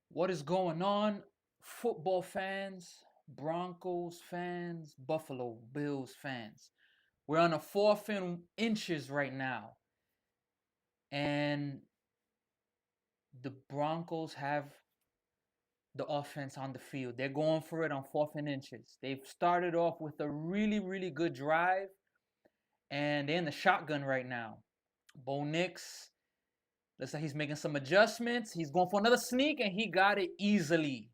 What is going on, football fans, Broncos fans, Buffalo Bills fans? We're on a 4th and inches right now, and the Broncos have the offense on the field. They're going for it on 4th and inches. They've started off with a really, really good drive, and they're in the shotgun right now. Bo Nix looks like he's making some adjustments. He's going for another sneak, and he got it easily.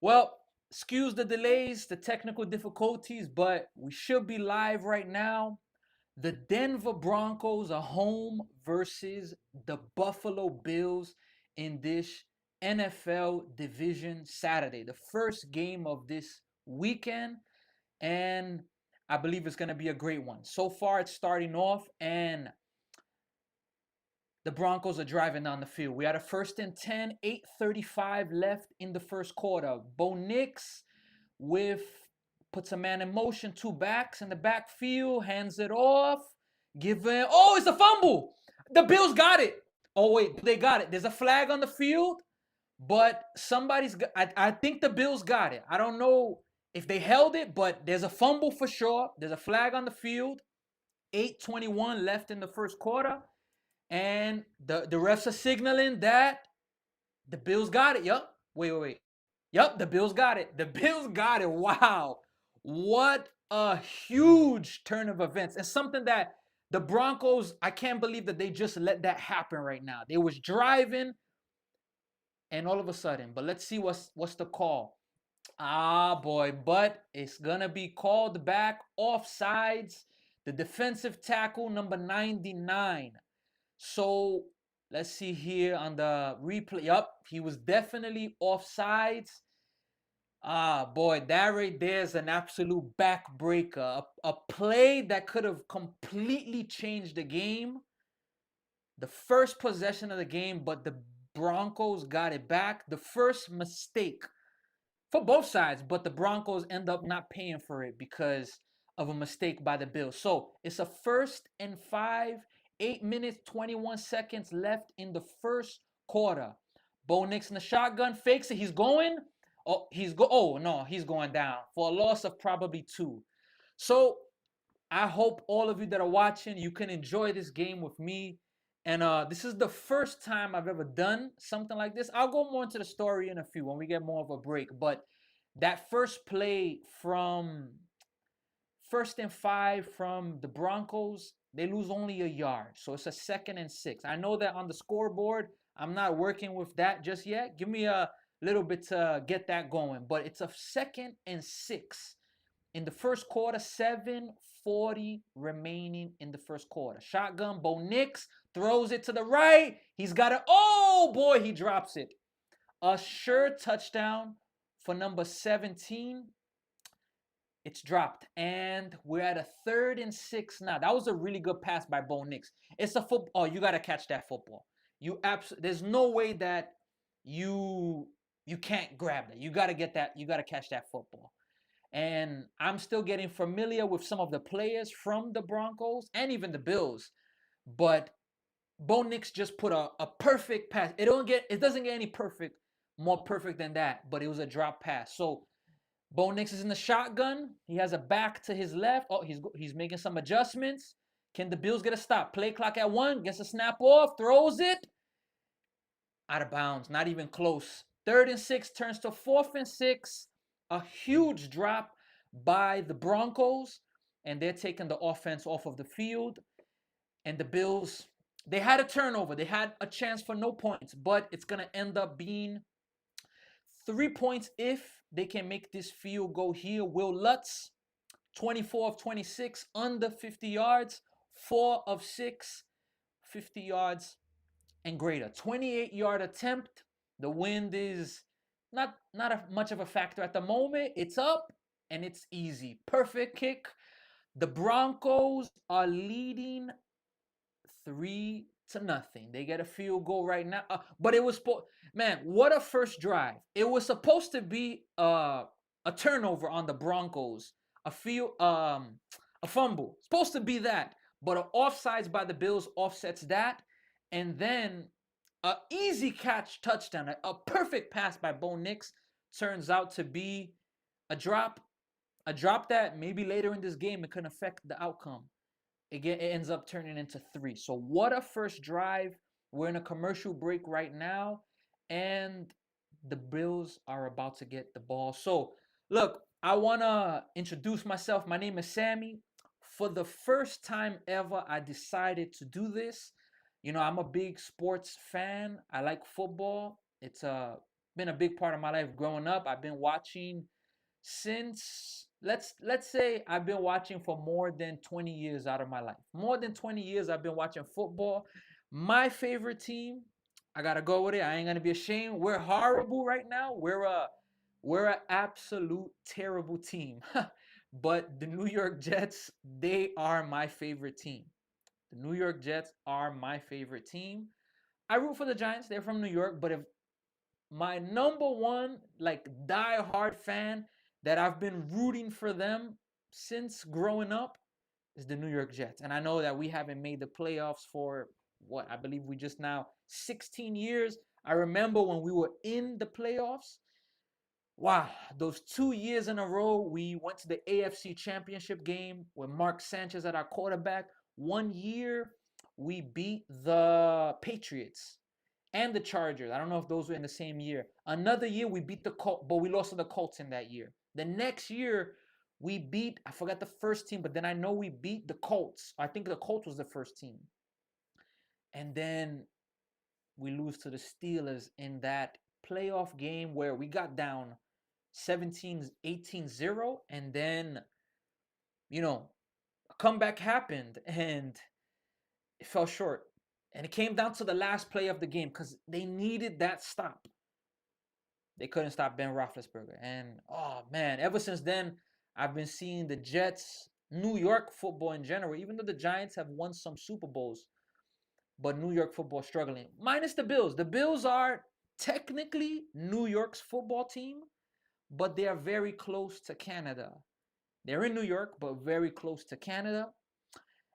Well, excuse the delays, the technical difficulties, but we should be live right now. The Denver Broncos are home versus the Buffalo Bills in this NFL Division Saturday, the first game of this weekend, and I believe it's going to be a great one. So far, it's starting off, and the Broncos are driving down the field. We had a 1st and 10, 8:35 left in the first quarter. Bo Nix with puts a man in motion, two backs in the backfield, hands it off, giving. Oh, it's a fumble. The Bills got it. Oh wait, they got it. There's a flag on the field, but somebody's. I think the Bills got it. I don't know if they held it, but there's a fumble for sure. There's a flag on the field. 8:21 left in the first quarter. And the refs are signaling that the Bills got it. Yup. Wait. Yup, the Bills got it. The Bills got it. Wow. What a huge turn of events. And something that the Broncos, I can't believe that they just let that happen right now. They was driving and all of a sudden, but let's see what's the call. Ah boy, but it's gonna be called back offsides. The defensive tackle number 99. So let's see here on the replay. Yup, he was definitely offsides. Ah, boy, that right there is an absolute backbreaker. A play that could have completely changed the game. The first possession of the game, but the Broncos got it back. The first mistake for both sides, but the Broncos end up not paying for it because of a mistake by the Bills. So it's a 1st and 5, 8 minutes, 21 seconds left in the first quarter. Bo Nix in the shotgun fakes it. He's going. Oh no, he's going down for a loss of probably two. So I hope all of you that are watching, you can enjoy this game with me. And this is the first time I've ever done something like this. I'll go more into the story in a few when we get more of a break. But that first play from 1st and 5 from the Broncos, they lose only a yard. So it's a 2nd and 6. I know that on the scoreboard, I'm not working with that just yet. Give me a little bit to get that going. But it's a 2nd and 6 in the first quarter, 7:40 remaining in the first quarter. Shotgun, Bo Nix throws it to the right. He's got it. Oh boy, he drops it. A sure touchdown for number 17. It's dropped, and we're at a 3rd and 6 now. That was a really good pass by Bo Nix. It's a football. Oh, you gotta catch that football. There's no way that you you can't grab that. You gotta get that. You gotta catch that football. And I'm still getting familiar with some of the players from the Broncos and even the Bills. But Bo Nix just put a perfect pass. It doesn't get any more perfect than that, but it was a drop pass. So Bo Nix is in the shotgun. He has a back to his left. Oh, he's making some adjustments. Can the Bills get a stop? Play clock at 1. Gets a snap off. Throws it. Out of bounds. Not even close. 3rd and 6 turns to 4th and 6. A huge drop by the Broncos. And they're taking the offense off of the field. And the Bills, they had a turnover. They had a chance for no points. But it's going to end up being 3 points if they can make this field goal here. Will Lutz, 24 of 26, under 50 yards, 4 of 6, 50 yards and greater. 28-yard attempt. The wind is not much of a factor at the moment. It's up and it's easy. Perfect kick. The Broncos are leading 3-0. They get a field goal right now. But it was man, what a first drive. It was supposed to be a turnover on the Broncos. A fumble. Supposed to be that. But an offsides by the Bills offsets that. And then A easy catch touchdown, a perfect pass by Bo Nix turns out to be a drop, a drop that maybe later in this game it can affect the outcome. It ends up turning into 3. So what a first drive. We're in a commercial break right now, and the Bills are about to get the ball. So look, I want to introduce myself. My name is Sammy. For the first time ever, I decided to do this. I'm a big sports fan. I like football. It's been a big part of my life growing up. I've been watching since let's say I've been watching for more than 20 years out of my life. More than 20 years I've been watching football. My favorite team, I gotta go with it. I ain't gonna be ashamed. We're horrible right now. We're an absolute terrible team. But the New York Jets, they are my favorite team. The New York Jets are my favorite team. I root for the Giants. They're from New York, but if my number one like die hard fan that I've been rooting for them since growing up is the New York Jets. And I know that we haven't made the playoffs for what I believe we just now 16 years. I remember when we were in the playoffs. Wow, those 2 years in a row, we went to the AFC Championship game with Mark Sanchez at our quarterback. 1 year, we beat the Patriots and the Chargers. I don't know if those were in the same year. Another year we beat the Colts, but we lost to the Colts in that year. The next year we beat, I forgot the first team, but then I know we beat the Colts. I think the Colts was the first team. And then we lose to the Steelers in that playoff game where we got down 18-0, and then a comeback happened and it fell short. And it came down to the last play of the game because they needed that stop. They couldn't stop Ben Roethlisberger. And oh man, ever since then, I've been seeing the Jets, New York football in general, even though the Giants have won some Super Bowls, but New York football struggling. Minus the Bills. The Bills are technically New York's football team, but they are very close to Canada. They're in New York, but very close to Canada.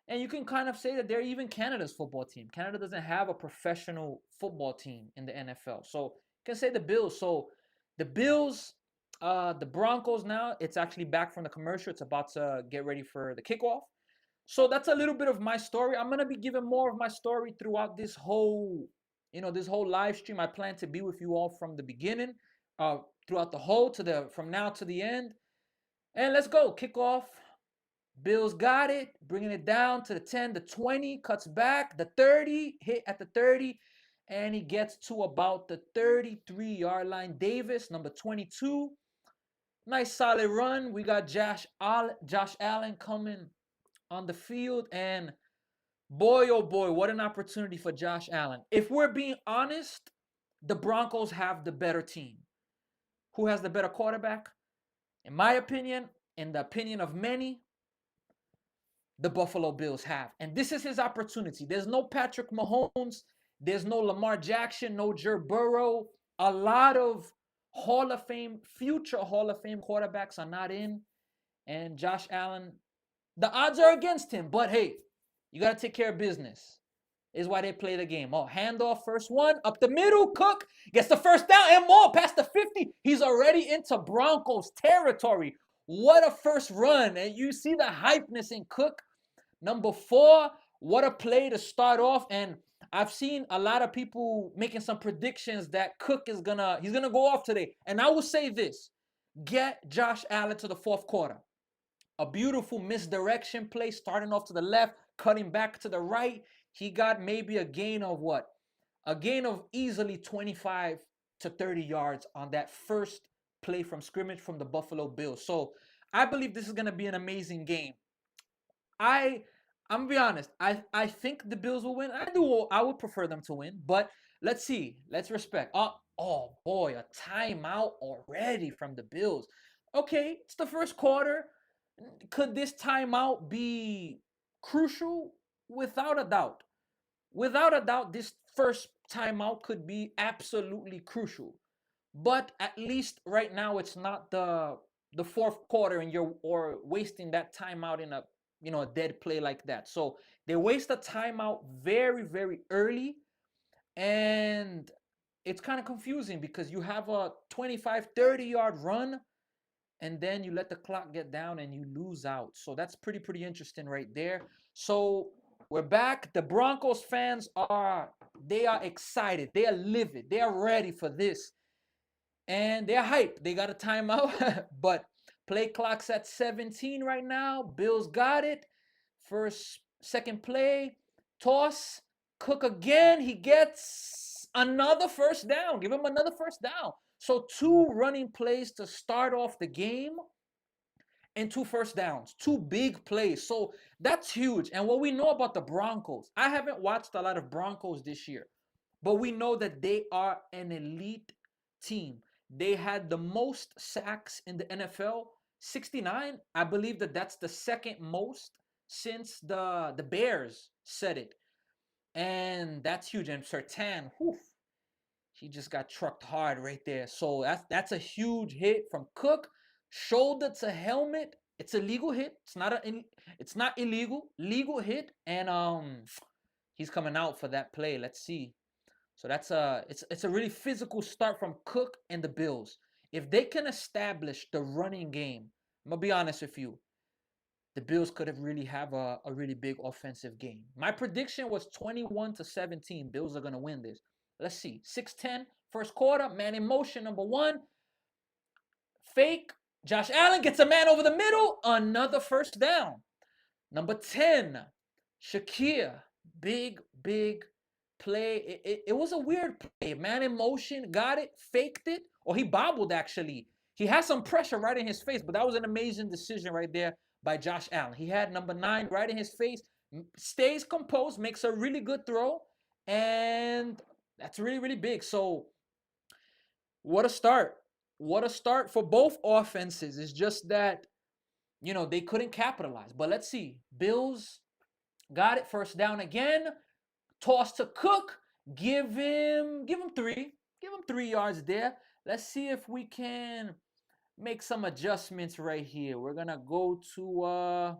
And you can kind of say that they're even Canada's football team. Canada doesn't have a professional football team in the NFL. So you can say the Bills. So the Bills, the Broncos now, it's actually back from the commercial. It's about to get ready for the kickoff. So that's a little bit of my story. I'm gonna be giving more of my story throughout this whole live stream. I plan to be with you all from the beginning, throughout the whole from now to the end. And let's go kick off. Bills got it, bringing it down to the 10, the 20, cuts back, the 30, hit at the 30, and he gets to about the 33-yard line. Davis, number 22. Nice solid run. We got Josh Allen coming on the field, and boy, oh boy, what an opportunity for Josh Allen. If we're being honest, the Broncos have the better team. Who has the better quarterback? In my opinion, in the opinion of many, the Buffalo Bills have. And this is his opportunity. There's no Patrick Mahomes. There's no Lamar Jackson, no Joe Burrow. A lot of future Hall of Fame quarterbacks are not in. And Josh Allen, the odds are against him. But hey, you got to take care of business. Is why they play the game. Oh, handoff, first one, up the middle. Cook gets the first down and more past the 50. He's already into Broncos territory. What a first run. And you see the hypeness in Cook. Number 4, what a play to start off. And I've seen a lot of people making some predictions that Cook he's gonna go off today. And I will say this: get Josh Allen to the fourth quarter. A beautiful misdirection play, starting off to the left, cutting back to the right. He got maybe a gain of what? A gain of easily 25 to 30 yards on that first play from scrimmage from the Buffalo Bills. So I believe this is going to be an amazing game. I'm gonna be honest. I think the Bills will win. I would prefer them to win, but let's see. Let's respect. Oh boy, a timeout already from the Bills. Okay, it's the first quarter. Could this timeout be crucial? Without a doubt. Without a doubt, this first timeout could be absolutely crucial. But at least right now, it's not the fourth quarter, and you're or wasting that timeout in a dead play like that. So they waste a timeout very, very early. And it's kind of confusing because you have a 25, 30-yard run, and then you let the clock get down and you lose out. So that's pretty interesting right there. So we're back. The Broncos fans they are excited. They are livid. They are ready for this. And they're hyped. They got a timeout, but play clock's at 17 right now. Bills got it. Second play, toss, Cook again. He gets another first down. Give him another first down. So 2 running plays to start off the game and 2 first downs, 2 big plays. So that's huge. And what we know about the Broncos, I haven't watched a lot of Broncos this year, but we know that they are an elite team. They had the most sacks in the NFL, 69. I believe that that's the second most since the Bears said it. And that's huge. And Sertan, whew, he just got trucked hard right there. So that's a huge hit from Cook. Shoulder to helmet. It's a legal hit. It's not illegal. Legal hit. And he's coming out for that play. Let's see. So it's a really physical start from Cook and the Bills. If they can establish the running game, I'm gonna be honest with you, the Bills could have really have a really big offensive game. My prediction was 21-17. Bills are gonna win this. Let's see. 6-10, first quarter, man in motion, number 1. Fake. Josh Allen gets a man over the middle, another first down. Number 10, Shakir. Big play. It was a weird play. Man in motion, got it, faked it, or he bobbled actually. He had some pressure right in his face, but that was an amazing decision right there by Josh Allen. He had number 9 right in his face, stays composed, makes a really good throw, and that's really big. So what a start. What a start for both offenses. It's just that, they couldn't capitalize. But let's see. Bills got it, first down again. Toss to Cook. Give him 3. Give him 3 yards there. Let's see if we can make some adjustments right here. We're going to go to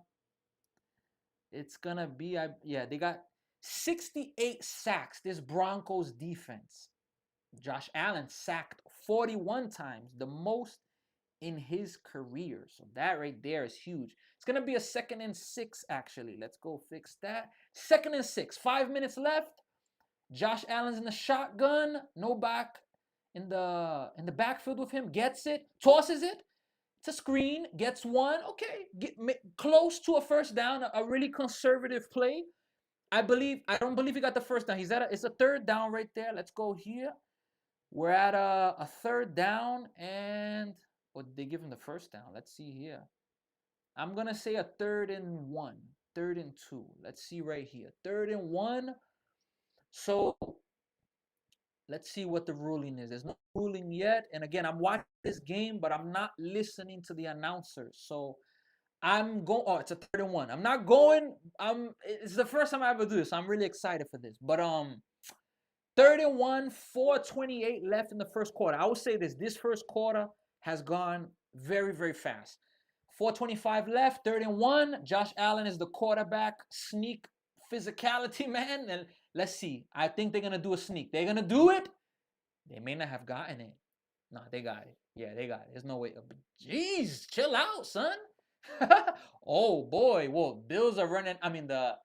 it's going to be they got 68 sacks, this Broncos defense. Josh Allen sacked 41 times, the most in his career. So that right there is huge. It's going to be a 2nd and 6 actually. Let's go fix that. 2nd and 6. 5 minutes left. Josh Allen's in the shotgun. No back in the backfield with him. Gets it. Tosses it. It's a screen. Gets one. Okay. Close to a first down. A really conservative play. I don't believe he got the first down. It's a 3rd down right there. Let's go here. We're at a 3rd down, and did they give him the first down? Let's see here. I'm going to say a 3rd and 1. 3rd and 2. Let's see right here. 3rd and 1. So let's see what the ruling is. There's no ruling yet. And again, I'm watching this game, but I'm not listening to the announcers. So I'm going. Oh, it's a 3rd and 1. I'm not going. It's the first time I ever do this. So I'm really excited for this. But 3rd and 1, 4:28 left in the first quarter. I would say this first quarter has gone very fast. 4:25 left, 3rd and 1. Josh Allen is the quarterback. Sneak physicality, man. And let's see. I think they're going to do a sneak. They're going to do it. They may not have gotten it. No, they got it. Yeah, they got it. There's no way. Jeez, chill out, son. Oh, boy. Well, Bills are running. The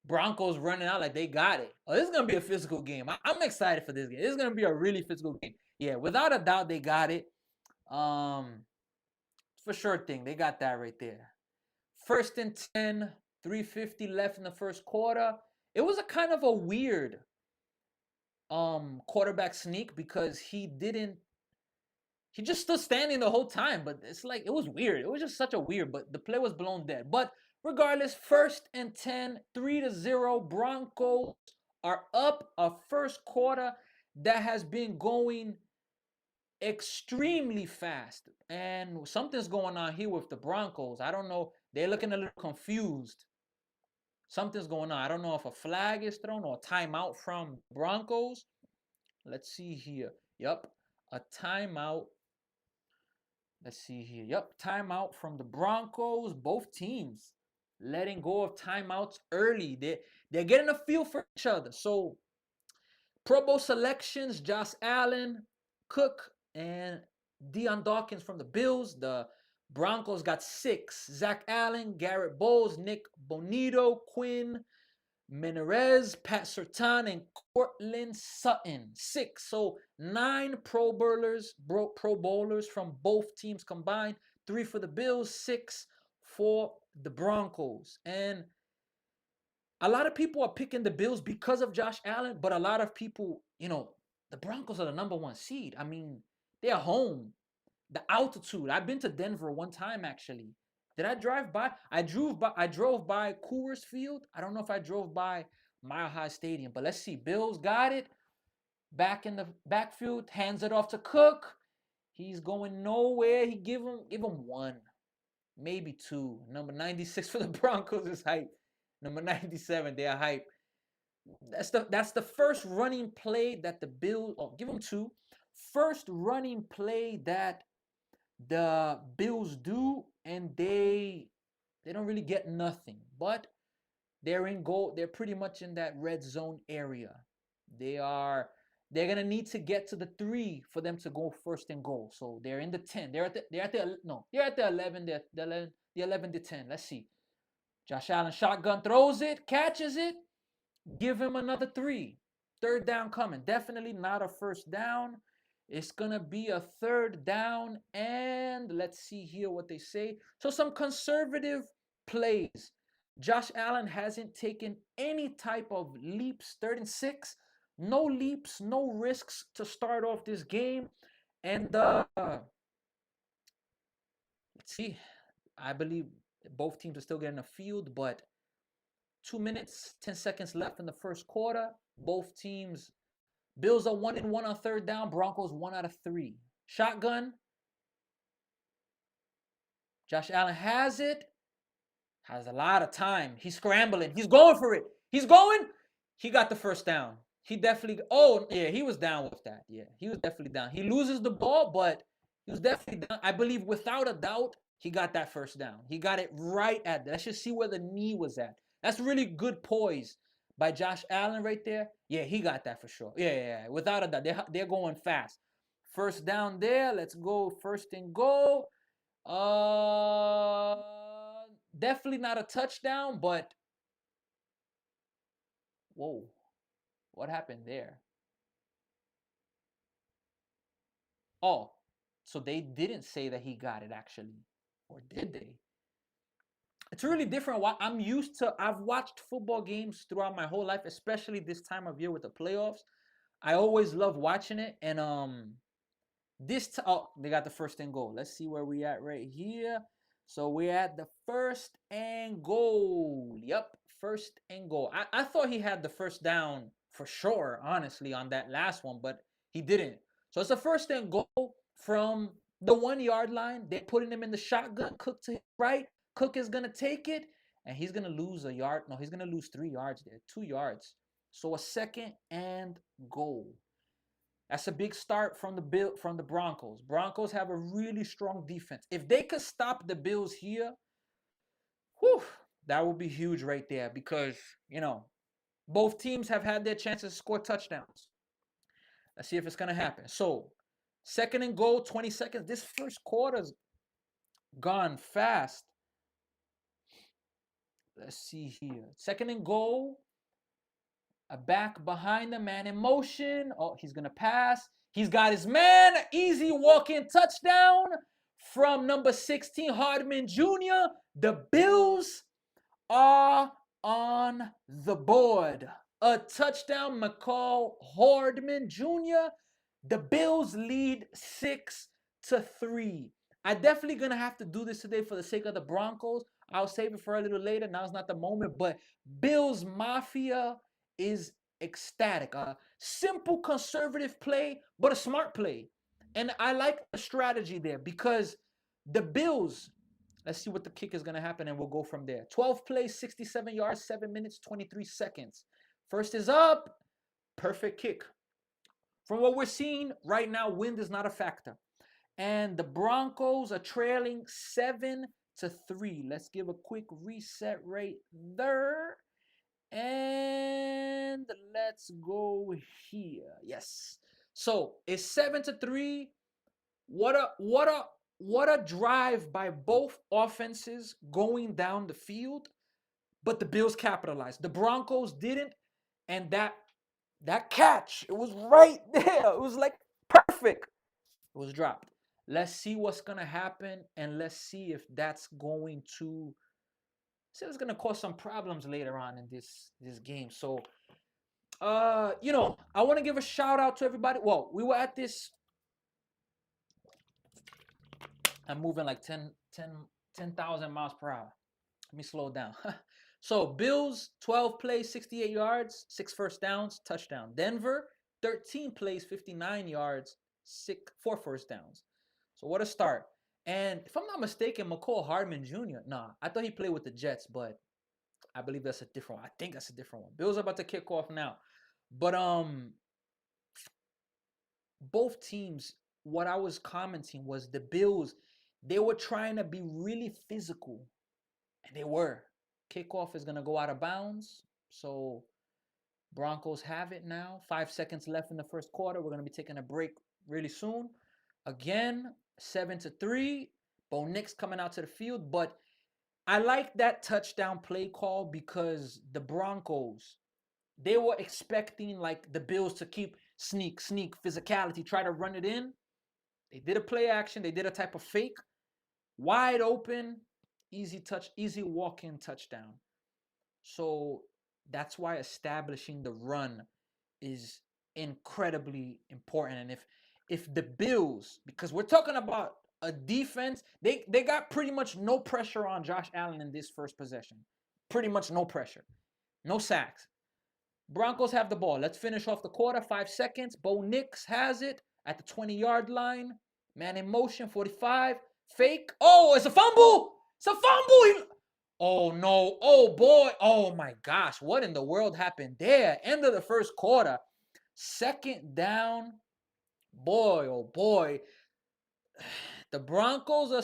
Broncos running out like they got it. Oh, this is going to be a physical game. I'm excited for this game. This is going to be a really physical game. Yeah, without a doubt, they got it. For sure thing. They got that right there. 1st and 10, 3:50 left in the first quarter. It was a kind of a weird quarterback sneak because he just stood standing the whole time, but it's like it was weird. It was just such a weird, but the play was blown dead. But regardless, 1st and 10, 3-0. Broncos are up a first quarter that has been going extremely fast. And something's going on here with the Broncos. I don't know. They're looking a little confused. Something's going on. I don't know if a flag is thrown or a timeout from Broncos. Let's see here. Yep, a timeout. Let's see here. Yep, timeout from the Broncos. Both teams letting go of timeouts early. They're getting a feel for each other. So Pro Bowl selections: Josh Allen, Cook, and Deion Dawkins from the Bills. The Broncos got 6: Zach Allen, Garrett Bowles, Nick Bonito, Quinn Menarez, Pat Surtain, and Cortland Sutton. 6. So 9 Pro Bowlers from both teams combined. 3 for the Bills, 6 for the Broncos. And a lot of people are picking the Bills because of Josh Allen, but a lot of people, the Broncos are the number 1 seed. I mean, they're home. The altitude. I've been to Denver one time actually. Did I drive by? I drove by Coors Field. I don't know if I drove by Mile High Stadium, but let's see. Bills got it. Back in the backfield, hands it off to Cook. He's going nowhere. He give him 1, maybe 2. Number 96 for the Broncos is hype. Number 97, they're hype. That's the first running play that the Bills. Oh, give them 2. First running play that the Bills do, and they don't really get nothing. But they're in goal. They're pretty much in that red zone area. They're gonna need to get to the 3 for them to go first and goal. So they're in the 10. They're at the 11. The 11 to 10. Let's see. Josh Allen shotgun throws it, catches it. Give him another 3. Third down coming. Definitely not a first down. It's going to be a third down. And let's see here what they say. So some conservative plays. Josh Allen hasn't taken any type of leaps. 3rd and 6. No leaps, no risks to start off this game. And let's see. I believe both teams are still getting a field, but 2 minutes, 10 seconds left in the first quarter. Both teams, Bills are 1-1 on third down. Broncos 1 out of 3. Shotgun. Josh Allen has it. Has a lot of time. He's scrambling. He's going for it. He's going. He got the first down. He definitely. Oh, yeah, he was down with that. Yeah, he was definitely down. He loses the ball, but he was definitely down. I believe without a doubt, he got that first down. He got it right at. Let's just see where the knee was at. That's really good poise by Josh Allen right there. Yeah, he got that for sure. Yeah. Without a doubt, they're going fast. First down there. Let's go first and goal. Definitely not a touchdown, but whoa, what happened there? Oh, so they didn't say that he got it actually, or did they? It's really different. I've watched football games throughout my whole life, especially this time of year with the playoffs. I always love watching it, and they got the first and goal. Let's see where we at right here. So we're at the first and goal. Yep, first and goal. I thought he had the first down for sure, honestly, on that last one, but he didn't. So it's a first and goal from the 1-yard line. They're putting him in the shotgun. Cook to his right. Cook is gonna take it, and he's gonna lose a yard. No, he's gonna lose 3 yards there, 2 yards. So a second and goal. That's a big start from the Broncos. Broncos have a really strong defense. If they could stop the Bills here, whew, that would be huge right there because, both teams have had their chances to score touchdowns. Let's see if it's going to happen. So, second and goal, 20 seconds. This first quarter's gone fast. Let's see here. Second and goal. A back behind the man in motion. Oh, he's going to pass. He's got his man. Easy walk-in touchdown from number 16, Hardman Jr. The Bills are on the board. A touchdown, McCall Hardman Jr. The Bills lead 6-3. I'm definitely going to have to do this today for the sake of the Broncos. I'll save it for a little later. Now's not the moment. But Bills Mafia is ecstatic. A simple conservative play, but a smart play. And I like the strategy there because the Bills, let's see what the kick is going to happen and we'll go from there. 12 plays, 67 yards, 7 minutes, 23 seconds. First is up. Perfect kick. From what we're seeing right now, wind is not a factor. And the Broncos are trailing 7-3. Let's give a quick reset right there. And let's go here. Yes. So it's 7-3. What a drive by both offenses going down the field, but the Bills capitalized. The Broncos didn't, and that catch, it was right there. It was like perfect. It was dropped. Let's see what's gonna happen, and let's see if that's going to it's gonna cause some problems later on in this game. So I want to give a shout out to everybody. Well, we were at this. I'm moving like 10,000 miles per hour. Let me slow down. So Bills 12 plays, 68 yards, 6 first downs, touchdown. Denver 13 plays, 59 yards, 4 first downs. So what a start. And if I'm not mistaken, McCall Hardman Jr. Nah, I thought he played with the Jets, but I believe that's a different one. I think that's a different one. Bills are about to kick off now. But both teams, what I was commenting was the Bills, they were trying to be really physical, and they were. Kickoff is gonna go out of bounds, so Broncos have it now. 5 seconds left in the first quarter. We're gonna be taking a break really soon. Again, 7-3. Bo Nix coming out to the field, but I like that touchdown play call because the Broncos, they were expecting like the Bills to keep sneak, physicality, try to run it in. They did a play action. They did a type of fake, wide open, easy walk-in touchdown. So that's why establishing the run is incredibly important. And if the Bills, because we're talking about a defense, they got pretty much no pressure on Josh Allen in this first possession. Pretty much no pressure. No sacks. Broncos have the ball. Let's finish off the quarter. 5 seconds. Bo Nix has it at the 20-yard line. Man in motion. 45. Fake. Oh, it's a fumble. It's a fumble. Oh, no. Oh, boy. Oh, my gosh. What in the world happened there? End of the first quarter. Second down. Boy, oh, boy. The Broncos are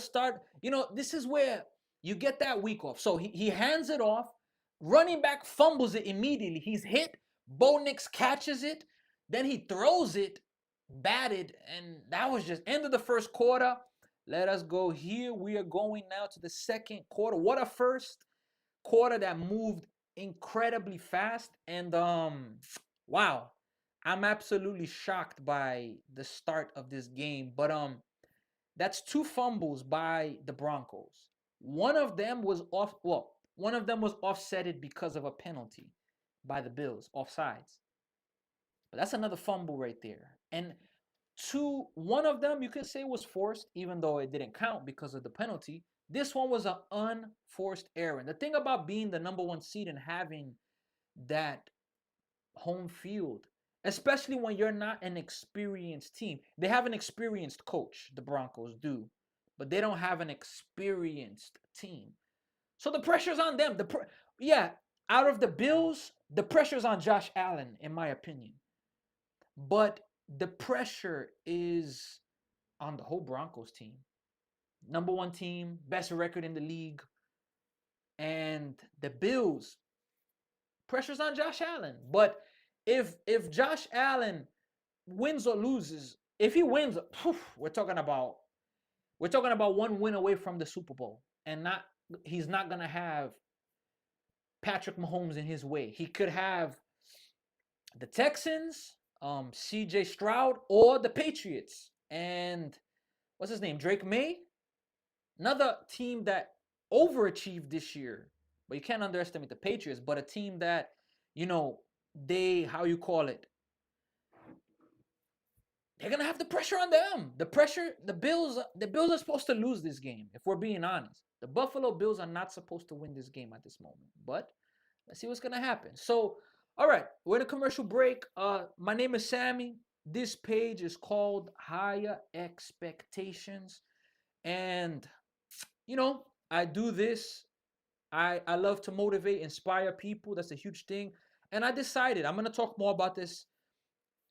this is where you get that week off. So he hands it off. Running back fumbles it immediately. He's hit. Bo Nix catches it. Then he throws it, batted, and that was just end of the first quarter. Let us go here. We are going now to the second quarter. What a first quarter that moved incredibly fast. And wow. I'm absolutely shocked by the start of this game. But that's 2 fumbles by the Broncos. One of them was offsetted because of a penalty by the Bills, offsides. But that's another fumble right there. And one of them you could say was forced, even though it didn't count because of the penalty. This one was an unforced error. And the thing about being the number 1 seed and having that home field, especially when you're not an experienced team. They have an experienced coach, the Broncos do, but they don't have an experienced team. So the pressure's on them. Out of the Bills, the pressure's on Josh Allen, in my opinion. But the pressure is on the whole Broncos team. Number 1 team, best record in the league. And the Bills, pressure's on Josh Allen. But if Josh Allen wins or loses, if he wins, we're talking about 1 win away from the Super Bowl, and he's not gonna have Patrick Mahomes in his way. He could have the Texans, C.J. Stroud, or the Patriots. And what's his name? Drake May, another team that overachieved this year. But you can't underestimate the Patriots. But a team that, how you call it, they're gonna have the pressure on them. The Bills are supposed to lose this game, if we're being honest. The Buffalo Bills are not supposed to win this game at this moment. But let's see what's gonna happen. So, all right, we're in a commercial break. My name is Sammy. This page is called Higher Expectations. And I do this. I love to motivate, inspire people. That's a huge thing. And I decided I'm gonna talk more about this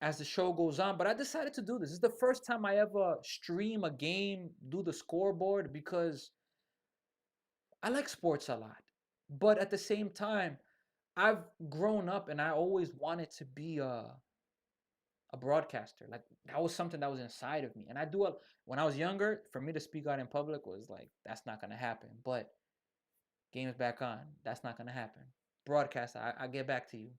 as the show goes on, but I decided to do this. This is the first time I ever stream a game, do the scoreboard, because I like sports a lot. But at the same time, I've grown up and I always wanted to be a broadcaster. Like that was something that was inside of me. And I do it when I was younger. For me to speak out in public was like that's not gonna happen. But game's back on. That's not gonna happen. Broadcast. I get back to you.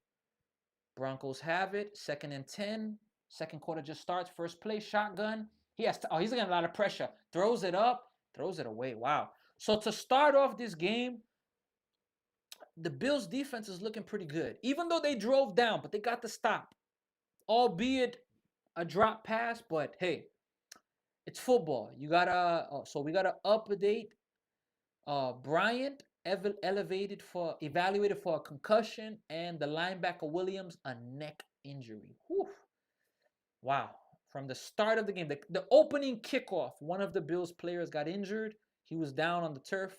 Broncos have it. 2nd and 10. Second quarter just starts. First play, shotgun. He's getting a lot of pressure. Throws it up. Throws it away. Wow. So to start off this game, the Bills defense is looking pretty good. Even though they drove down, but they got the stop. Albeit a drop pass, but hey, it's football. You gotta so we gotta update Bryant evaluated for a concussion, and the linebacker Williams a neck injury. Whew. Wow. From the start of the game, the opening kickoff, one of the Bills players got injured. He was down on the turf,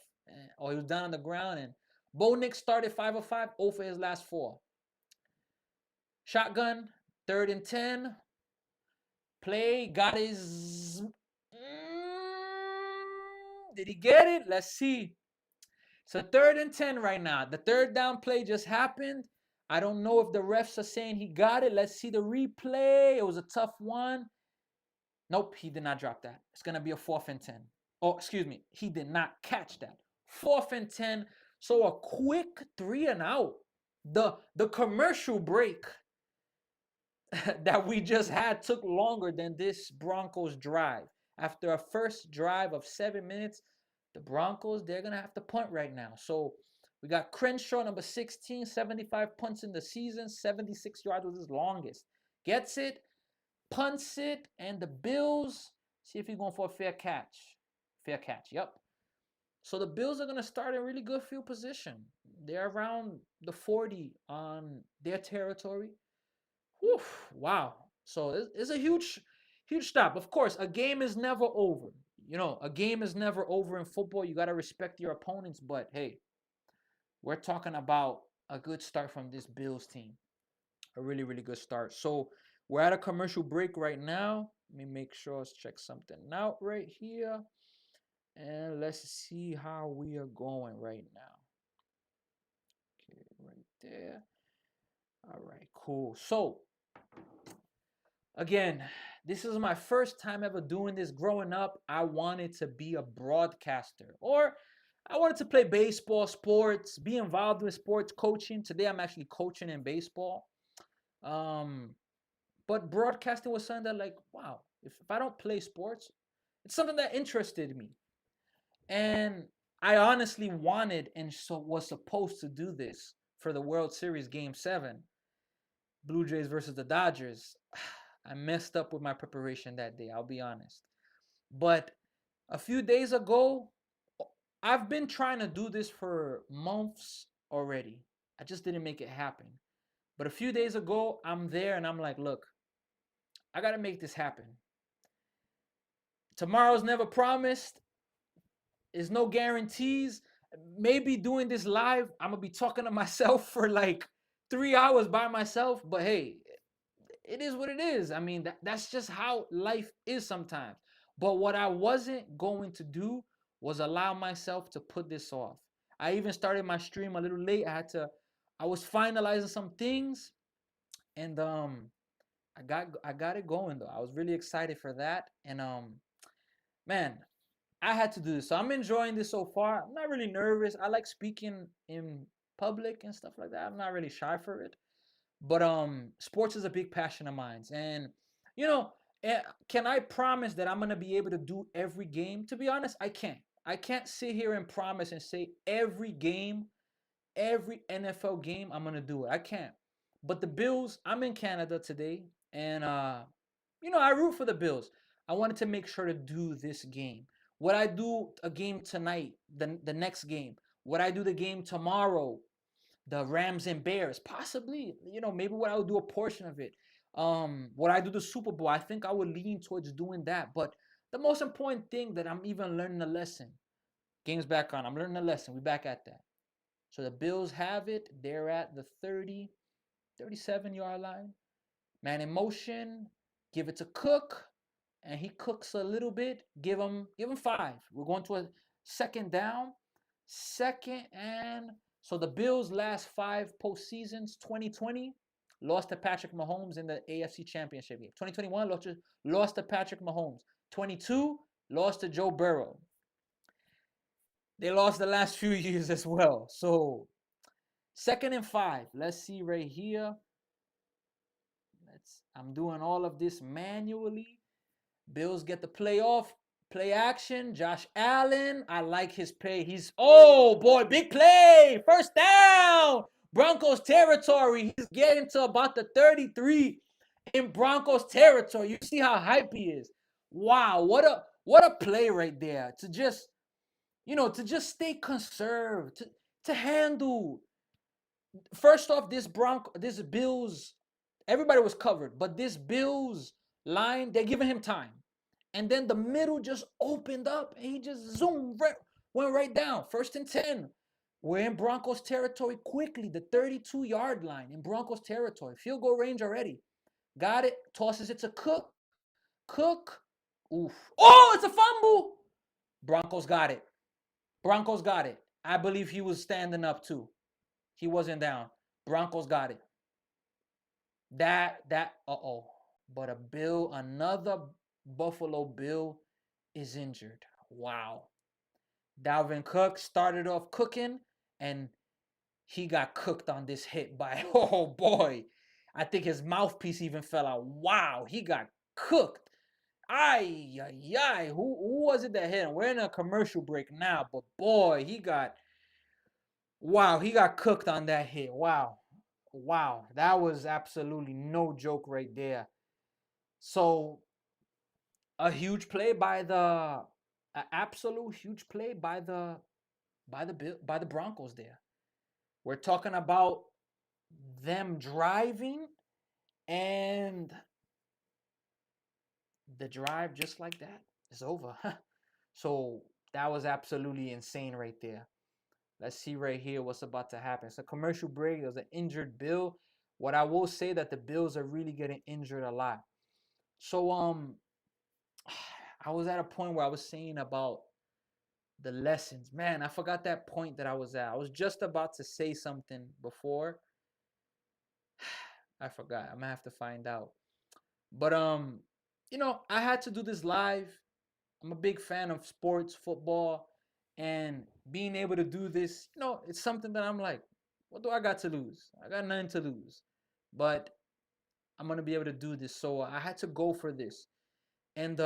or he was down on the ground, and Bo Nix started 5 of 5, 0 for his last 4. Shotgun, 3rd and 10. Play, got his. Did he get it? Let's see. So 3rd and 10 right now. The third down play just happened. I don't know if the refs are saying he got it. Let's see the replay. It was a tough one. Nope, he did not drop that. It's going to be a 4th and 10. Oh, excuse me. He did not catch that. 4th and 10. So a quick 3-and-out. The commercial break that we just had took longer than this Broncos drive. After a first drive of 7 minutes, the Broncos, they're going to have to punt right now. So we got Crenshaw, number 16, 75 punts in the season. 76 yards was his longest. Gets it, punts it, and the Bills, see if he's going for a fair catch. Fair catch, yep. So the Bills are going to start in really good field position. They're around the 40 on their territory. Whew, wow. So it's a huge stop. Of course, a game is never over. A game is never over in football. You got to respect your opponents. But hey, we're talking about a good start from this Bills team. A really, really good start. So we're at a commercial break right now. Let me make sure let's check something out right here. And let's see how we are going right now. Okay, right there. All right, cool. So again, this is my first time ever doing this. Growing up, I wanted to be a broadcaster, or I wanted to play baseball, sports, be involved with sports coaching. Today, I'm actually coaching in baseball. But broadcasting was something that, like, wow, if I don't play sports, it's something that interested me. And I honestly wanted and so was supposed to do this for the World Series Game 7, Blue Jays versus the Dodgers. I messed up with my preparation that day, I'll be honest. But a few days ago, I've been trying to do this for months already. I just didn't make it happen. But a few days ago, I'm there and I'm like, look, I got to make this happen. Tomorrow's never promised. There's no guarantees. Maybe doing this live, I'm going to be talking to myself for like 3 hours by myself. But hey, it is what it is. I mean, that's just how life is sometimes. But what I wasn't going to do was allow myself to put this off. I even started my stream a little late. I was finalizing some things, and I got it going though. I was really excited for that, and man, I had to do this. So I'm enjoying this so far. I'm not really nervous. I like speaking in public and stuff like that. I'm not really shy for it. But sports is a big passion of mine. And you know, can I promise that I'm gonna be able to do every game? To be honest, I can't. I can't sit here and promise and say every game, every NFL game, I'm gonna do it. I can't. But the Bills, I'm in Canada today, and I root for the Bills. I wanted to make sure to do this game. Would I do a game tonight, the next game? Would I do the game tomorrow, the Rams and Bears? Possibly. Maybe what I would do a portion of it. Would I do the Super Bowl? I think I would lean towards doing that. But the most important thing that I'm even learning a lesson. Game's back on. I'm learning a lesson. We back at that. So the Bills have it. They're at the 30, 37-yard line. Man in motion. Give it to Cook. And he cooks a little bit. Give him 5. We're going to a second down. Second and So the Bills' last 5 postseasons, 2020, lost to Patrick Mahomes in the AFC Championship game. 2021, lost to Patrick Mahomes. 22, lost to Joe Burrow. They lost the last few years as well. So 2nd and 5. Let's see right here. I'm doing all of this manually. Bills get the play action. Josh Allen, I like his play. Oh boy, big play. First down. Broncos territory. He's getting to about the 33 in Broncos territory. You see how hype he is. Wow, what a play right there. To just stay conserved, to handle. First off, this Bills, everybody was covered, but this Bills line, they're giving him time. And then the middle just opened up and he just went right down. 1st and 10. We're in Broncos territory quickly, the 32-yard line in Broncos territory. Field goal range already. Got it. Tosses it to Cook. Cook. Oof. Oh, it's a fumble. Broncos got it. Broncos got it. I believe he was standing up too. He wasn't down. Broncos got it. But another Buffalo Bill is injured. Wow. Dalvin Cook started off cooking and he got cooked on this hit by, oh boy. I think his mouthpiece even fell out. Wow, he got cooked. Ay, ay, ay. Who was it that hit him? We're in a commercial break now, but boy, he got cooked on that hit. Wow. That was absolutely no joke right there. So a huge play by the absolute huge play by the Broncos there. We're talking about them driving and the drive just like that is over. So that was absolutely insane right there. Let's see right here what's about to happen. It's a commercial break. There's an injured Bill. What I will say that the Bills are really getting injured a lot. So I was at a point where I was saying about the lessons. Man, I forgot that point that I was at. I was just about to say something before. I forgot. I'm gonna have to find out. But I had to do this live. I'm a big fan of sports, football, and being able to do this, it's something that I'm like, what do I got to lose? I got nothing to lose. But I'm gonna be able to do this. So I had to go for this. And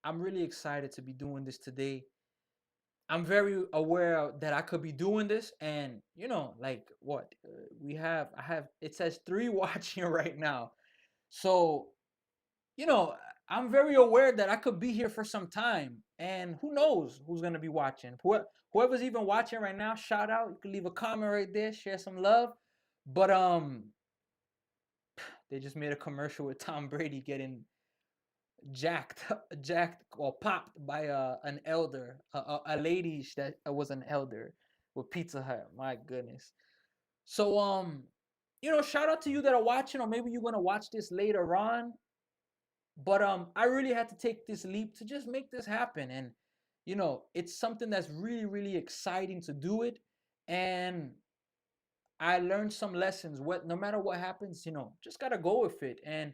I'm really excited to be doing this today. I'm very aware that I could be doing this, and like what I have. It says 3 watching right now, so you know I'm very aware that I could be here for some time, and who knows who's gonna be watching. Whoever's even watching right now, shout out. You can leave a comment right there, share some love. But they just made a commercial with Tom Brady getting jacked jacked or popped by an elder, a lady that was an elder with Pizza Hut. My goodness. So shout out to you that are watching, or maybe you're gonna watch this later on. But I really had to take this leap to just make this happen. And it's something that's really, really exciting to do it. And I learned some lessons. No matter what happens, just gotta go with it, and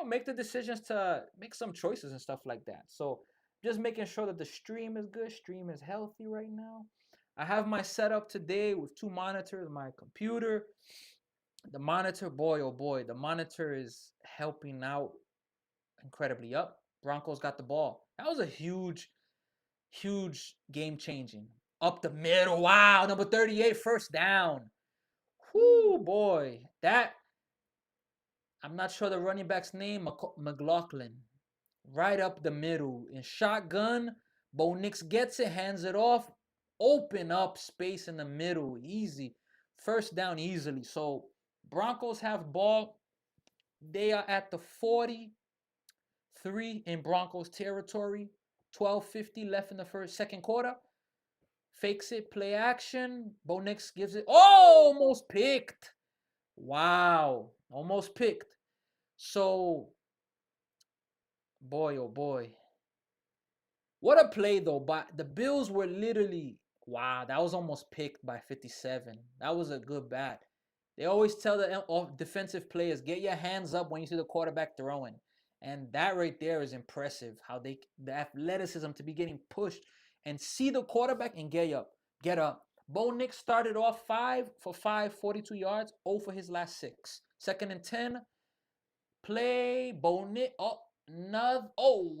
make the decisions to make some choices and stuff like that. So just making sure that the stream is good, stream is healthy right now. I have my setup today with 2 monitors, my computer, the monitor. Boy, oh boy, the monitor is helping out incredibly. Up, Broncos got the ball. That was a huge, huge game changing. Up the middle. Wow, number 38, first down. Whoo, boy. I'm not sure the running back's name, McLaughlin. Right up the middle. In shotgun, Bo Nix gets it, hands it off. Open up space in the middle. Easy. First down easily. So, Broncos have ball. They are at the 43 in Broncos territory. 12:50 left in the second quarter. Fakes it, play action. Bo Nix gives it. Oh, almost picked. Wow, almost picked. So, boy, oh boy. What a play, though. But the Bills were literally Wow, that was almost picked by 57. That was a good bat. They always tell the defensive players, get your hands up when you see the quarterback throwing. And that right there is impressive. How the athleticism to be getting pushed and see the quarterback and get up. Get up. Bo Nix started off 5 for 5, 42 yards, 0 for his last 6. Second and 10, play. Bo Nix,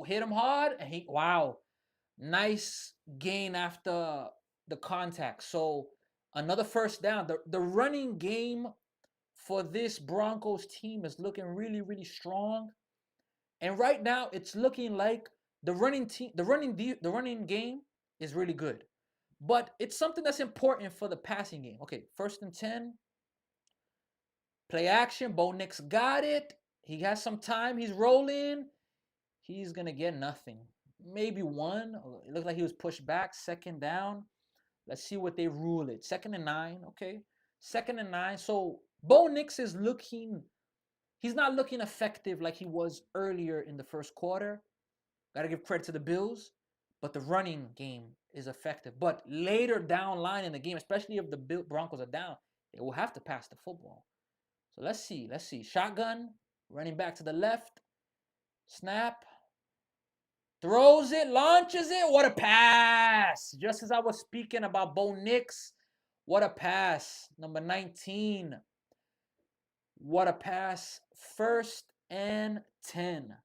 hit him hard. And wow, nice gain after the contact. So another first down. The running game for this Broncos team is looking really, really strong. And right now, it's looking like the running game is really good. But it's something that's important for the passing game. Okay, first and 10, play action. Bo Nix got it. He has some time. He's rolling. He's gonna get nothing. Maybe one. It looked like he was pushed back. Second down. Let's see what they rule it. Second and 9. Okay. Second and 9. So Bo Nix is looking. He's not looking effective like he was earlier in the first quarter. Gotta give credit to the Bills. But the running game is effective. But later down line in the game, especially if the Broncos are down, they will have to pass the football. So let's see. Let's see. Shotgun. Running back to the left. Snap. Throws it, launches it. What a pass! Just as I was speaking about Bo Nix, what a pass. Number 19. What a pass. First and 10.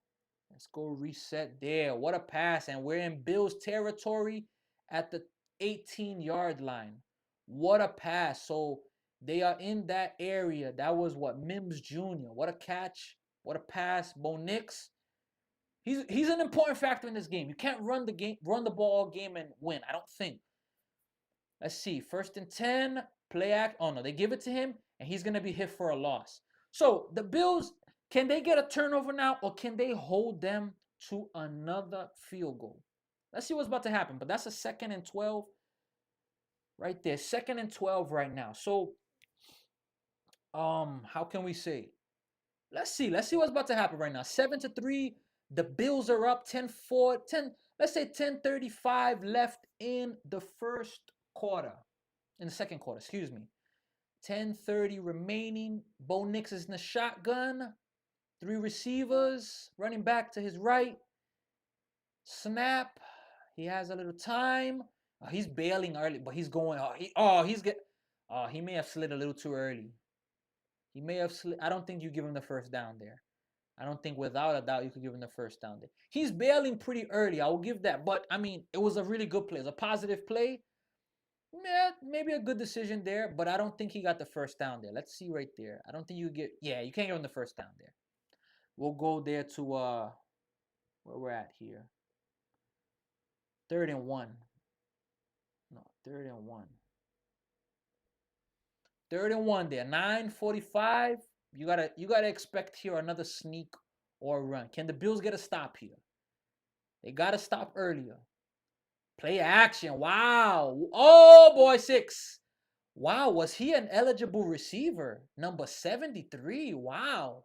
Let's go reset there. What a pass. And we're in Bills territory at the 18-yard line. What a pass. So they are in that area. That was what? Mims Jr. What a catch. What a pass. Bo Nix. He's an important factor in this game. You can't run the ball all game and win. I don't think. Let's see. First and 10, play act. Oh no, they give it to him, and he's gonna be hit for a loss. So the Bills, can they get a turnover now, or can they hold them to another field goal? Let's see what's about to happen. But that's a second and 12 right there. Second and 12 right now. So how can we say? Let's see. Let's see what's about to happen right now. 7-3. The Bills are up 10-4. 10, let's say 10:35 left in the first quarter. In the second quarter, excuse me. 10:30 remaining. Bo Nix is in the shotgun. 3 receivers. Running back to his right. Snap. He has a little time. He's bailing early, but he's going. He may have slid a little too early. He may have slid. I don't think you give him the first down there. I don't think without a doubt you could give him the first down there. He's bailing pretty early. I will give that. But, I mean, it was a really good play. It was a positive play. Yeah, maybe a good decision there, but I don't think he got the first down there. Let's see right there. I don't think you get... Yeah, you can't give him the first down there. We'll go there to where we're at here. 3rd and 1. No, 3rd and 1. 3rd and 1 there. 9:45. You gotta expect here another sneak or run. Can the Bills get a stop here? They gotta stop earlier. Play action. Wow. Oh boy, 6. Wow, was he an eligible receiver? Number 73. Wow.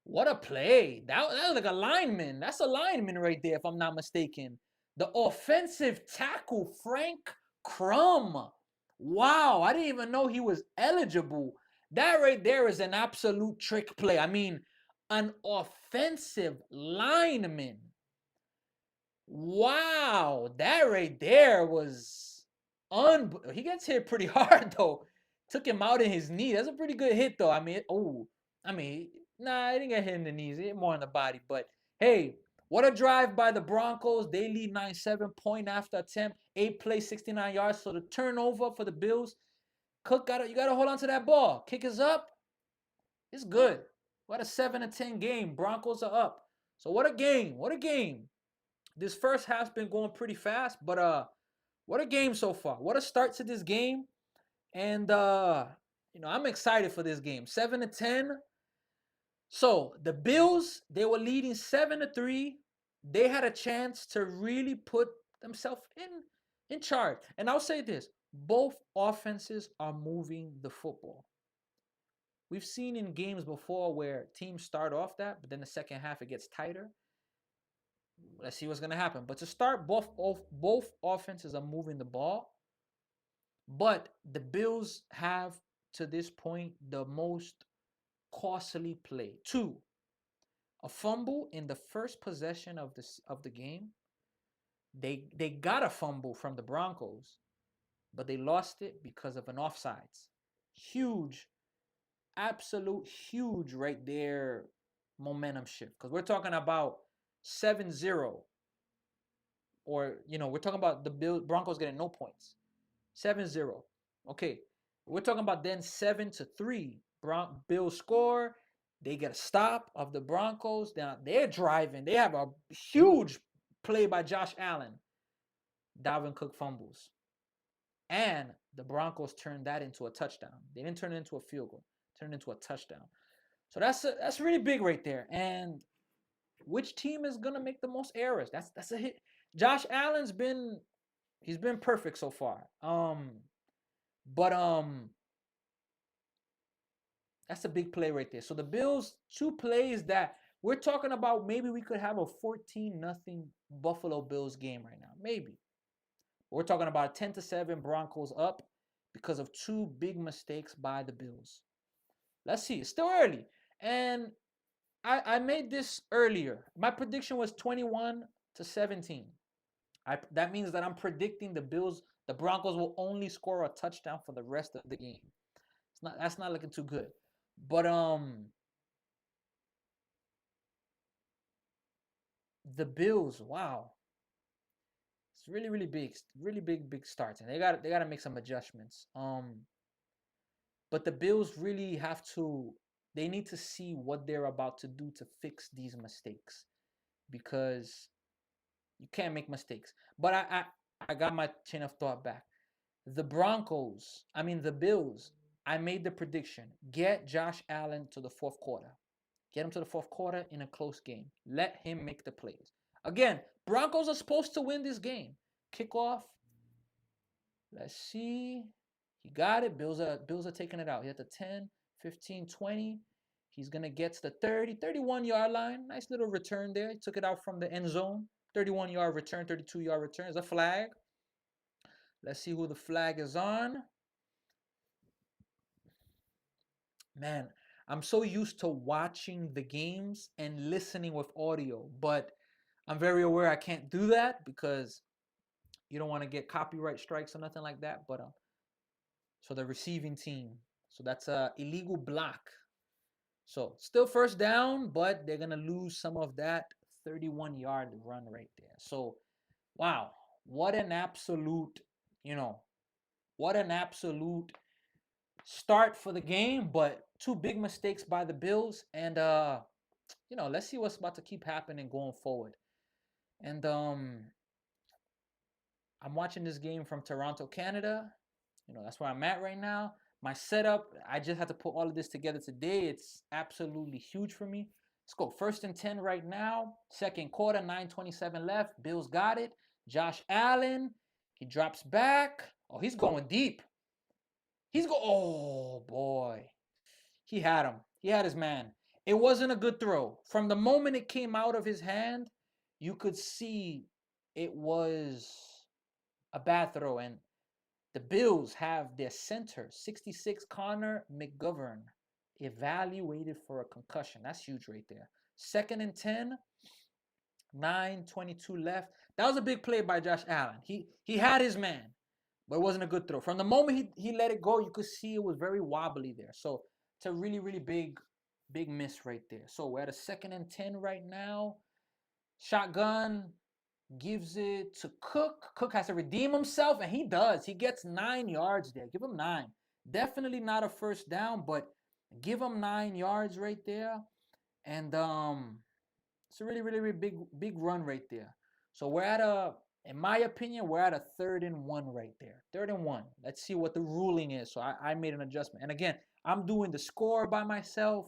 What a play. That was like a lineman. That's a lineman right there, if I'm not mistaken. The offensive tackle, Frank Crum. Wow, I didn't even know he was eligible. That right there is an absolute trick play. I mean, an offensive lineman. Wow, that right there was he gets hit pretty hard though. Took him out in his knee. That's a pretty good hit though. Nah, I didn't get hit in the knees. It hit more in the body. But hey, what a drive by the Broncos. They lead 9-7 point after attempt. 8 plays, 69 yards. So the turnover for the Bills. Cook you gotta hold on to that ball. Kick is up. It's good. What a 7-10 game. Broncos are up. So what a game. What a game. This first half's been going pretty fast, but what a game so far. What a start to this game. And I'm excited for this game. 7-10. So the Bills, they were leading 7-3. They had a chance to really put themselves in charge. And I'll say this, both offenses are moving the football. We've seen in games before where teams start off that, but then the second half it gets tighter. Let's see what's gonna happen. But to start, both offenses are moving the ball. But the Bills have to this point the most costly play. Two, a fumble in the first possession of the game. They got a fumble from the Broncos, but they lost it because of an offsides. Huge, absolute huge right there momentum shift. Because we're talking about 7-0, or we're talking about the Broncos getting no points. 7-0. Okay. We're talking about then 7-3. Bills score. They get a stop of the Broncos. Now they're driving. They have a huge play by Josh Allen. Dalvin Cook fumbles. And the Broncos turned that into a touchdown. They didn't turn it into a field goal. Turned it into a touchdown. So that's really big right there. And which team is gonna make the most errors? That's a hit. Josh Allen's been perfect so far. But that's a big play right there. So the Bills, two plays that we're talking about, maybe we could have a 14-0 Buffalo Bills game right now. Maybe. We're talking about 10-7 Broncos up because of two big mistakes by the Bills. Let's see. It's still early. And I made this earlier. My prediction was 21-17. That means that I'm predicting the Broncos will only score a touchdown for the rest of the game. That's not looking too good. But the Bills, wow. It's really, really big, really big starts. And they gotta make some adjustments. But the Bills really they need to see what they're about to do to fix these mistakes. Because you can't make mistakes. But I got my chain of thought back. The Bills, I made the prediction. Get Josh Allen to the fourth quarter. Get him to the fourth quarter in a close game. Let him make the plays. Again, Broncos are supposed to win this game. Kickoff. Let's see. He got it. Bills are taking it out. He had the 10, 15, 20. He's going to get to the 30, 31-yard line. Nice little return there. He took it out from the end zone. 31-yard return, 32-yard return. It's a flag. Let's see who the flag is on. Man, I'm so used to watching the games and listening with audio, but I'm very aware I can't do that because you don't want to get copyright strikes or nothing like that. But so the receiving team, so that's a illegal block. So still first down, but they're gonna lose some of that 31-yard run right there. So wow, what an absolute, what an absolute start for the game, but two big mistakes by the Bills, and let's see what's about to keep happening going forward. And I'm watching this game from Toronto, Canada. That's where I'm at right now. My setup, I just had to put all of this together today. It's absolutely huge for me. Let's go. 1st and 10 right now. Second quarter, 9:27 left. Bills got it. Josh Allen, he drops back. Oh, he's going deep. Oh boy. He had him. He had his man. It wasn't a good throw. From the moment it came out of his hand, you could see it was a bad throw. And the Bills have their center, 66, Connor McGovern, evaluated for a concussion. That's huge right there. 2nd and 10, 9:22 left. That was a big play by Josh Allen. He had his man, but it wasn't a good throw. From the moment he let it go, you could see it was very wobbly there. So it's a really, really big miss right there. So we're at a 2nd and 10 right now. Shotgun, gives it to Cook. Cook has to redeem himself, and he does. He gets 9 yards there. Give him 9. Definitely not a first down, but give him 9 yards right there. And it's a really, really, really big run right there. So we're at in my opinion, we're at a 3rd and 1 right there. 3rd and 1. Let's see what the ruling is. So I made an adjustment. And again, I'm doing the score by myself.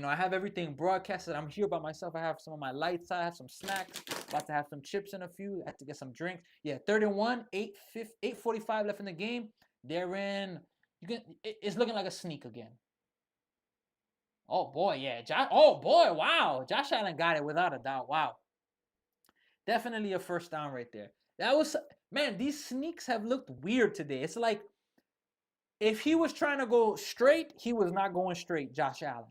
I have everything broadcasted. I'm here by myself. I have some of my lights. I have some snacks. About to have some chips and a few. I have to get some drinks. Yeah, 3rd and 1, 8:45 left in the game. They're in. It's looking like a sneak again. Oh boy, yeah. Oh boy, wow. Josh Allen got it without a doubt. Wow. Definitely a first down right there. Man, these sneaks have looked weird today. It's like If he was trying to go straight, he was not going straight, Josh Allen.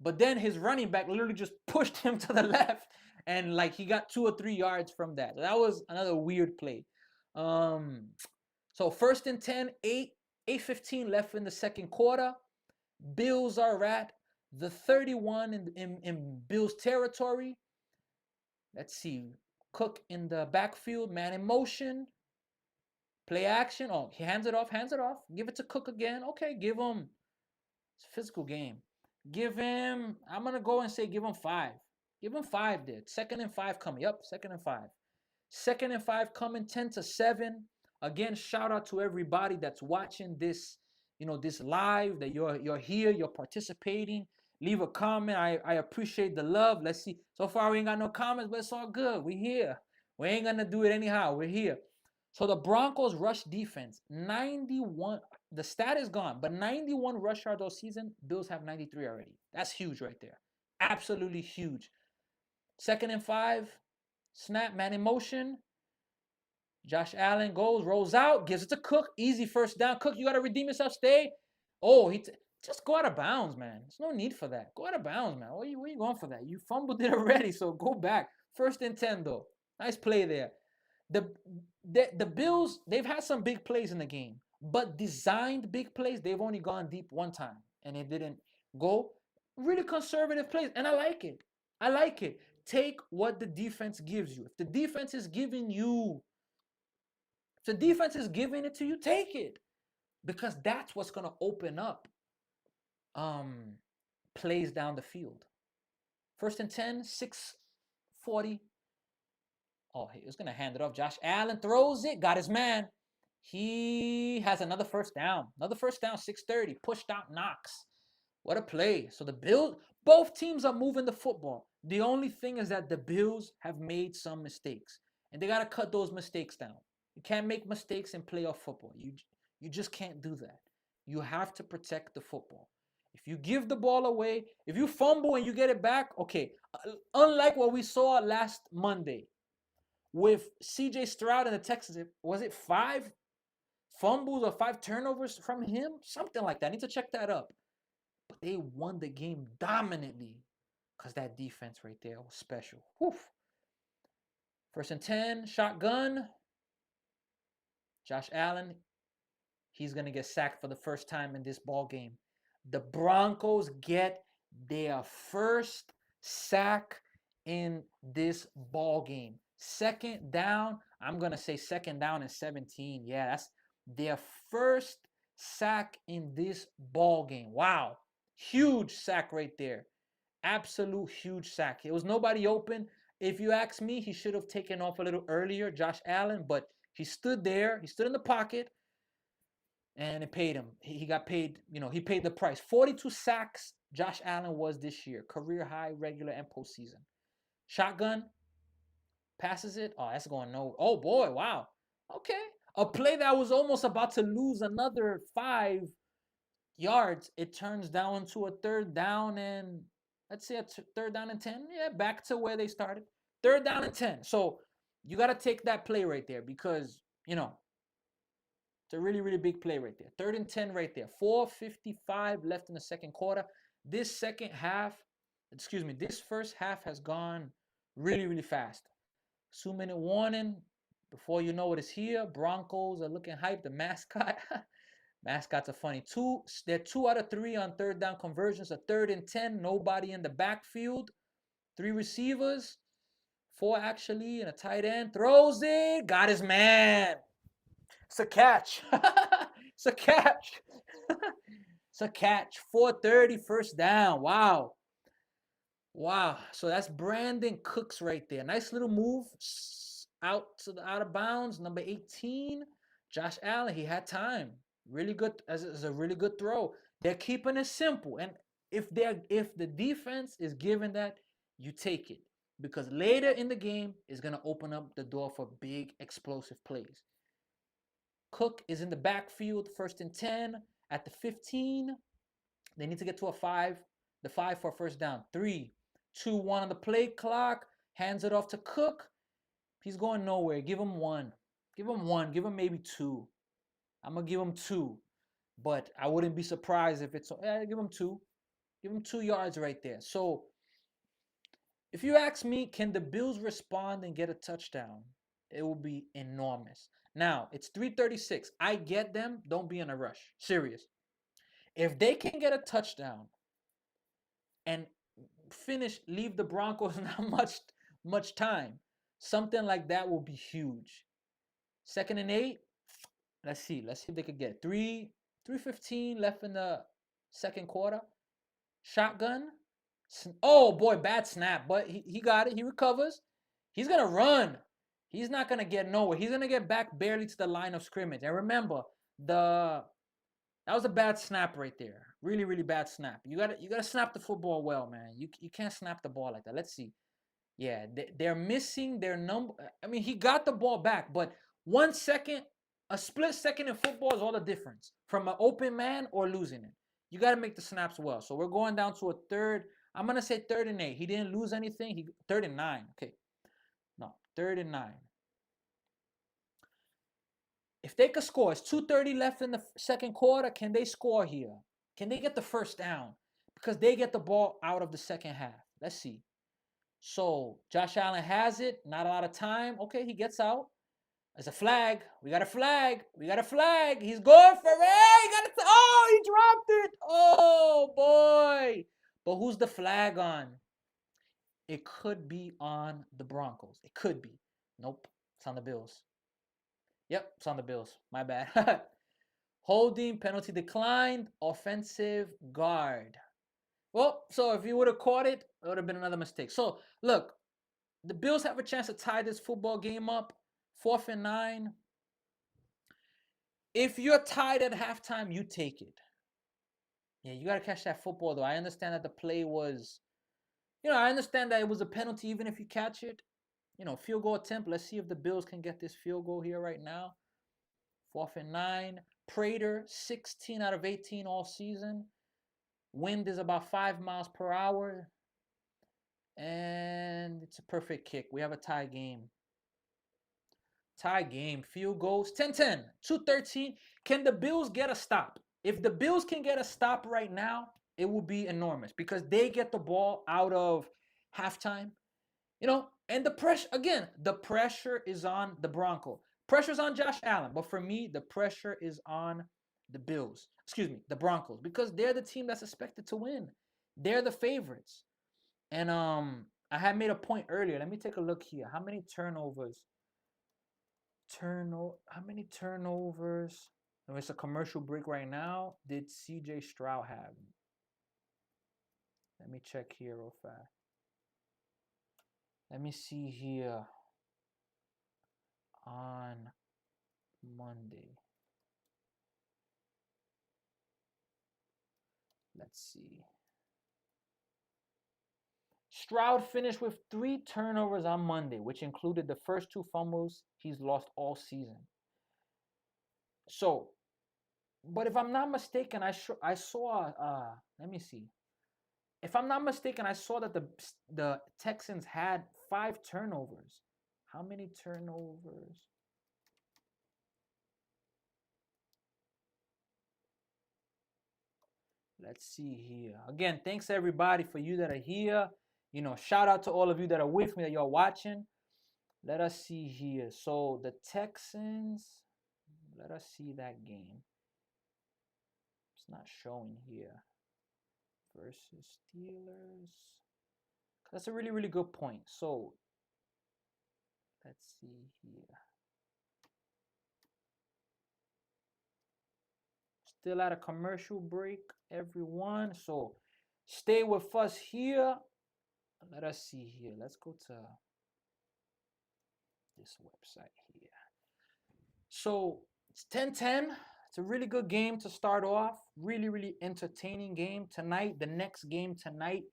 But then his running back literally just pushed him to the left, and like he got 2 or 3 yards from that. That was another weird play. Um, so 1st and 10, 8:15 left in the second quarter. Bills are at the 31 in Bills territory. Let's see. Cook in the backfield, man in motion. Play action. Oh, he hands it off, hands it off. Give it to Cook again. Okay, give him. It's a physical game. Give him. I'm gonna go and say give him 5. Give him 5 there. 2nd and 5 coming. Yep, 2nd and 5. 2nd and 5 coming 10-7. Again, shout out to everybody that's watching this, this live, that you're here, you're participating. Leave a comment. I appreciate the love. Let's see. So far we ain't got no comments, but it's all good. We here. We ain't gonna do it anyhow. We're here. So the Broncos rush defense, 91. The stat is gone, but 91 rush yards all season. Bills have 93 already. That's huge right there. Absolutely huge. 2nd and 5. Snap, man in motion. Josh Allen goes, rolls out, gives it to Cook. Easy first down. Cook, you got to redeem yourself. Stay. Oh, just go out of bounds, man. There's no need for that. Go out of bounds, man. What are you going for that? You fumbled it already, so go back. 1st and 10, though. Nice play there. The Bills, they've had some big plays in the game, but designed big plays, they've only gone deep one time, and it didn't go. Really conservative plays, and I like it. I like it. Take what the defense gives you. If the defense is giving it to you, take it. Because that's what's going to open up plays down the field. 1st and 10, 6:40. Oh, he was going to hand it off. Josh Allen throws it, got his man. He has another first down. 6:30. Pushed out Knox. What a play. So the Bills, both teams are moving the football. The only thing is that the Bills have made some mistakes, and they got to cut those mistakes down. You can't make mistakes in playoff football. You just can't do that. You have to protect the football. If you give the ball away, if you fumble and you get it back, okay. Unlike what we saw last Monday with C.J. Stroud and the Texans, was it 5 fumbles or 5 turnovers from him? Something like that. I need to check that up. But they won the game dominantly because that defense right there was special. Whew. 1st and 10, shotgun. Josh Allen, he's going to get sacked for the first time in this ball game. The Broncos get their first sack in this ball game. 2nd down, I'm going to say 2nd down and 17. Yeah, that's their first sack in this ball game. Wow. Huge sack right there. Absolute huge sack. It was nobody open. If you ask me, he should have taken off a little earlier, Josh Allen, but he stood there. He stood in the pocket, and it paid him. He got paid, he paid the price. 42 sacks Josh Allen was this year. Career high, regular, and postseason. Shotgun, passes it. Oh, that's going no. Oh, boy, wow. Okay. A play that was almost about to lose another 5 yards. It turns down to a 3rd down and, let's say, a 3rd down and 10. Yeah, back to where they started. 3rd down and 10. So you got to take that play right there because, it's a really, really big play right there. 3rd and 10 right there. 4:55 left in the second quarter. This first half has gone really, really fast. 2-minute warning. Before you know it is here. Broncos are looking hype. The mascot. Mascots are funny. They're 2 out of 3 on 3rd down conversions. A 3rd and 10. Nobody in the backfield. 3 receivers. 4 actually, and a tight end. Throws it. Got his man. It's a catch. It's a catch. It's a catch. 4:30 first down. Wow. Wow. So that's Brandon Cooks right there. Nice little move. Out of bounds. Number 18. Josh Allen. He had time. Really good. As a really good throw. They're keeping it simple. And if the defense is given that, you take it. Because later in the game is going to open up the door for big explosive plays. Cook is in the backfield, 1st and 10 at the 15. They need to get to a 5. The 5 for first down. 3, 2, 1 on the play clock. Hands it off to Cook. He's going nowhere. Give him 1. Give him 1. Give him maybe 2. I'm going to give him 2. but I wouldn't be surprised if it's give him 2. Give him 2 yards right there. So if you ask me, can the Bills respond and get a touchdown? It will be enormous. Now, it's 3:36. I get them. Don't be in a rush. Serious. If they can get a touchdown and leave the Broncos not much time, something like that will be huge. 2nd and 8. Let's see. Let's see if they could get 3:15 left in the second quarter. Shotgun. Oh boy, bad snap, but he got it. He recovers. He's gonna run. He's not gonna get nowhere. He's gonna get back barely to the line of scrimmage. And remember, that was a bad snap right there. Really, really bad snap. You gotta snap the football well, man. You can't snap the ball like that. Let's see. Yeah, they're missing their number. I mean, he got the ball back, but 1 second, a split second in football is all the difference from an open man or losing it. You got to make the snaps well. So we're going down to a third. I'm gonna say 3rd and 8. He didn't lose anything. 3rd and 9. Okay, no, 3rd and 9. If they could score, it's 2:30 left in the second quarter. Can they score here? Can they get the first down? Because they get the ball out of the second half. Let's see. So Josh Allen has it. Not a lot of time. Okay, he gets out. There's a flag. We got a flag. We got a flag. He's going for it. He got it. Oh, he dropped it. Oh boy. But who's the flag on? It could be on the Broncos. It could be. Nope. It's on the Bills. Yep, it's on the Bills. My bad. Holding, penalty declined, offensive guard. Well, so if you would have caught it, it would have been another mistake. So look, the Bills have a chance to tie this football game up. 4th and 9. If you're tied at halftime, you take it. Yeah, you got to catch that football, though. I understand that the play was, I understand that it was a penalty even if you catch it. Field goal attempt. Let's see if the Bills can get this field goal here right now. 4th and 9. Prater, 16 out of 18 all season. Wind is about 5 miles per hour. And it's a perfect kick. We have a tie game. Tie game. Field goals. 10-10. 2:13. Can the Bills get a stop? If the Bills can get a stop right now, it will be enormous because they get the ball out of halftime. And the pressure is on the Broncos. Pressure's on Josh Allen. But for me, the pressure is on the Bills. Excuse me, the Broncos. Because they're the team that's expected to win. They're the favorites. And I had made a point earlier. Let me take a look here. How many turnovers? How many turnovers? Oh, it's a commercial break right now. Did CJ Stroud have? Let me check here real fast. Let me see here on Monday. Let's see. Stroud finished with 3 turnovers on Monday, which included the first 2 fumbles he's lost all season. So, but if I'm not mistaken, I saw. Let me see. If I'm not mistaken, I saw that the Texans had 5 turnovers. How many turnovers? Let's see here. Again, thanks everybody for you that are here. Shout out to all of you that are with me that you're watching. Let us see here. So the Texans, let us see that game. It's not showing here. Versus Steelers. That's a really, really good point. So let's see here. Still at a commercial break, everyone. So stay with us here. Let us see here. Let's go to this website here. So it's 10-10. It's a really good game to start off. Really, really entertaining game tonight. The next game tonight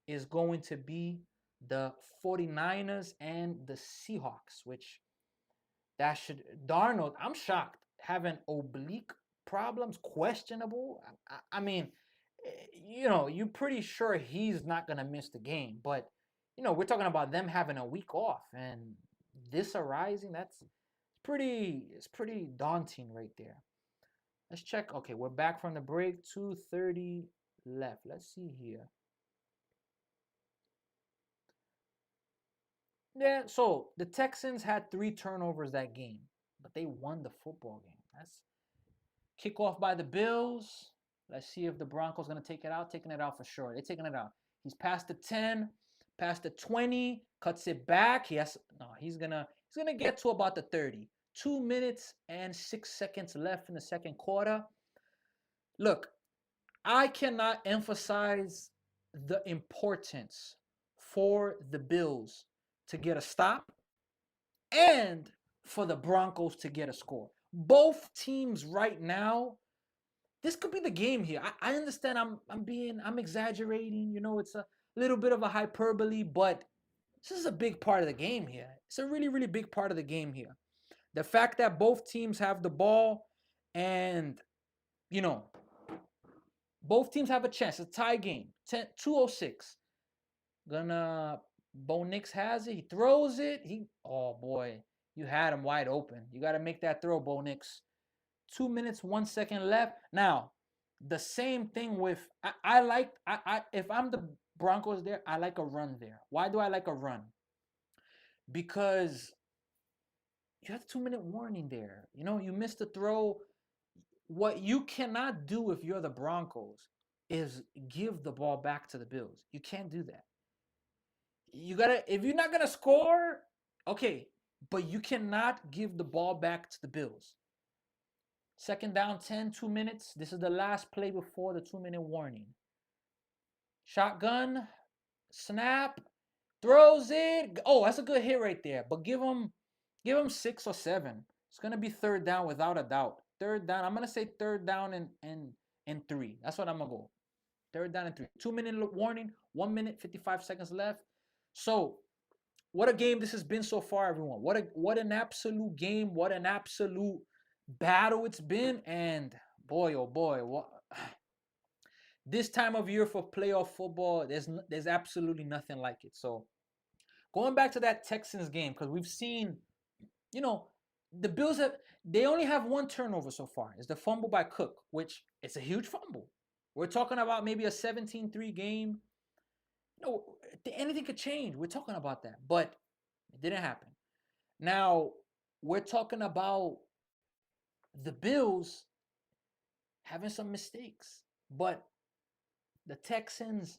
is going to be the 49ers and the Seahawks, which Darnold, I'm shocked, having oblique problems, questionable. I mean, you're pretty sure he's not going to miss the game, but, we're talking about them having a week off and this arising, it's pretty daunting right there. Let's check. Okay, we're back from the break. 2:30 left. Let's see here. Yeah, so the Texans had 3 turnovers that game, but they won the football game. That's kickoff by the Bills. Let's see if the Broncos gonna take it out. Taking it out for sure. They're taking it out. He's past the 10, past the 20, cuts it back. He's gonna get to about the 30. 2 minutes and 6 seconds left in the second quarter. Look, I cannot emphasize the importance for the Bills to get a stop and for the Broncos to get a score. Both teams right now, this could be the game here. I understand I'm exaggerating, it's a little bit of a hyperbole, but this is a big part of the game here. It's a really, really big part of the game here. The fact that both teams have the ball and, you know, both teams have a chance. It's a tie game. 206. Bo Nix has it. He throws it. Oh boy, you had him wide open. You got to make that throw, Bo Nix. 2 minutes, 1 second left. Now, the same thing with if I'm the Broncos there, I like a run there. Why do I like a run? Because you have a 2 minute warning there. You missed the throw. What you cannot do if you're the Broncos is give the ball back to the Bills. You can't do that. If you're not gonna score, okay, but you cannot give the ball back to the Bills. Second down, 10, 2 minutes. This is the last play before the 2 minute warning. Shotgun, snap, throws it. Oh, that's a good hit right there. But give him 6 or 7. It's gonna be third down without a doubt. Third down. I'm gonna say third down and 3. That's what I'm gonna go. Third down and 3. 2 minute warning. 1 minute 55 seconds left. So, what a game this has been so far, everyone. What an absolute game. What an absolute battle it's been. And boy, oh boy, this time of year for playoff football, there's absolutely nothing like it. So, going back to that Texans game, because we've seen, the Bills they only have 1 turnover so far. It's the fumble by Cook, which it's a huge fumble. We're talking about maybe a 17-3 game. Anything could change. We're talking about that, but it didn't happen. Now, we're talking about the Bills having some mistakes, but the Texans,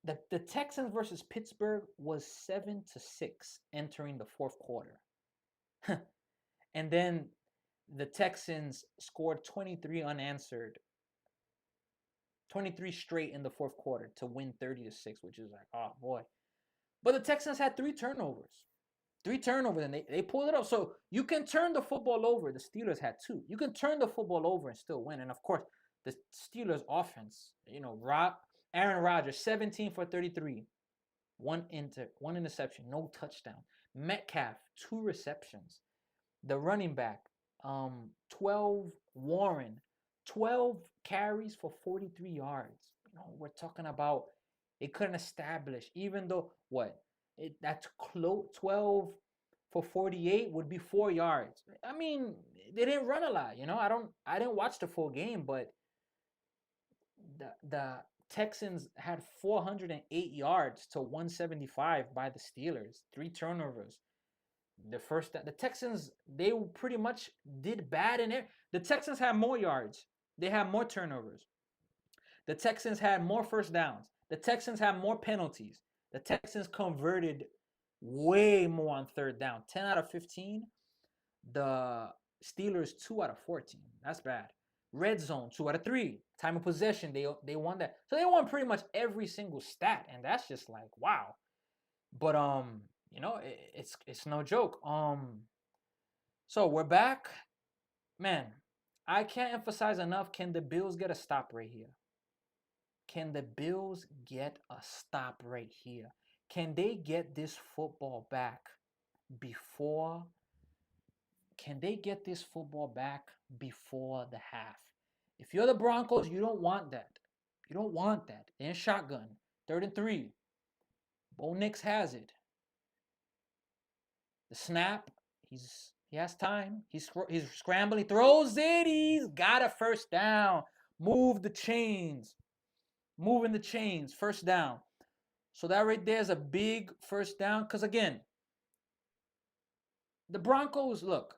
the Texans versus Pittsburgh was 7-6 entering the fourth quarter. And then the Texans scored 23 unanswered, 23 straight in the fourth quarter to win 30-6, which is like, oh boy. But the Texans had 3 turnovers. 3 turnovers, and they pulled it up. So you can turn the football over. The Steelers had 2. You can turn the football over and still win. And of course, the Steelers offense, Aaron Rodgers, 17 for 33. One interception, no touchdown. Metcalf, 2 receptions. The running back, 12 Warren, 12 carries for 43 yards. We're talking about they couldn't establish, even though that's close. 12 for 48 would be 4 yards. I mean, they didn't run a lot. I didn't watch the full game, but the Texans had 408 yards to 175 by the Steelers. 3 turnovers. The Texans, they pretty much did bad in it. The Texans had more yards. They had more turnovers. The Texans had more first downs. The Texans had more penalties. The Texans converted way more on third down. 10 out of 15. The Steelers, 2 out of 14. That's bad. Red zone, 2 out of 3. Time of possession, they won that. So they won pretty much every single stat, and that's just like, wow. But it's no joke. So we're back. Man, I can't emphasize enough. Can the Bills get a stop right here? Can the Bills get a stop right here? Can they get this football back before? Can they get this football back before the half? If you're the Broncos, you don't want that. You don't want that. They're in shotgun. 3rd and 3. Bo Nix has it. The snap. He has time. He's scrambling, throws it. He's got a first down. Move the chains. Moving the chains. First down. So that right there is a big first down. Because again, the Broncos, look,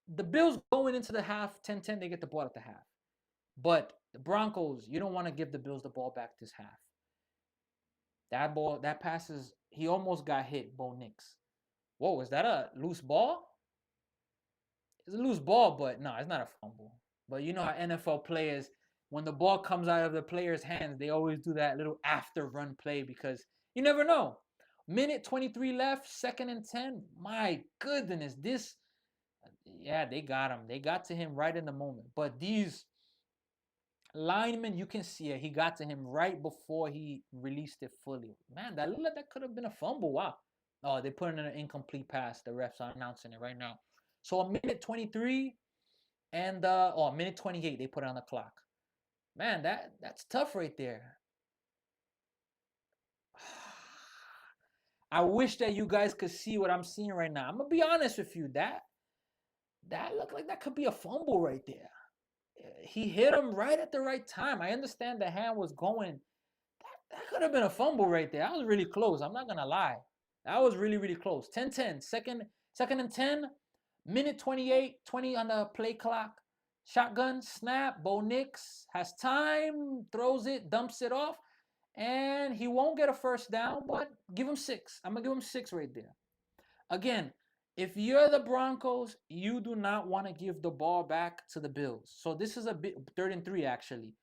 the Bills going into the half 10-10, they get the ball at the half. But the Broncos, you don't want to give the Bills the ball back this half. That ball, that passes, he almost got hit, Bo Nix. Whoa, is that a loose ball? It's a loose ball, but no, it's not a fumble. But you know how NFL players, when the ball comes out of the player's hands, they always do that little after run play because you never know. Minute 23 left, 2nd and 10. My goodness, this, yeah, they got him. They got to him right in the moment. But these linemen, you can see it. He got to him right before he released it fully. Man, that looked like that could have been a fumble. Wow. Oh, they put in an incomplete pass. The refs are announcing it right now. So a minute 23 and a minute 28 they put on the clock. Man, that's tough right there. I wish that you guys could see what I'm seeing right now. I'm gonna be honest with you. That looked like that could be a fumble right there. He hit him right at the right time. I understand the hand was going. That could have been a fumble right there. That was really close. I'm not gonna lie. That was really, really close. 10-10. Second and 10. Minute 28, 20 on the play clock. Shotgun, snap. Bo Nix has time, throws it, dumps it off, and he won't get a first down, but give him 6. I'm gonna give him 6 right there. Again, if you're the Broncos, you do not want to give the ball back to the Bills. So this is a bit 3rd and 3 actually.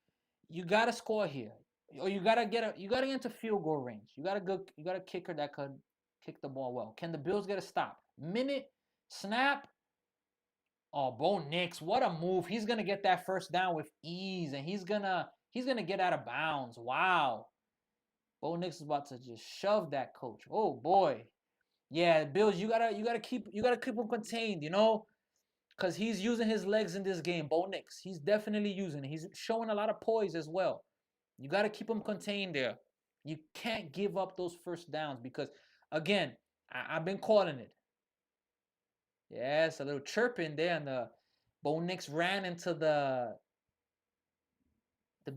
You gotta score here, or you gotta get into field goal range. You got a kicker that could kick the ball well. Can the Bills get a stop? Minute, snap. Oh, Bo Nix, what a move! He's gonna get that first down with ease, and he's gonna get out of bounds. Wow, Bo Nix is about to just shove that coach. Oh boy, yeah, Bills, you gotta keep him contained, because he's using his legs in this game. Bo Nix, he's definitely using it. He's showing a lot of poise as well. You gotta keep him contained there. You can't give up those first downs because, again, I've been calling it. Yes, a little chirping there, and the Bo Nix ran into the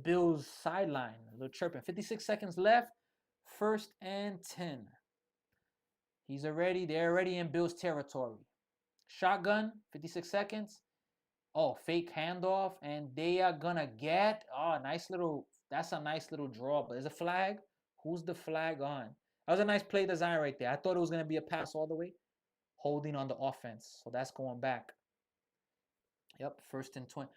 Bills sideline. A little chirping. 56 seconds left. 1st and 10. They're already in Bills territory. Shotgun, 56 seconds. Oh, fake handoff, and they are gonna get, that's a nice little draw, but there's a flag. Who's the flag on? That was a nice play design right there. I thought it was gonna be a pass all the way. Holding on the offense, so that's going back. Yep, 1st and 20.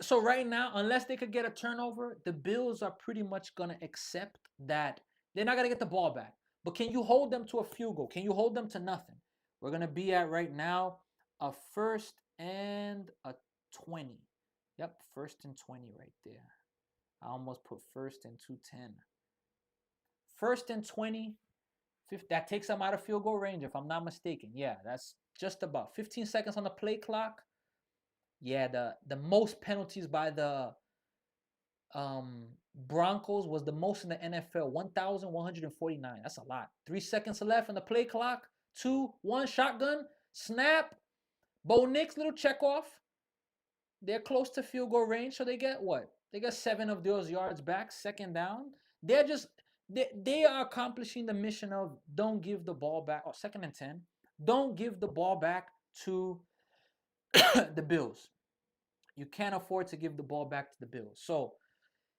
So right now, unless they could get a turnover, the Bills are pretty much gonna accept that they're not gonna get the ball back. But can you hold them to a field goal? Can you hold them to nothing? We're gonna be at right now a 1st and 20. Yep, 1st and 20 right there. I almost put 1st and 2-10. 1st and 20. That takes them out of field goal range, if I'm not mistaken. Yeah, that's just about 15 seconds on the play clock. Yeah, the most penalties by the Broncos was the most in the NFL, 1,149. That's a lot. 3 seconds left on the play clock. 2-1 shotgun snap. Bo Nix, little check off. They're close to field goal range, so they get what? They got 7 of those yards back. 2nd down. They are accomplishing the mission of don't give the ball back. 2nd and 10. Don't give the ball back to the Bills. You can't afford to give the ball back to the Bills. So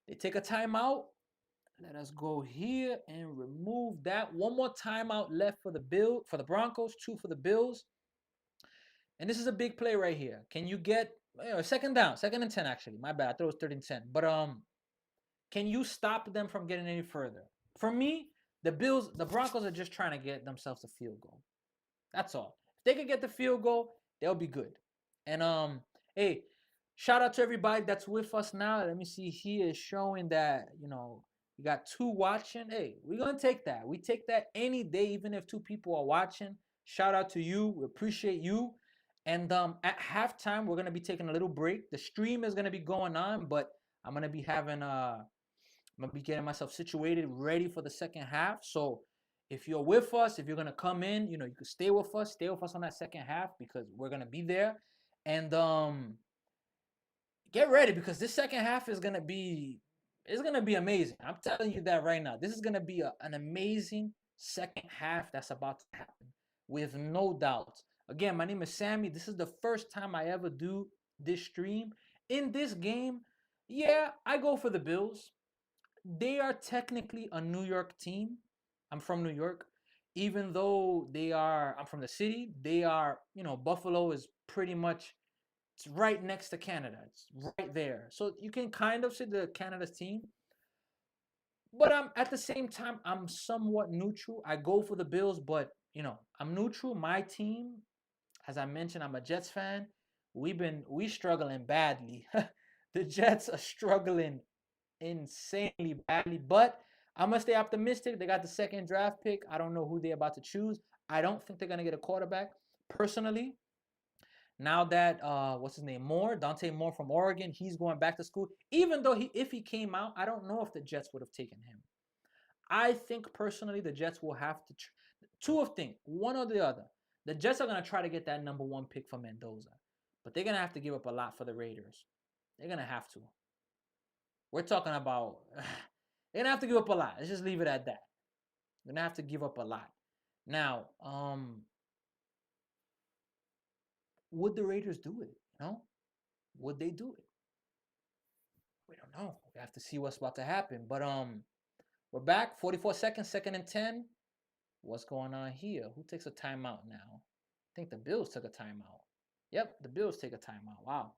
they take a timeout. Let us go here and remove that. One more timeout left for the Broncos, 2 for the Bills. And this is a big play right here. Can you get 2nd down, 2nd and 10 actually. My bad. I thought it was 3rd and 10. But can you stop them from getting any further? For me, the Broncos are just trying to get themselves a field goal. That's all. If they could get the field goal, they'll be good. And hey, shout out to everybody that's with us now. Let me see here. It's showing that, we got 2 watching. Hey, we're going to take that. We take that any day, even if 2 people are watching. Shout out to you. We appreciate you. And at halftime, we're going to be taking a little break. The stream is going to be going on, but I'm going to be getting myself situated, ready for the second half. So if you're with us, if you're gonna come in, you can stay with us on that second half because we're gonna be there. And get ready because this second half is gonna be amazing. I'm telling you that right now. This is gonna be an amazing second half that's about to happen, with no doubt. Again, my name is Sammy. This is the first time I ever do this stream. In this game, yeah, I go for the Bills. They are technically a New York team. I'm from New York. Even though I'm from the city, they are, Buffalo is pretty much, it's right next to Canada. It's right there. So you can kind of see the Canada's team. But at the same time, I'm somewhat neutral. I go for the Bills, but I'm neutral. My team, as I mentioned, I'm a Jets fan. We struggling badly. The Jets are struggling insanely badly, but I'm gonna stay optimistic. They got the second draft pick. I don't know who they're about to choose. I don't think they're gonna get a quarterback. Personally, now that what's his name, Dante Moore from Oregon, he's going back to school. Even though if he came out, I don't know if the Jets would have taken him. I think personally the Jets will have to two of things, one or the other. The Jets are gonna try to get that number one pick for Mendoza, but they're gonna have to give up a lot for the Raiders. They're gonna have to. We're talking about they're gonna have to give up a lot. Let's just leave it at that. They're gonna have to give up a lot. Now, would the Raiders do it? Would they do it? We don't know. We have to see what's about to happen. But we're back. 44 seconds, second and 10. What's going on here? Who takes a timeout now? I think the Bills took a timeout. Yep, the Bills take a timeout. Wow.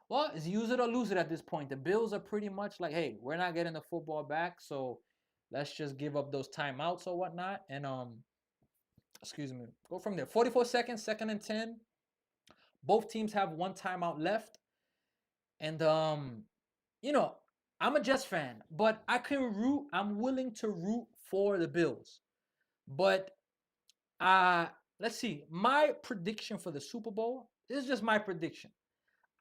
Well, it's use it or lose it at this point. The Bills are pretty much like, hey, we're not getting the football back, so let's just give up those timeouts or whatnot. And excuse me, go from there. 44 seconds, second and 10. Both teams have one timeout left. And I'm a Jets fan, but I'm willing to root for the Bills. But let's see. My prediction for the Super Bowl, this is just my prediction.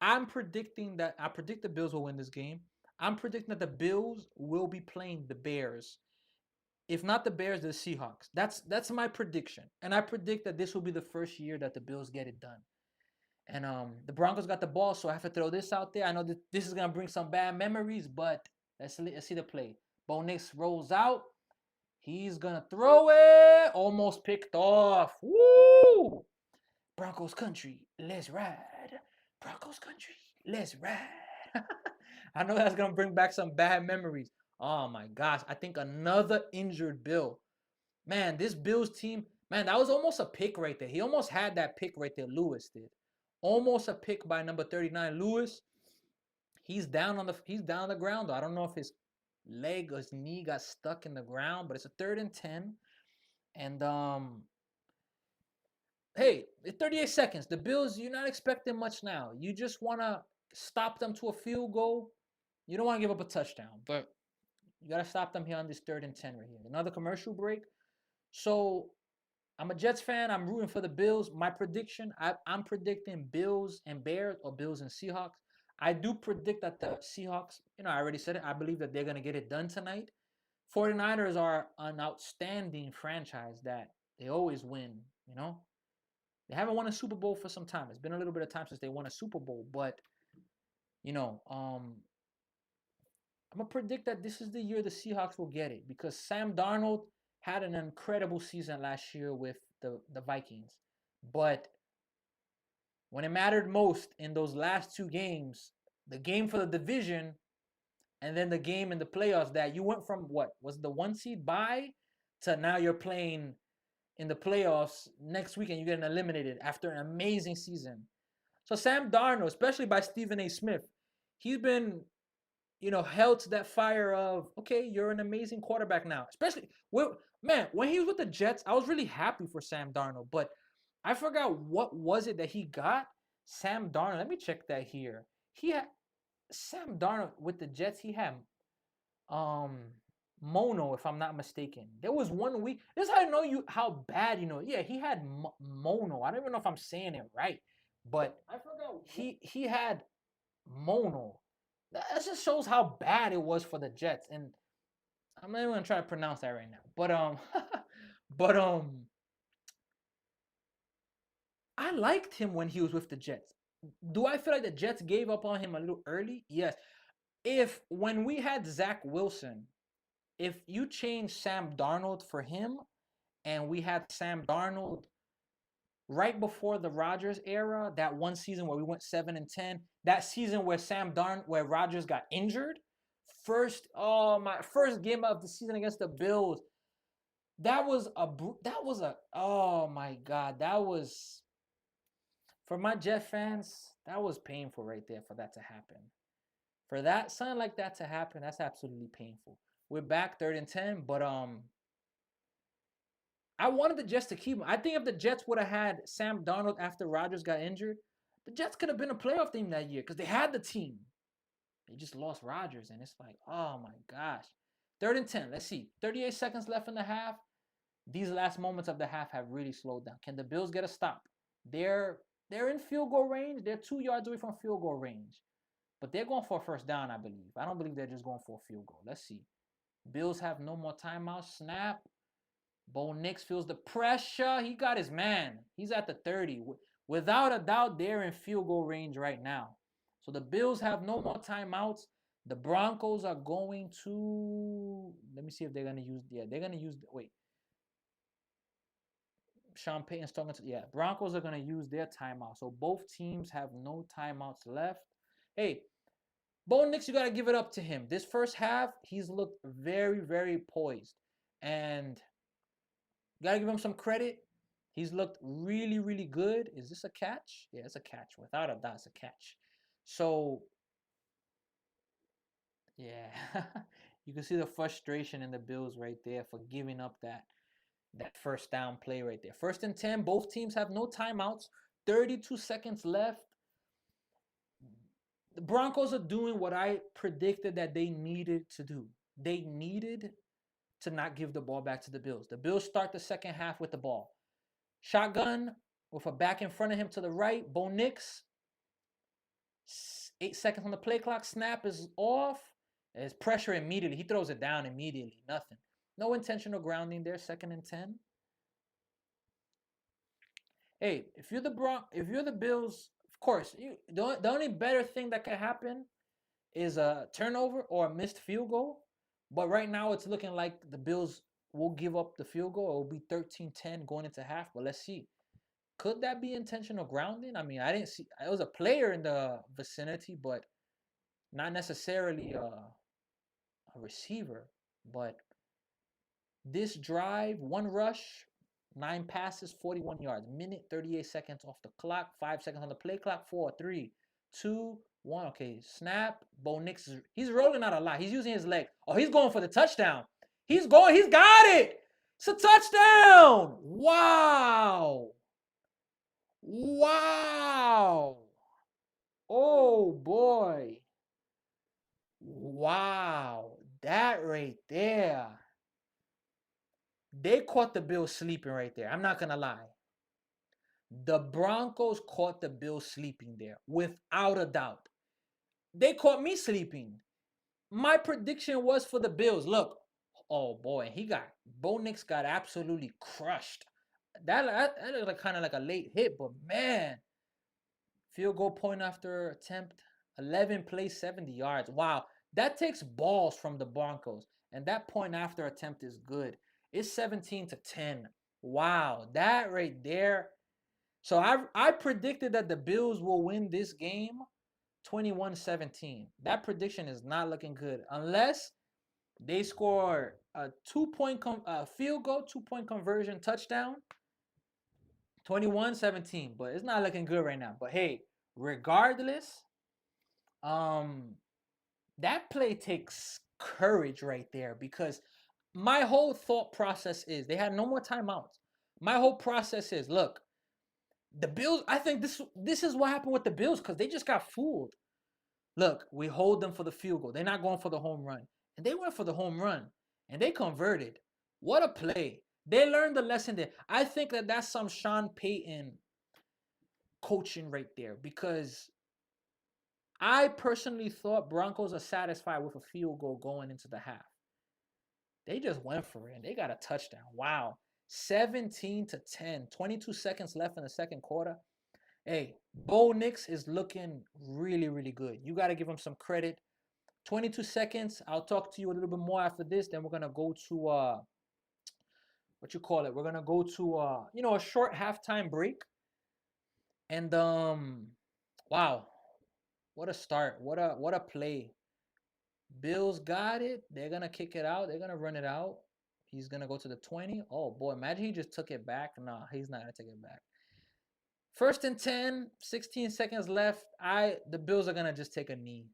I predict the Bills will win this game. I'm predicting that the Bills will be playing the Bears. If not the Bears, the Seahawks. That's my prediction. And I predict that this will be the first year that the Bills get it done. And the Broncos got the ball, so I have to throw this out there. I know that this is gonna bring some bad memories, but let's see the play. Bo Nix rolls out. He's gonna throw it. Almost picked off. Woo! Broncos country, let's ride. Broncos country, let's ride. I know that's gonna bring back some bad memories. Oh my gosh, I think another injured Bill. Man, this Bills team, man, that was almost a pick right there. He almost had that pick right there, Lewis did. Almost a pick by number 39, Lewis. He's down on the ground though. I don't know if his leg or his knee got stuck in the ground, but it's a 3rd and 10. And hey, it's 38 seconds. The Bills, you're not expecting much now. You just want to stop them to a field goal. You don't want to give up a touchdown, but you got to stop them here on this 3rd and 10 right here. Another commercial break. So I'm a Jets fan. I'm rooting for the Bills. My prediction, I'm predicting Bills and Bears or Bills and Seahawks. I do predict that the Seahawks, I already said it. I believe that they're going to get it done tonight. 49ers are an outstanding franchise that they always win, They haven't won a Super Bowl for some time. It's been a little bit of time since they won a Super Bowl, but I'm gonna predict that this is the year the Seahawks will get it because Sam Darnold had an incredible season last year with the Vikings, but when it mattered most in those last two games, the game for the division and then the game in the playoffs, that you went from what was the 1 seed bye to now you're playing in the playoffs next week and you're getting eliminated after an amazing season. So Sam Darnold, especially by Stephen A. Smith, he's been, held to that fire of, okay, you're an amazing quarterback now. Especially, when he was with the Jets, I was really happy for Sam Darnold, but I forgot what was it that he got. Sam Darnold, let me check that here. He had Sam Darnold with the Jets. He had um Mono, if I'm not mistaken. There was 1 week. This is how I know how bad Yeah, he had Mono. I don't even know if I'm saying it right, but I forgot he had Mono. That just shows how bad it was for the Jets, and I'm not even gonna try to pronounce that right now. But But I liked him when he was with the Jets. Do I feel like the Jets gave up on him a little early? Yes. If when we had Zach Wilson, if you change Sam Darnold for him, and we had Sam Darnold right before the Rodgers era, that one season where we went 7-10, that season where Rodgers got injured, my first game of the season against the Bills, oh my God, that was for my Jet fans, that was painful right there for that to happen. For that something like that to happen, that's absolutely painful. We're back 3rd and 10, but I wanted the Jets to keep him. I think if the Jets would have had Sam Darnold after Rodgers got injured, the Jets could have been a playoff team that year because they had the team. They just lost Rodgers, and it's like, oh my gosh. 3rd and 10. Let's see. 38 seconds left in the half. These last moments of the half have really slowed down. Can the Bills get a stop? They're in field goal range. They're 2 yards away from field goal range. But they're going for a first down, I believe. I don't believe they're just going for a field goal. Let's see. Bills have no more timeouts. Snap. Bo Nix feels the pressure. He got his man. He's at the 30. Without a doubt, they're in field goal range right now. So the Bills have no more timeouts. The Broncos are going to. Let me see if they're going to use. Yeah, they're going to use. Wait. Sean Payton's talking to. Yeah, Broncos are going to use their timeout. So both teams have no timeouts left. Hey, Bo Nix, you got to give it up to him. This first half, he's looked very, very poised. And gotta give him some credit. He's looked really, really good. Is this a catch? Yeah, it's a catch. Without a doubt, it's a catch. So, yeah, you can see the frustration in the Bills right there for giving up that first down play right there. 1st and 10. Both teams have no timeouts. 32 seconds left. The Broncos are doing what I predicted that they needed to do. They needed to not give the ball back to the Bills. The Bills start the second half with the ball. Shotgun with a back in front of him to the right. Bo Nix. 8 seconds on the play clock. Snap is off. There's pressure immediately. He throws it down immediately. Nothing. No intentional grounding there. 2nd and 10. Hey, if you're the Bills, of course, the only better thing that could happen is a turnover or a missed field goal. But right now, it's looking like the Bills will give up the field goal. It will be 13-10 going into half. But let's see. Could that be intentional grounding? I mean, I didn't see. It was a player in the vicinity, but not necessarily a receiver. But this drive, one rush, 9 passes, 41 yards. Minute 38 seconds off the clock. 5 seconds on the play clock. 4, 3, 2, 1. Okay, snap. Bo Nix he's rolling out a lot. He's using his leg. Oh, he's going for the touchdown. He's going. He's got it. It's a touchdown. Wow. Wow. Oh boy. Wow. That right there. They caught the Bills sleeping right there. I'm not going to lie. The Broncos caught the Bills sleeping there without a doubt. They caught me sleeping. My prediction was for the Bills. Look, oh boy, Bo Nix got absolutely crushed. That looked like kind of like a late hit, but man, field goal point after attempt, 11 plays, 70 yards. Wow, that takes balls from the Broncos, and that point after attempt is good. It's 17-10. Wow, that right there. So I predicted that the Bills will win this game 21-17. That prediction is not looking good unless they score a 2-point field goal, 2-point conversion touchdown. 21-17, but it's not looking good right now. But hey, regardless, that play takes courage right there because my whole thought process is they had no more timeouts. My whole process is look, the Bills. I think this is what happened with the Bills because they just got fooled. Look, we hold them for the field goal. They're not going for the home run, and they went for the home run, and they converted. What a play! They learned the lesson there. I think that that's some Sean Payton coaching right there because I personally thought Broncos are satisfied with a field goal going into the half. They just went for it and they got a touchdown. Wow. 17-10. 22 seconds left in the second quarter. Hey, Bo Nix is looking really, really good. You got to give him some credit. 22 seconds. I'll talk to you a little bit more after this. Then we're gonna go to what you call it? We're gonna go to a short halftime break. And wow, what a start. What a play. Bills got it. They're gonna kick it out. They're gonna run it out. He's gonna go to the 20. Oh boy, imagine he just took it back. Nah, he's not gonna take it back. First and 10, 16 seconds left. The Bills are gonna just take a knee.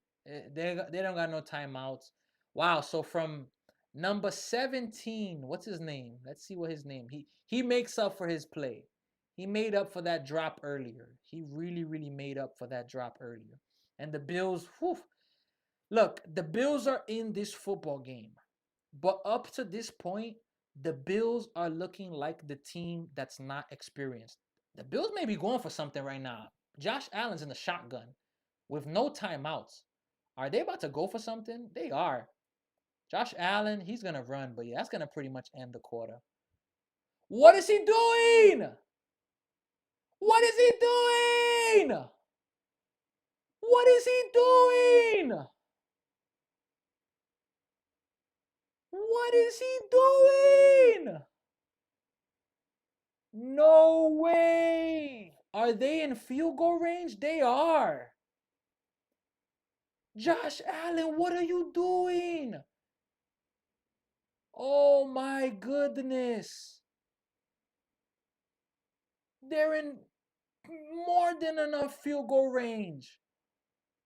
They don't got no timeouts. Wow. So from number 17, what's his name? Let's see what his name. He makes up for his play. He made up for that drop earlier. He really, really made up for that drop earlier. And the Bills, whew, look, the Bills are in this football game. But up to this point, the Bills are looking like the team that's not experienced. The Bills may be going for something right now. Josh Allen's in the shotgun with no timeouts. Are they about to go for something? They are. Josh Allen, he's going to run, but yeah, that's going to pretty much end the quarter. What is he doing? What is he doing? What is he doing? What is he doing? No way. Are they in field goal range? They are. Josh Allen, what are you doing? Oh my goodness. They're in more than enough field goal range.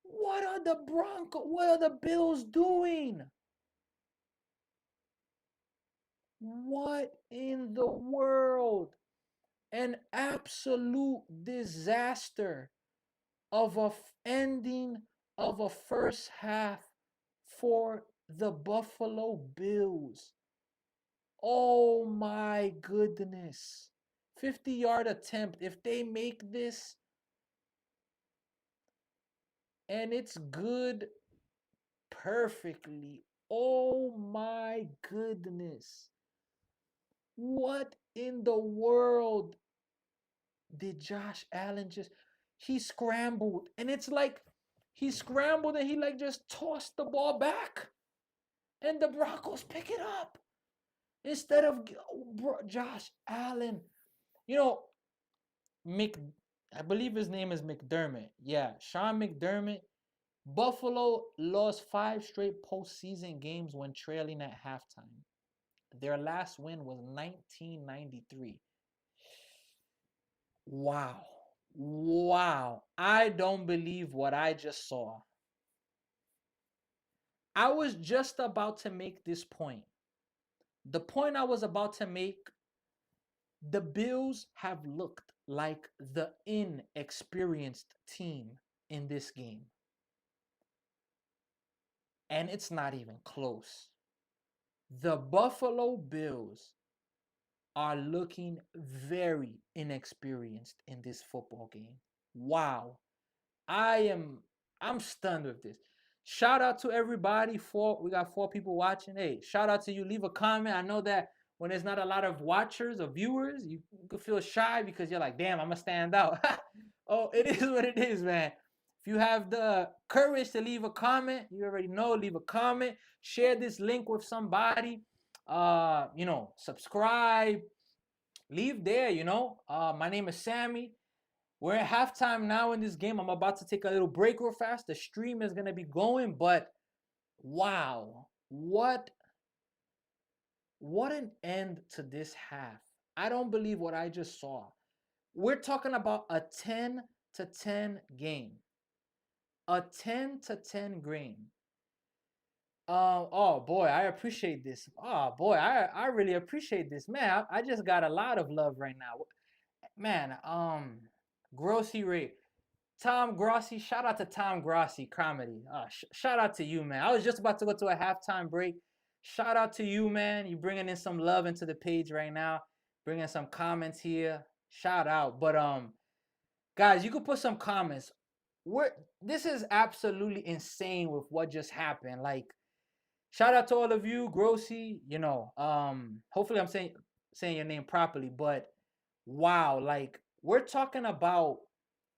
What are the what are the Bills doing? What in the world? An absolute disaster of a ending of a first half for the Buffalo Bills. Oh my goodness. 50-yard attempt. If they make this and it's good perfectly. Oh my goodness. What in the world did Josh Allen just he scrambled and it's like he scrambled and he like just tossed the ball back and the Broncos pick it up instead of Josh Allen. You know, Mc I believe his name is McDermott. Yeah, Sean McDermott. Buffalo lost 5 straight postseason games when trailing at halftime. Their last win was 1993. Wow. Wow. I don't believe what I just saw. I was just about to make this point. The point I was about to make, the Bills have looked like the inexperienced team in this game. And it's not even close. The Buffalo Bills are looking very inexperienced in this football game. Wow. I'm stunned with this. Shout out to everybody. We got 4 people watching. Hey, shout out to you. Leave a comment. I know that when there's not a lot of watchers or viewers, you could feel shy because you're like, damn, I'm gonna stand out. Oh, it is what it is, man. If you have the courage to leave a comment, you already know, leave a comment. Share this link with somebody. Subscribe. Leave there, My name is Sammy. We're at halftime now in this game. I'm about to take a little break real fast. The stream is going to be going, but wow. What an end to this half. I don't believe what I just saw. We're talking about a 10-10 game. A 10-10 game. Oh boy, I appreciate this. Oh boy, I really appreciate this. Man, I just got a lot of love right now. Man, Grossy Ray. Tom Grossi, shout out to Tom Grossi comedy. Shout out to you, man. I was just about to go to a halftime break. Shout out to you, man. You bringing in some love into the page right now, bringing some comments here. Shout out, but guys, you could put some comments. This is absolutely insane with what just happened. Like, shout out to all of you, Grossi. Hopefully I'm saying saying your name properly, but wow, like we're talking about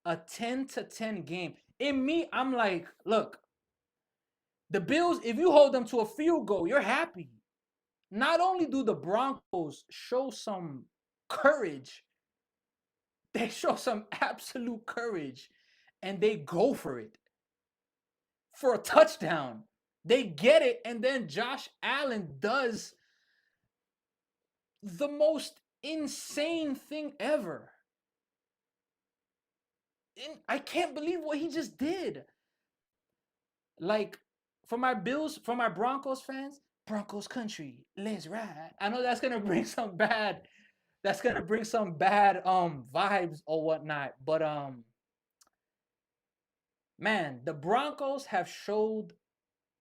a 10-10 game. In me, I'm like, look, the Bills, if you hold them to a field goal, you're happy. Not only do the Broncos show some courage, they show some absolute courage and they go for it for a touchdown. They get it, and then Josh Allen does the most insane thing ever. I can't believe what he just did. Like, for my Bills, for my Broncos fans, Broncos country, let's ride. I know that's gonna bring some bad, vibes or whatnot. But man, the Broncos have showed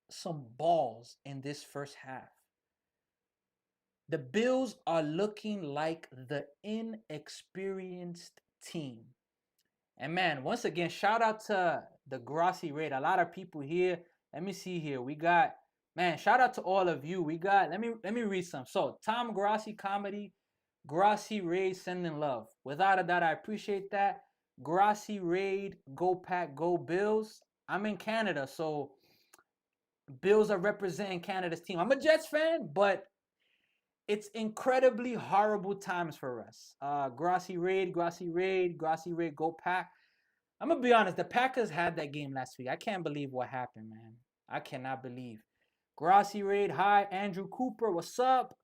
some balls in this first half. The Bills are looking like the inexperienced team. And man, once again, shout out to the Grossi Raid. A lot of people here. Let me see here. We got, man, shout out to all of you. We got, let me read some. So Tom Grossi comedy, Grossi Raid sending love. Without a doubt, I appreciate that. Grossi Raid, go pack, go Bills. I'm in Canada, so Bills are representing Canada's team. I'm a Jets fan, but it's incredibly horrible times for us. Grossi Raid, Grossi Raid, Grossi Raid, go pack. I'm gonna be honest. The Packers had that game last week. I can't believe what happened, man. I cannot believe. Grossi Raid, hi. Andrew Cooper, what's up?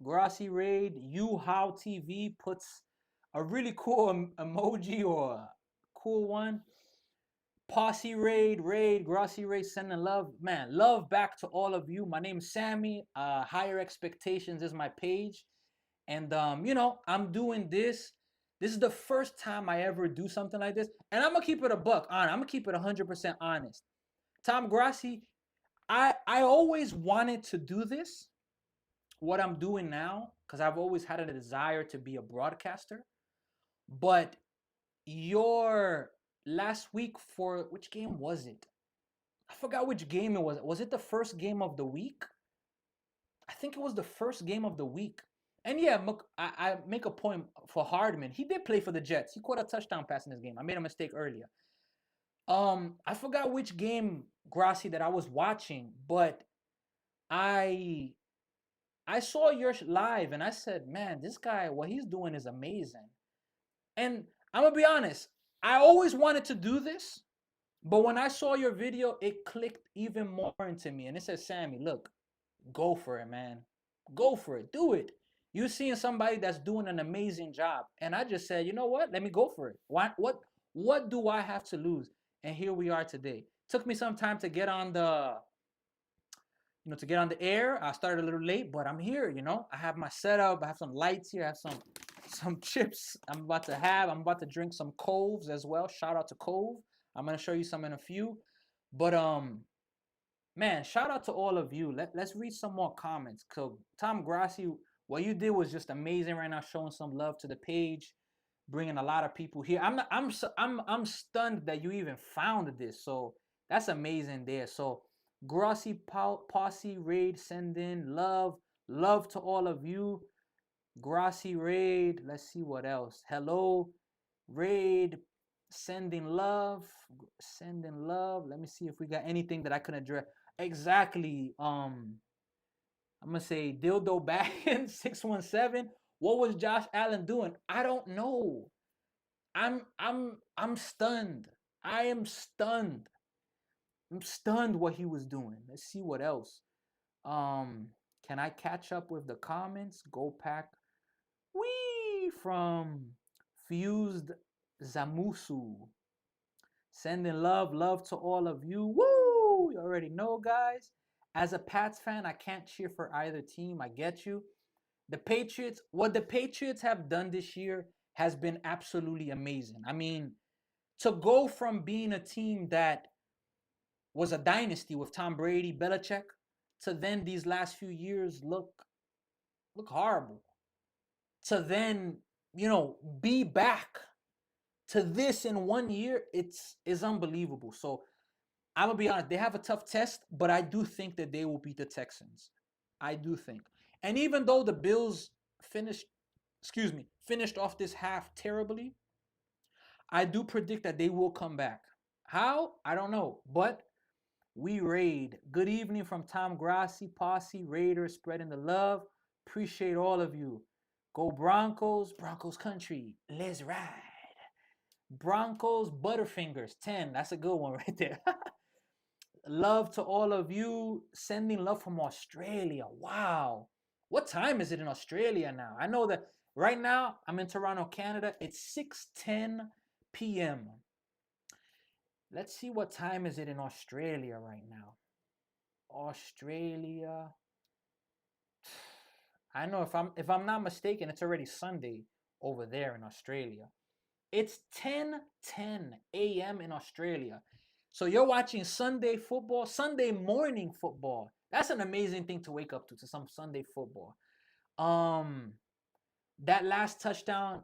Grossi Raid, you how TV puts a really cool emoji or a cool one. Posse Raid, Grossi Raid, sending love. Man, love back to all of you. My name is Sammy. Higher Expectations is my page. And I'm doing this. This is the first time I ever do something like this. And I'm gonna keep it a buck on. I'm gonna keep it 100% honest. Tom Grossi, I always wanted to do this, what I'm doing now, because I've always had a desire to be a broadcaster. But your last week, for which game was it? I forgot which game it was. Was it the first game of the week? I think it was the first game of the week. And yeah, I make a point for Hardman. He did play for the Jets. He caught a touchdown pass in this game. I made a mistake earlier. I forgot which game, Grassi, that I was watching, but I I saw yours live and I said, man, this guy, what he's doing is amazing. And I'm gonna be honest, I always wanted to do this, but when I saw your video, it clicked even more into me. And it said, Sammy, look, go for it, man. Go for it. Do it. You're seeing somebody that's doing an amazing job. And I just said, you know what? Let me go for it. What do I have to lose? And here we are today. Took me some time to get on the air. I started a little late, but I'm here, I have my setup. I have some lights here. I have some chips I'm about to drink some Coves as well. Shout out to Cove. I'm gonna show you some in a few. But man, shout out to all of you. Let's read some more comments. So Tom Grassi, what you did was just amazing right now, showing some love to the page, bringing a lot of people here. I'm stunned that you even found this. So that's amazing there. So Grassi Posse Raid, send in love to all of you. Grassi Raid, let's see what else. Hello Raid, sending love, sending love. Let me see if we got anything that I can address. Exactly. I'm gonna say dildo back in 617. What was Josh Allen doing? I don't know. I'm stunned. I am stunned. I'm stunned what he was doing. Let's see what else. Um, can I catch up with the comments? Go pack. Wee from Fused Zamusu. Sending love to all of you. Woo! You already know, guys. As a Pats fan, I can't cheer for either team. I get you. The Patriots, what the Patriots have done this year has been absolutely amazing. I mean, to go from being a team that was a dynasty with Tom Brady, Belichick, to then these last few years look horrible. To then, be back to this in 1 year, it's unbelievable. So I'm gonna be honest, they have a tough test, but I do think that they will beat the Texans. I do think. And even though the Bills finished, finished off this half terribly, I do predict that they will come back. How? I don't know. But we raid. Good evening from Tom Grassi, Posse, Raiders, spreading the love. Appreciate all of you. Go Broncos, Broncos country. Let's ride. Broncos Butterfingers 10. That's a good one right there. Love to all of you. Sending love from Australia. Wow. What time is it in Australia now? I know that right now I'm in Toronto, Canada. It's 6:10 p.m. Let's see what time is it in Australia right now. Australia. I know if I'm not mistaken, it's already Sunday over there in Australia. It's 10:10 a.m. in Australia. So you're watching Sunday football, Sunday morning football. That's an amazing thing to wake up to some Sunday football. Um, that last touchdown,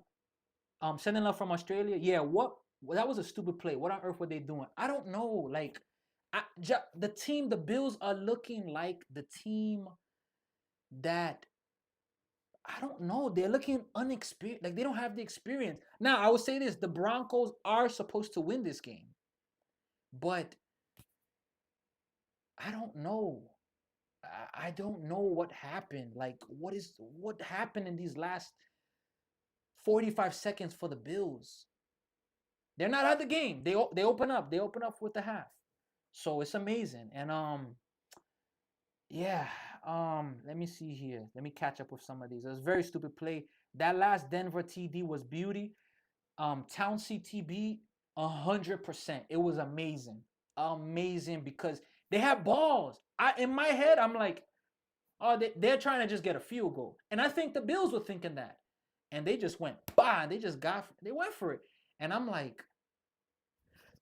sending love from Australia. Yeah, well, that was a stupid play. What on earth were they doing? I don't know. Like, the team, the Bills are looking like the team that I don't know. They're looking unexperienced. Like they don't have the experience. Now, I would say this: the Broncos are supposed to win this game, but I don't know. I don't know what happened. Like, what happened in these last 45 seconds for the Bills? They're not out of the game. They open up. They open up with the half. So it's amazing. And yeah. Let me see here. Let me catch up with some of these. It was a very stupid play. That last Denver TD was beauty. Town CTB, 100%. It was amazing. Amazing because they have balls. In my head, I'm like, oh, they're trying to just get a field goal. And I think the Bills were thinking that. And they just went, bah, they went for it. And I'm like,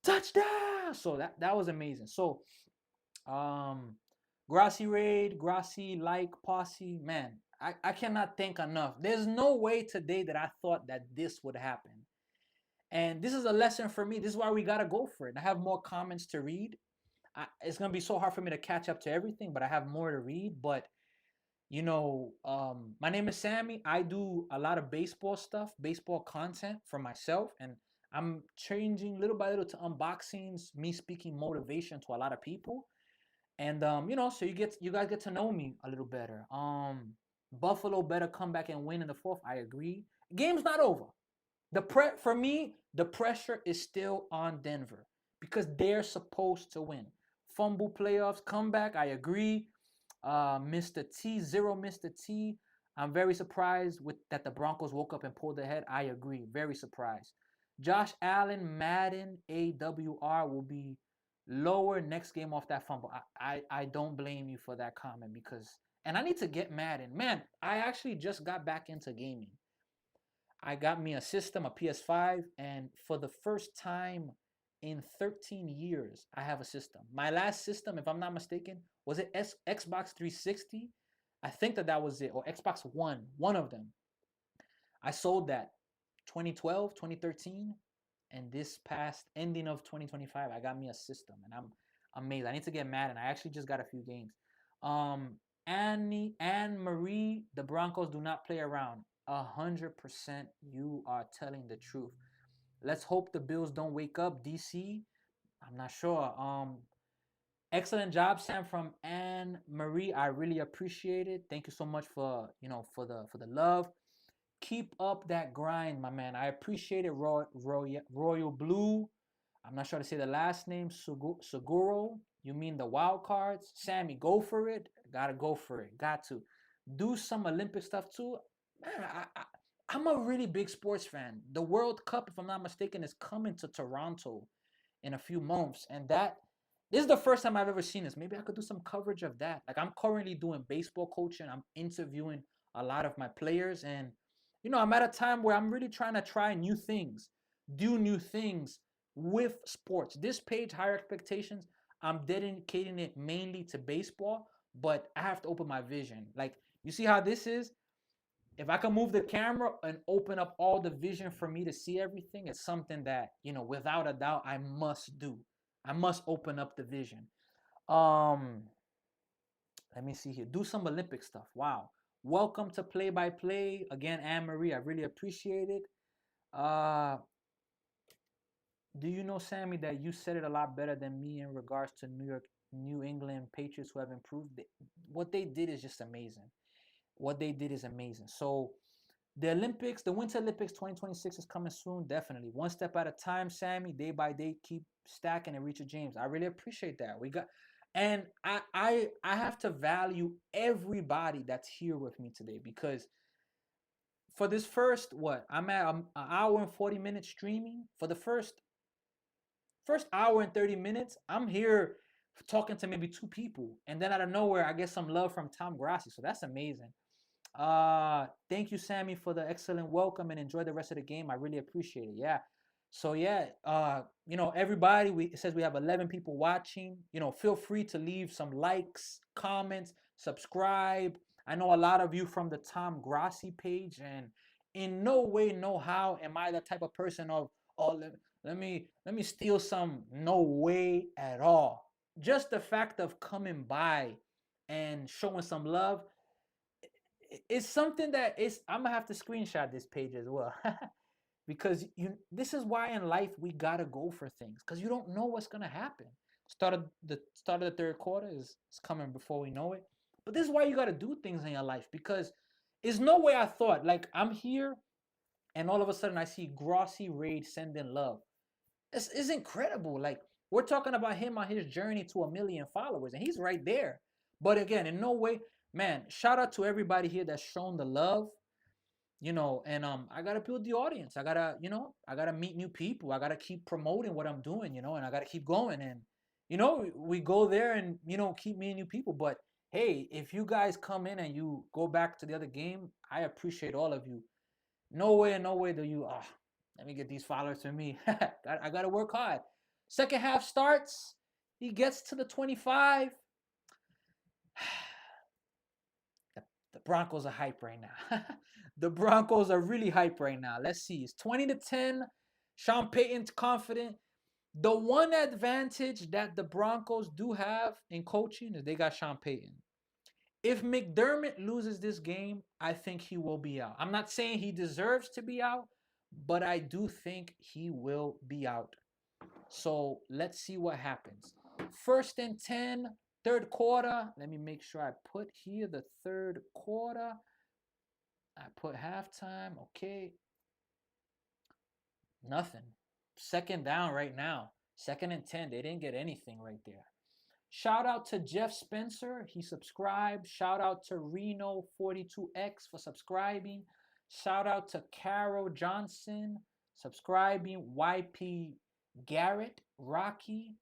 touchdown. So that was amazing. So Grassy Raid, Grassy like Posse, man, I cannot thank enough. There's no way today that I thought that this would happen. And this is a lesson for me. This is why we gotta go for it. I have more comments to read. It's gonna be so hard for me to catch up to everything, but I have more to read. But my name is Sammy. I do a lot of baseball stuff, baseball content for myself, and I'm changing little by little to unboxings, me speaking motivation to a lot of people. And so you guys get to know me a little better. Buffalo better come back and win in the fourth. I agree. Game's not over. For me, the pressure is still on Denver because they're supposed to win. Fumble playoffs, comeback, I agree. Mr. T, zero Mr. T. I'm very surprised with that the Broncos woke up and pulled ahead. I agree. Very surprised. Josh Allen, Madden, AWR will be lower next game off that fumble. I don't blame you for that comment and I need to get Madden. Man, I actually just got back into gaming. I got me a system, a PS5, and for the first time in 13 years, I have a system. My last system, if I'm not mistaken, was it Xbox 360? I think that was it, or Xbox One, one of them. I sold that 2012, 2013, and this past ending of 2025, I got me a system, and I'm amazed. I need to get Madden. I actually just got a few games. Anne Marie, the Broncos do not play around. 100%, you are telling the truth. Let's hope the Bills don't wake up. DC, I'm not sure. Excellent job, Sam, from Anne Marie. I really appreciate it. Thank you so much for for the love. Keep up that grind, my man. I appreciate it. Royal Blue. I'm not sure to say the last name. Seguro. You mean the wild cards? Sammy, go for it. Gotta go for it. Got to do some Olympic stuff too. Man, I'm a really big sports fan. The World Cup, if I'm not mistaken, is coming to Toronto in a few months, and this is the first time I've ever seen this. Maybe I could do some coverage of that. Like I'm currently doing baseball coaching. I'm interviewing a lot of my players, and I'm at a time where I'm really trying to try new things, do new things with sports. This page, Higher Expectations, I'm dedicating it mainly to baseball, but I have to open my vision. Like you see how this is? If I can move the camera and open up all the vision for me to see everything, it's something that, without a doubt, I must do. I must open up the vision. Let me see here. Do some Olympic stuff. Wow. Welcome to Play by Play. Again, Anne Marie, I really appreciate it. Uh, do you know, Sammy, that you said it a lot better than me in regards to New England Patriots who have improved? What they did is just amazing. What they did is amazing. So the Olympics, the Winter Olympics 2026 is coming soon, definitely. One step at a time, Sammy, day by day, keep stacking and reach a James. I really appreciate that. And I have to value everybody that's here with me today because for this first I'm at an hour and 40 minutes streaming. For the first hour and 30 minutes, I'm here talking to maybe two people. And then out of nowhere, I get some love from Tom Grassi. So that's amazing. Thank you, Sammy, for the excellent welcome and enjoy the rest of the game. I really appreciate it. Yeah. So yeah, everybody, it says we have 11 people watching. Feel free to leave some likes, comments, subscribe. I know a lot of you from the Tom Grassi page, and in no way, no how am I the type of person of, oh, let me steal some. No way at all. Just the fact of coming by and showing some love, it's something that is, I'm gonna have to screenshot this page as well. Because this is why in life we gotta go for things, because you don't know what's gonna happen. Start of the third quarter is coming before we know it. But this is why you gotta do things in your life, because it's no way I thought, like, I'm here and all of a sudden I see Grossi Raid sending love. It's incredible. Like, we're talking about him on his journey to 1 million followers, and he's right there. But again, in no way, man. Shout out to everybody here that's shown the love. And I gotta build the audience. I gotta meet new people. I gotta keep promoting what I'm doing. And I gotta keep going. And we go there and keep meeting new people. But hey, if you guys come in and you go back to the other game, I appreciate all of you. No way, no way do you. Let me get these followers for me. I gotta work hard. Second half starts. He gets to the 25. The Broncos are hype right now. The Broncos are really hype right now. Let's see. It's 20-10. Sean Payton's confident. The one advantage that the Broncos do have in coaching is they got Sean Payton. If McDermott loses this game, I think he will be out. I'm not saying he deserves to be out, but I do think he will be out. So let's see what happens. 1st and 10, third quarter. Let me make sure I put here the third quarter. I put halftime. Okay. Nothing. Second down right now. 2nd and 10. They didn't get anything right there. Shout out to Jeff Spencer. He subscribed. Shout out to Reno42X for subscribing. Shout out to Carol Johnson subscribing. YP Garrett, Rocky,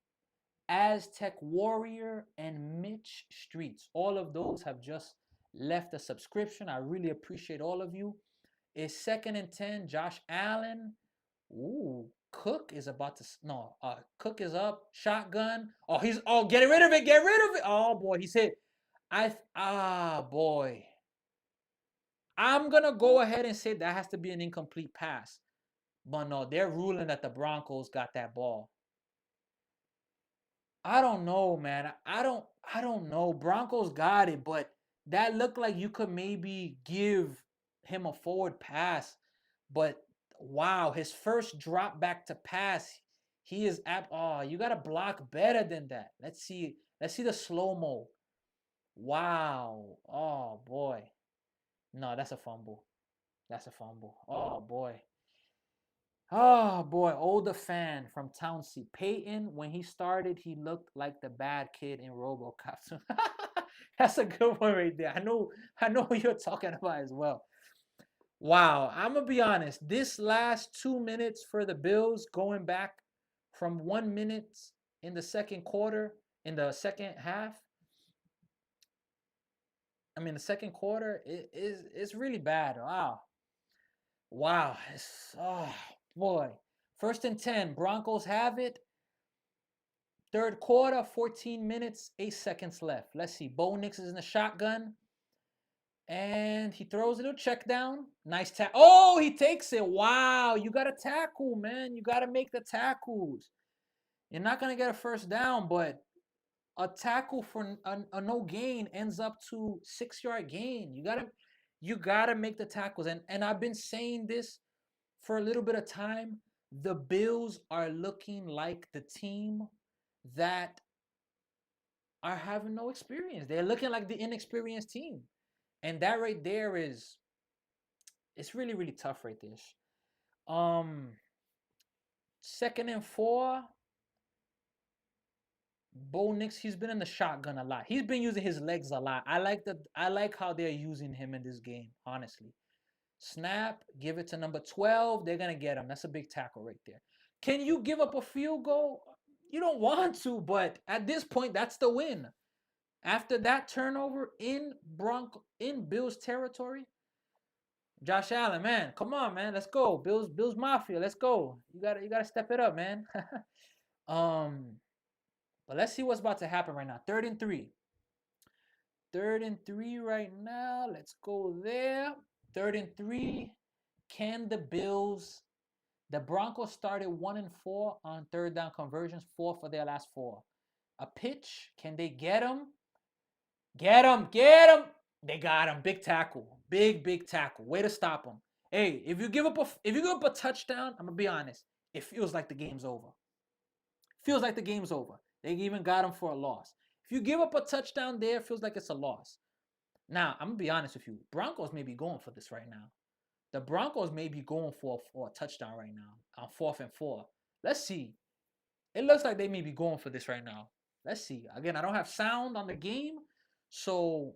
Aztec Warrior, and Mitch Streets. All of those have just left a subscription. I really appreciate all of you. It's 2nd and 10. Josh Allen. Ooh, Cook is about to no. Cook is up. Shotgun. Get rid of it. Get rid of it. Oh boy, he's hit. Boy. I'm gonna go ahead and say that has to be an incomplete pass. But no, they're ruling that the Broncos got that ball. I don't know, man. I don't know. Broncos got it, but that looked like you could maybe give him a forward pass. But wow, his first drop back to pass, he is you got to block better than that. Let's see. Let's see the slow-mo. Wow. Oh boy. No, that's a fumble. That's a fumble. Oh boy. Oh boy, older fan from Townsend. Peyton, when he started, he looked like the bad kid in RoboCop. That's a good one right there. I know who you're talking about as well. Wow, I'm gonna be honest. This last 2 minutes for the Bills, going back from 1 minute in the second quarter, in the second half. I mean, the second quarter it's really bad. Wow. Oh boy. 1st and 10. Broncos have it. Third quarter, 14 minutes, 8 seconds left. Let's see. Bo Nix is in the shotgun. And he throws a little check down. Nice tackle. Oh, he takes it. Wow. You got to tackle, man. You got to make the tackles. You're not going to get a first down, but a tackle for a no gain ends up to 6-yard gain. You gotta make the tackles. And I've been saying this for a little bit of time. The Bills are looking like the team that are having no experience. They're looking like the inexperienced team. And that right there is it's really, really tough right there. Um 2nd and 4. Bo Nix, he's been in the shotgun a lot. He's been using his legs a lot. I like how they're using him in this game, honestly. Snap, give it to number 12. They're gonna get him. That's a big tackle right there. Can you give up a field goal? You don't want to, but at this point, that's the win. After that turnover in Bills territory, Josh Allen, man, come on, man, let's go. Bills Mafia, let's go. You gotta step it up, man. um, but let's see what's about to happen right now. 3rd and 3. 3rd and 3 right now. Let's go there. 3rd and 3. Can the Bills? The Broncos started 1-4 on third down conversions, 4 for their last 4. A pitch. Can they get him? Get him! Get him! They got him. Big tackle. Big tackle. Way to stop him. Hey, if you give up a touchdown, I'm gonna be honest. It feels like the game's over. Feels like the game's over. They even got him for a loss. If you give up a touchdown there, it feels like it's a loss. Now, I'm gonna be honest with you. Broncos may be going for this right now. The Broncos may be going for a touchdown right now on 4th and 4. Let's see. It looks like they may be going for this right now. Let's see. Again, I don't have sound on the game, so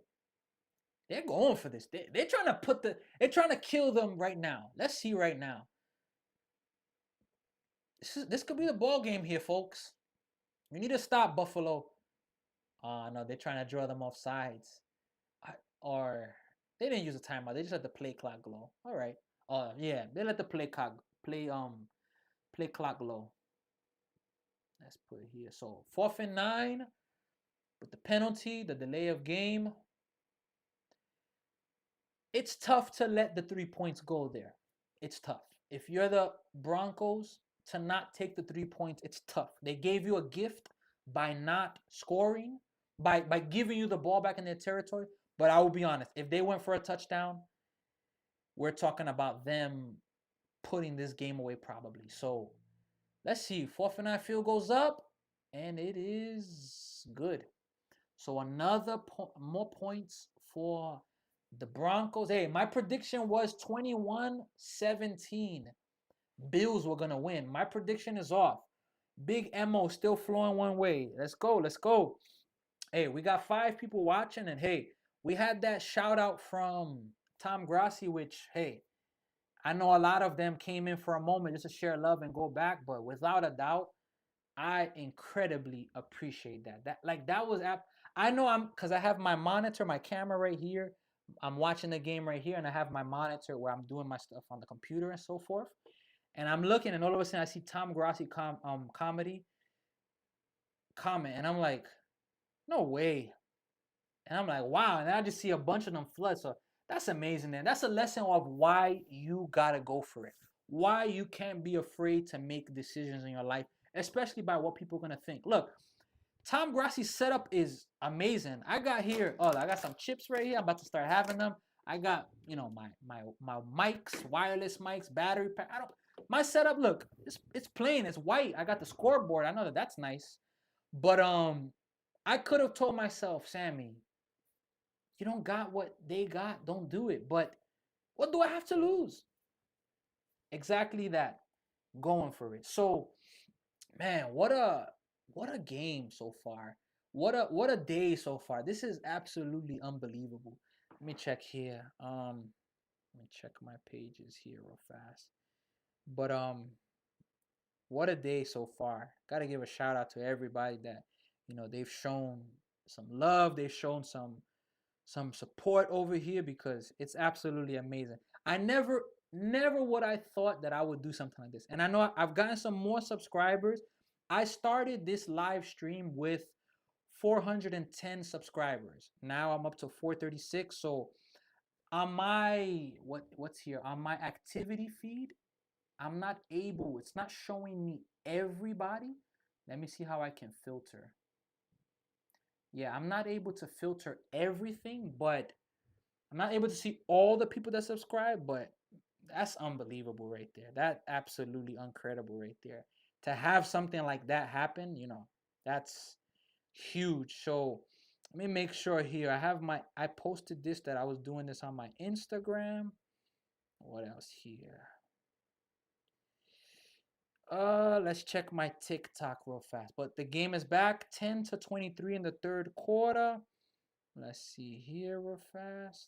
they're going for this. They're trying to they're trying to kill them right now. Let's see right now. This could be the ball game here, folks. We need to stop Buffalo. No, they're trying to draw them off sides. Or they didn't use a timeout. They just let the play clock go. All right. Yeah, they let the play clock go. Let's put it here. So 4th and 9 with the penalty, the delay of game. It's tough to let the 3 points go there. It's tough. If you're the Broncos, to not take the 3 points, it's tough. They gave you a gift by not scoring, by giving you the ball back in their territory. But I will be honest, if they went for a touchdown, we're talking about them putting this game away probably. So let's see. 4th and 9 field goes up, and it is good. So another more points for the Broncos. Hey, my prediction was 21-17. Bills were going to win. My prediction is off. Big Mo still flowing one way. Let's go. Let's go. Hey, we got 5 people watching, and hey, we had that shout out from Tom Grassi, which, hey, I know a lot of them came in for a moment just to share love and go back, but without a doubt, I incredibly appreciate that. That was I know because I have my monitor, my camera right here. I'm watching the game right here, and I have my monitor where I'm doing my stuff on the computer and so forth. And I'm looking, and all of a sudden I see Tom Grassi comedy comment, and I'm like, no way. And I'm like, wow. And I just see a bunch of them flood. So that's amazing, man. That's a lesson of why you gotta go for it. Why you can't be afraid to make decisions in your life, especially by what people are gonna think. Look, Tom Grassi's setup is amazing. I got some chips right here. I'm about to start having them. I got, my mics, wireless mics, battery pack. My setup, look, it's plain, it's white. I got the scoreboard. I know that's nice. But I could have told myself, Sammy, you don't got what they got, don't do it. But what do I have to lose? Exactly that. Going for it. So, man, what a game so far. What a day so far. This is absolutely unbelievable. Let me check here. Let me check my pages here real fast. But what a day so far. Got to give a shout out to everybody that, they've shown some love, they've shown some support over here, because it's absolutely amazing. I never would I thought that I would do something like this. And I know I've gotten some more subscribers. I started this live stream with 410 subscribers. Now I'm up to 436. So on my what's here on my activity feed, it's not showing me everybody. Let me see how I can filter. Yeah, I'm not able to filter everything, but I'm not able to see all the people that subscribe, but that's unbelievable right there. That absolutely incredible right there. To have something like that happen, that's huge. So let me make sure here. I posted this that I was doing this on my Instagram. What else here? Let's check my TikTok real fast. But the game is back 10-23 in the third quarter. Let's see here real fast.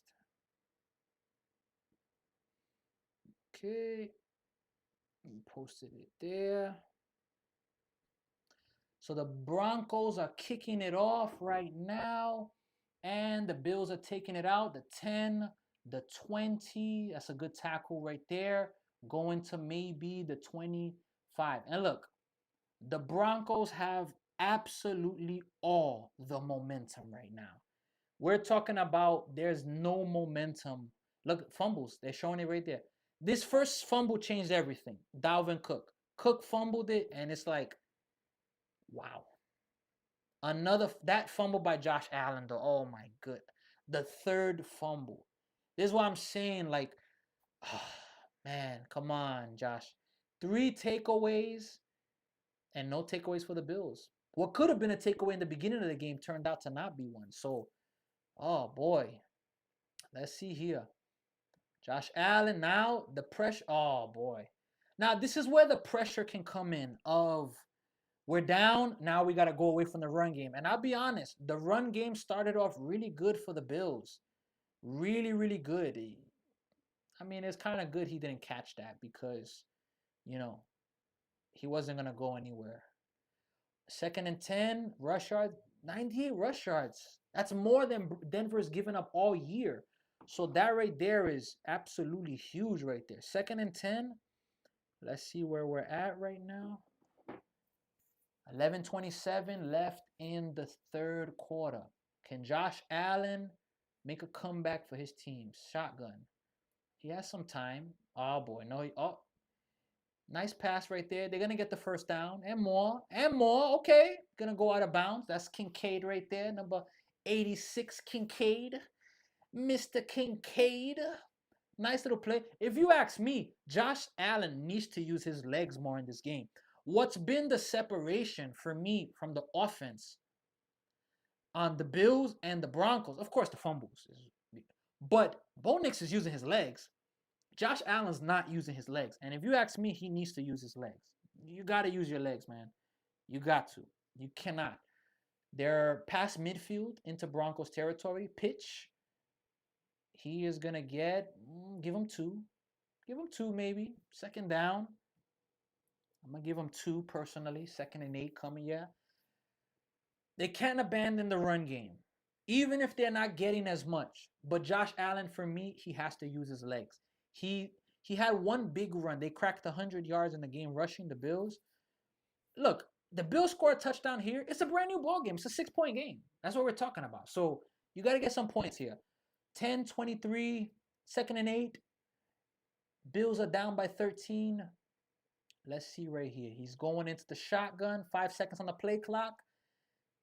Okay. We posted it there. So the Broncos are kicking it off right now. And the Bills are taking it out. The 10, the 20. That's a good tackle right there. Going to maybe the 25. And look, the Broncos have absolutely all the momentum right now. We're talking about there's no momentum. Look, fumbles. They're showing it right there. This first fumble changed everything. Dalvin Cook. Cook fumbled it, and it's like, wow. That fumble by Josh Allen, though. Oh my good. The third fumble. This is what I'm saying. Like, oh, man, come on, Josh. 3 takeaways and no takeaways for the Bills. What could have been a takeaway in the beginning of the game turned out to not be one. So, oh boy. Let's see here. Josh Allen, now the pressure. Oh boy. Now this is where the pressure can come in of we're down, now we got to go away from the run game. And I'll be honest, the run game started off really good for the Bills. Really, really good. I mean, it's kind of good he didn't catch that because, you know, he wasn't going to go anywhere. 2nd and 10, rush yards, 98 rush yards. That's more than Denver's given up all year. So that right there is absolutely huge right there. 2nd and 10. Let's see where we're at right now. 11:27 left in the third quarter. Can Josh Allen make a comeback for his team? Shotgun. He has some time. Oh boy, no. Oh, nice pass right there. They're gonna get the first down and more and more. Okay, gonna go out of bounds. That's Kincaid right there, number 86, Kincaid, Mr. Kincaid. Nice little play. If you ask me, Josh Allen needs to use his legs more in this game. What's been the separation for me from the offense on the Bills and the Broncos? Of course, the fumbles. But Bo Nix is using his legs. Josh Allen's not using his legs. And if you ask me, he needs to use his legs. You got to use your legs, man. You got to. You cannot. They're past midfield into Broncos territory. Pitch. He is going to give him 2. Give him 2 maybe. 2nd down. I'm going to give him 2 personally. 2nd and 8 coming, yeah. They can't abandon the run game, even if they're not getting as much. But Josh Allen, for me, he has to use his legs. He had one big run. They cracked 100 yards in the game rushing the Bills. Look, the Bills score a touchdown here. It's a brand new ball game. It's a 6-point game. That's what we're talking about. So you got to get some points here. 10-23, 2nd and 8. Bills are down by 13. Let's see right here. He's going into the shotgun. 5 seconds on the play clock.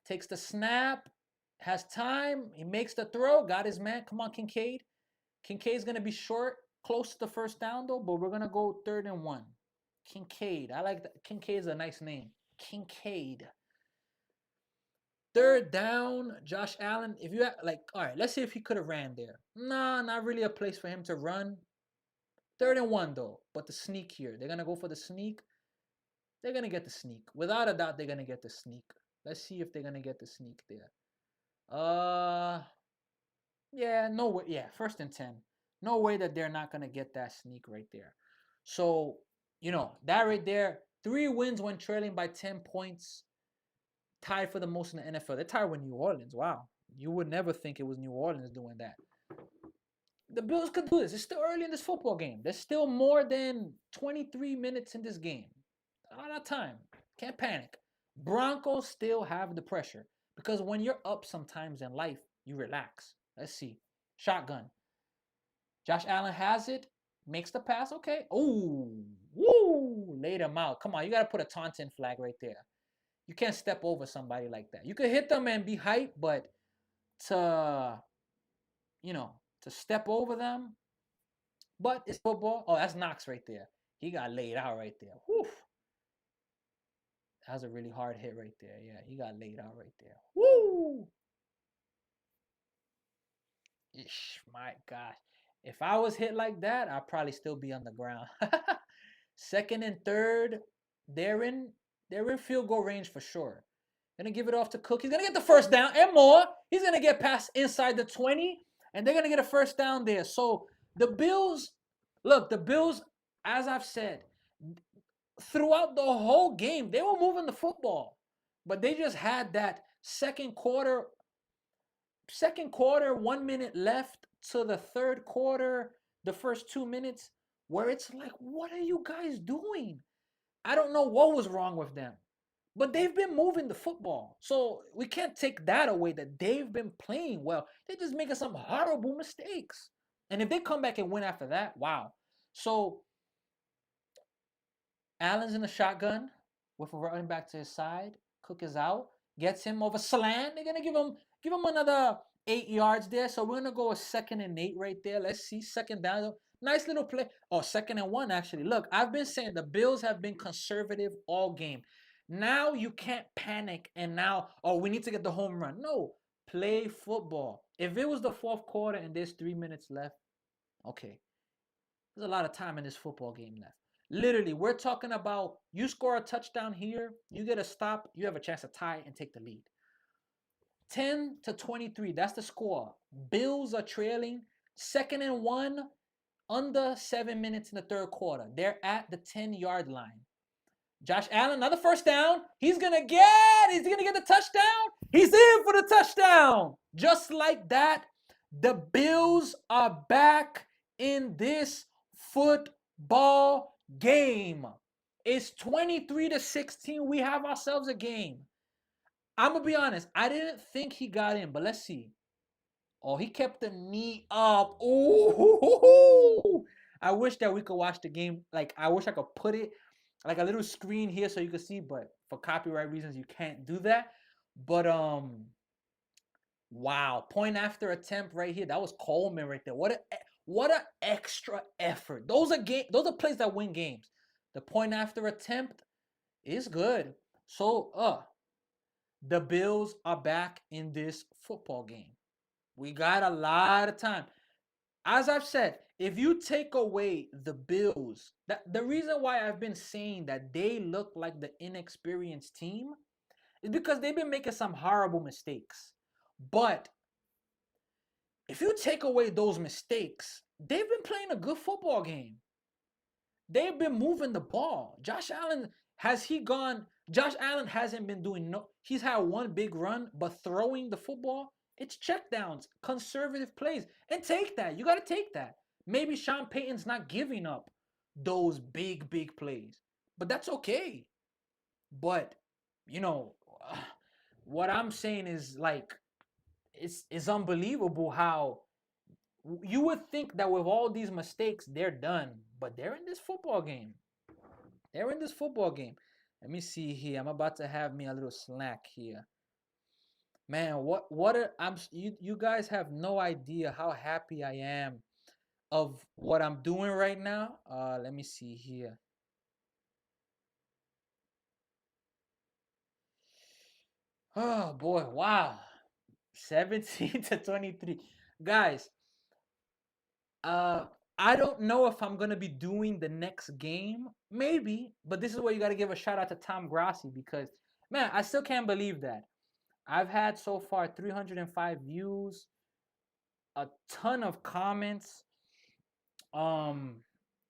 Takes the snap. Has time. He makes the throw. Got his man. Come on, Kincaid. Kincaid's going to be short. Close to the first down, though. But we're going to go 3rd and 1. Kincaid. I like that. Kincaid's a nice name. Kincaid. 3rd down. Josh Allen. If you all right, let's see if he could have ran there. Nah, not really a place for him to run. 3rd and 1, though. But the sneak here. They're going to go for the sneak. They're going to get the sneak. Without a doubt, they're going to get the sneak. Let's see if they're going to get the sneak there. Yeah, no way. Yeah, 1st and 10. No way that they're not going to get that sneak right there. So, that right there, 3 wins when trailing by 10 points. Tied for the most in the NFL. They're tied with New Orleans. Wow. You would never think it was New Orleans doing that. The Bills could do this. It's still early in this football game. There's still more than 23 minutes in this game. A lot of time. Can't panic. Broncos still have the pressure because when you're up sometimes in life, you relax. Let's see. Shotgun. Josh Allen has it. Makes the pass. Okay. Oh, woo. Laid him out. Come on. You got to put a taunting flag right there. You can't step over somebody like that. You could hit them and be hyped, but to to step over them. But it's football. Oh, that's Knox right there. He got laid out right there. Whew. That was a really hard hit right there. Yeah, he got laid out right there. Woo! Ish, my gosh. If I was hit like that, I'd probably still be on the ground. Second and third, they're in they're in field goal range for sure. Gonna give it off to Cook. He's gonna get the first down and more. He's gonna get past inside the 20, and they're gonna get a first down there. So the Bills, look, the Bills, as I've said, throughout the whole game, they were moving the football. But they just had that second quarter, 1 minute left to the third quarter, the first 2 minutes, where it's like, what are you guys doing? I don't know what was wrong with them, but they've been moving the football. So we can't take that away that they've been playing well. They're just making some horrible mistakes. And if they come back and win after that, wow. So Allen's in the shotgun with a running back to his side. Cook is out, gets him over slant. They're gonna give him another 8 yards there. So we're gonna go a 2nd and 8 right there. Let's see, second down. Nice little play. Oh, 2nd and 1 actually. Look, I've been saying the Bills have been conservative all game. Now you can't panic and now, oh, we need to get the home run. No, play football. If it was the fourth quarter and there's 3 minutes left, okay, there's a lot of time in this football game left. Literally, we're talking about you score a touchdown here, you get a stop, you have a chance to tie and take the lead. 10-23, that's the score. Bills are trailing. 2nd and 1, under 7 minutes in the third quarter. They're at the 10-yard line. Josh Allen, another first down. He's gonna get the touchdown. He's in for the touchdown. Just like that, the Bills are back in this football game. It's 23-16. We have ourselves a game. I'm gonna be honest. I didn't think he got in, but let's see. Oh, he kept the knee up. Ooh. I wish that we could watch the game. Like, I wish I could put it like a little screen here so you could see, but for copyright reasons, you can't do that. But wow, point after attempt right here. That was Coleman right there. What a extra effort. Those are plays that win games. The point after attempt is good. So the Bills are back in this football game. We got a lot of time. As I've said, if you take away the Bills, the reason why I've been saying that they look like the inexperienced team is because they've been making some horrible mistakes. But if you take away those mistakes, they've been playing a good football game. They've been moving the ball. Josh Allen hasn't been doing no. He's had one big run, but throwing the football, it's checkdowns, conservative plays, and take that. You got to take that. Maybe Sean Payton's not giving up those big plays, but that's okay. But you know, what I'm saying is like it's unbelievable how you would think that with all these mistakes they're done, but they're in this football game. They're in this football game. Let me see here. I'm about to have me a little snack here. Man, you guys have no idea how happy I am of what I'm doing right now. Let me see here. Oh boy, wow. 17-23. Guys, uh I don't know if I'm gonna be doing the next game. Maybe, but this is where you gotta give a shout out to Tom Grassi because man, I still can't believe that. I've had so far 305 views, a ton of comments. Um,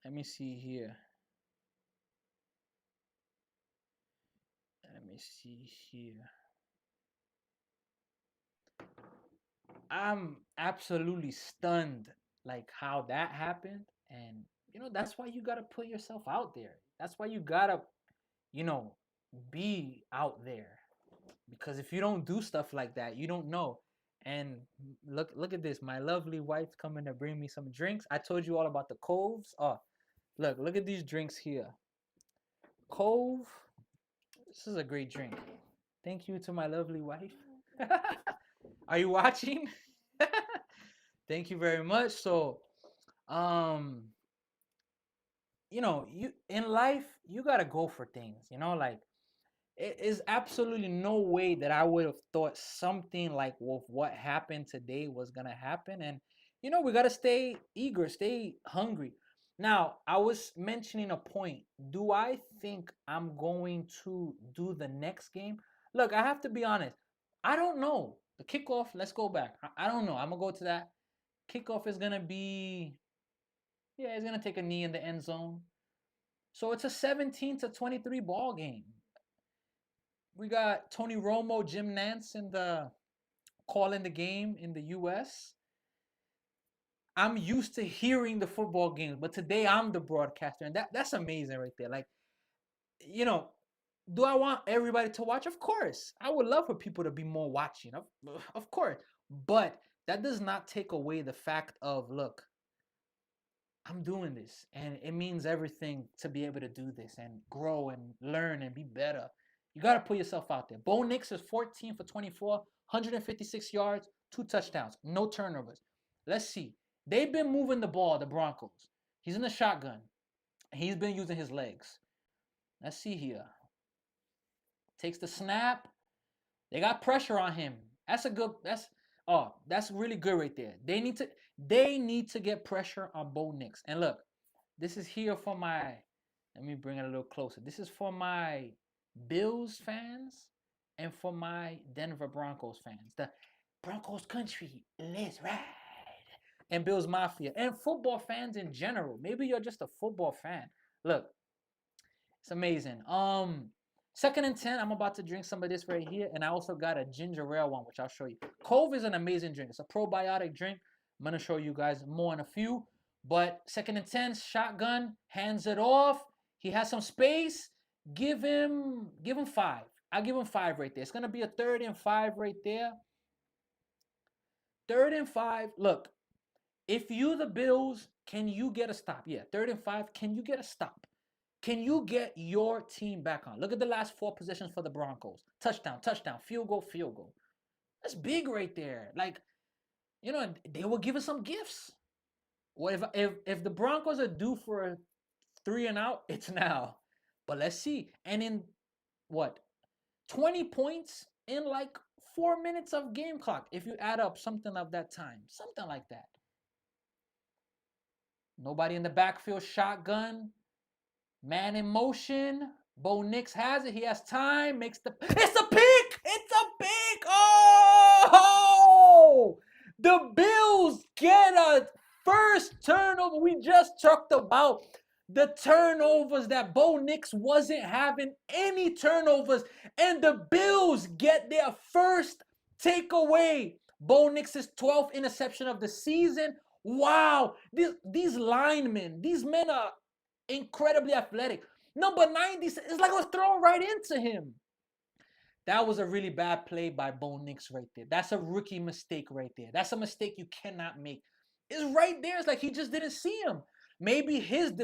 Let me see here. Let me see here. I'm absolutely stunned like how that happened. And that's why you gotta put yourself out there. That's why you gotta, you know, be out there. Because if you don't do stuff like that, you don't know. And look at this. My lovely wife's coming to bring me some drinks. I told you all about the Coves. Oh, look at these drinks here. Cove. This is a great drink. Thank you to my lovely wife. Are you watching? Thank you very much. So, um, you in life, you gotta go for things. Like it is absolutely no way that I would have thought something like with what happened today was gonna happen. And we gotta stay eager, stay hungry. Now, I was mentioning a point. Do I think I'm going to do the next game? Look, I have to be honest. I don't know. The kickoff, let's go back. I don't know. I'm gonna go to that. Kickoff is gonna be, yeah, he's gonna take a knee in the end zone. So it's a 17-23 ball game. We got Tony Romo, Jim Nance in the calling the game in the US. I'm used to hearing the football games, but today I'm the broadcaster, and that's amazing right there. Like, you know, do I want everybody to watch? Of course. I would love for people to be more watching. Of course. But that does not take away the fact of, look, I'm doing this, and it means everything to be able to do this and grow and learn and be better. You got to put yourself out there. Bo Nix is 14 for 24, 156 yards, 2 touchdowns, no turnovers. Let's see. They've been moving the ball, the Broncos. He's in the shotgun. He's been using his legs. Let's see here. Takes the snap. They got pressure on him. That's really good right there. They need to get pressure on Bo Nix. And look, this is here for my, let me bring it a little closer. This is for my Bills fans and for my Denver Broncos fans. The Broncos country, let's ride. And Bills Mafia and football fans in general. Maybe you're just a football fan. Look, it's amazing. 2nd and 10. I'm about to drink some of this right here, and I also got a ginger ale one, which I'll show you. Cove is an amazing drink. It's a probiotic drink. I'm gonna show you guys more in a few. But 2nd and 10, shotgun, hands it off. He has some space. Give him 5. I'll give him 5 right there. It's gonna be a 3rd and 5 right there. 3rd and 5. Look, if you the Bills, can you get a stop? Yeah, 3rd and 5. Can you get a stop? Can you get your team back on? Look at the last 4 possessions for the Broncos. Touchdown, touchdown, field goal, field goal. That's big right there. Like, they were giving some gifts. Well, if the Broncos are due for a 3 and out, it's now. But let's see. And in what? 20 points in like 4 minutes of game clock. If you add up something of that time. Something like that. Nobody in the backfield, shotgun. Man in motion. Bo Nix has it. He has time. It's a pick. It's a pick. Oh! The Bills get a first turnover. We just talked about the turnovers that Bo Nix wasn't having any turnovers. And the Bills get their first takeaway. Bo Nix's 12th interception of the season. Wow. These linemen, these men are incredibly athletic. Number 90, it's like it was thrown right into him. That was a really bad play by Bo Nix right there. That's a rookie mistake right there. That's a mistake you cannot make. It's right there. It's like he just didn't see him. Maybe his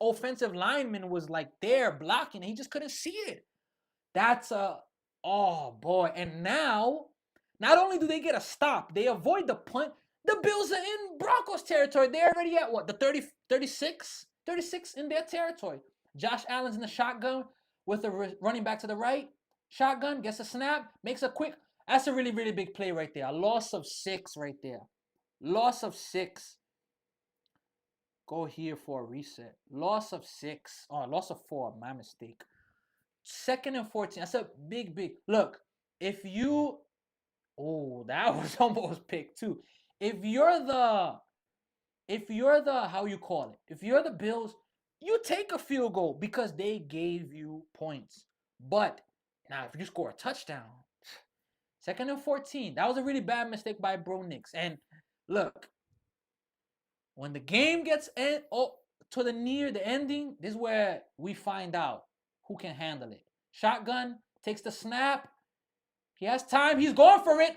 offensive lineman was like there blocking, and he just couldn't see it. That's oh boy. And now, not only do they get a stop, they avoid the punt. The Bills are in Broncos territory. They're already at what? The 30, 36? 36 in their territory. Josh Allen's in the shotgun with a running back to the right. Shotgun, gets a snap, makes a quick. That's a really, really big play right there. A loss of 6 right there. Loss of 6. Go here for a reset. Loss of 6. Oh, loss of 4. My mistake. 2nd and 14. That's a big, big. Look, if you. Oh, that was almost picked too. If you're the how you call it, if you're the Bills, you take a field goal because they gave you points. But now if you score a touchdown, 2nd and 14, that was a really bad mistake by Bo Nix. And look, when the game gets to the near the ending, this is where we find out who can handle it. Shotgun takes the snap. He has time. He's going for it.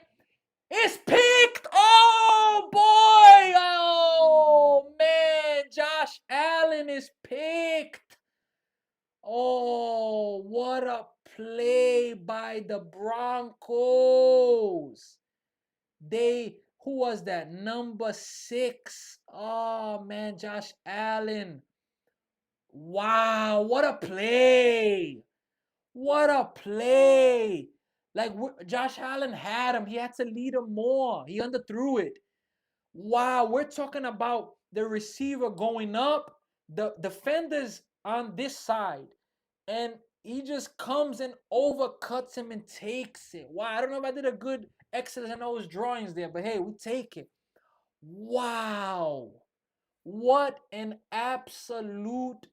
It's picked. Oh, boy. Oh, man. Josh Allen is picked. Oh, what a play by the Broncos. Who was that? Number 6. Oh, man, Josh Allen. Wow, what a play. What a play. Like, Josh Allen had him. He had to lead him more. He underthrew it. Wow, we're talking about the receiver going up, the defenders on this side, and he just comes and overcuts him and takes it. Wow, I don't know if I did a good X's and O's drawings there, but hey, we take it. Wow. What an absolute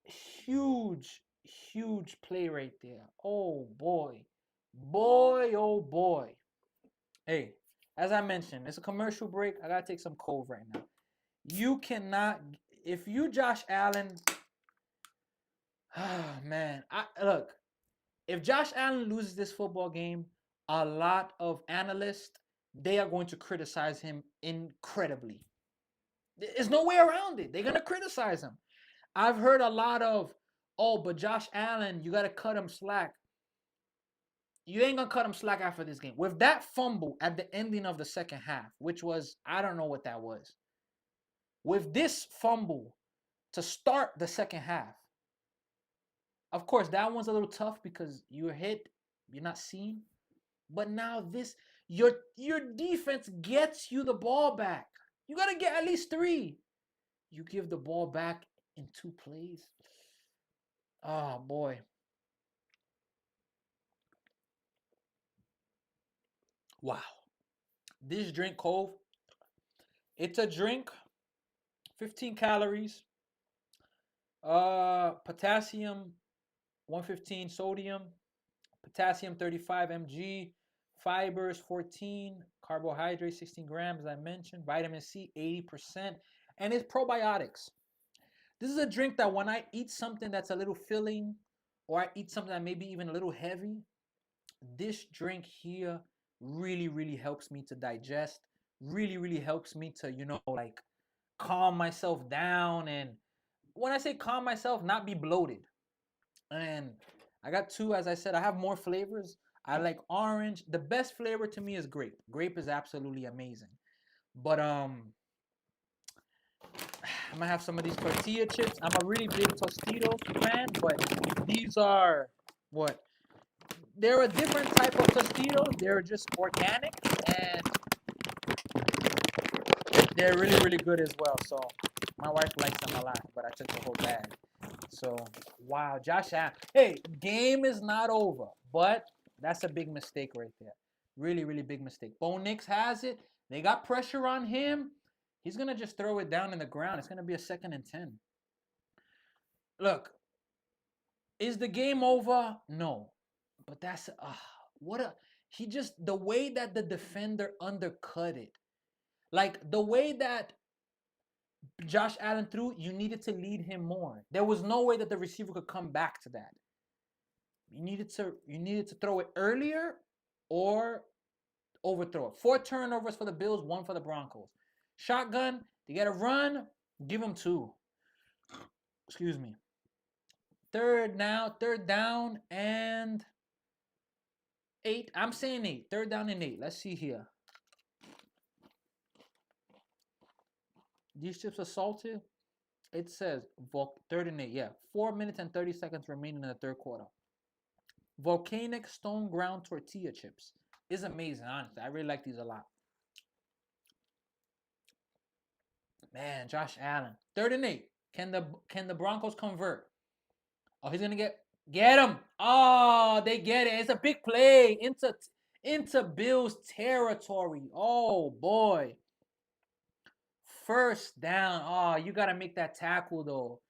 huge, huge play right there. Oh boy. Boy, oh boy. Hey, as I mentioned, it's a commercial break. I gotta take some cold right now. You cannot, if you Josh Allen, man, look, if Josh Allen loses this football game, a lot of analysts, they are going to criticize him incredibly. There's no way around it. They're gonna criticize him. I've heard a lot of, oh, but Josh Allen, you gotta cut him slack. You ain't gonna cut him slack after this game. With that fumble at the ending of the second half, which was, I don't know what that was. With this fumble to start the second half, of course, that one's a little tough because you're hit, you're not seen. But now this, your defense gets you the ball back. You gotta get at least 3. You give the ball back in 2 plays. Oh boy. Wow. This drink, Cove, it's a drink, 15 calories, potassium 115, sodium, potassium 35 mg, fibers 14, carbohydrates 16 grams, as I mentioned, vitamin C 80%, and it's probiotics. This is a drink that when I eat something that's a little filling, or I eat something that may be even a little heavy, this drink here really, really helps me to digest, really, really helps me to, like calm myself down. And when I say calm myself, not be bloated. And I got 2, as I said, I have more flavors. I like orange. The best flavor to me is grape. Grape is absolutely amazing. But I'm gonna have some of these tortilla chips. I'm a really big Tostitos fan, but these are what? They're a different type of Tostitos. They're just organic and they're really, really good as well. So my wife likes them a lot, but I took the whole bag. So wow, Josh Allen. Hey, game is not over, but that's a big mistake right there. Really, really big mistake. Bo Nix has it. They got pressure on him. He's gonna just throw it down in the ground. It's gonna be a 2nd and 10. Look, is the game over? No, but that's what a he just the way that the defender undercut it, like the way that Josh Allen threw, you needed to lead him more. There was no way that the receiver could come back to that. You needed to throw it earlier or overthrow it. 4 turnovers for the Bills, 1 for the Broncos. Shotgun, they got to run, give them 2. Excuse me. Third down and 8. I'm saying 8. Third down and 8. Let's see here. These chips are salted. It says 3rd and 8. Yeah, 4 minutes and 30 seconds remaining in the third quarter. Volcanic stone ground tortilla chips is amazing. Honestly, I really like these a lot. Man, Josh Allen, 3rd and 8. Can the Broncos convert? Oh, he's gonna get him. Oh, they get it. It's a big play into Bills territory. Oh boy. 1st down. Oh, you gotta make that tackle though.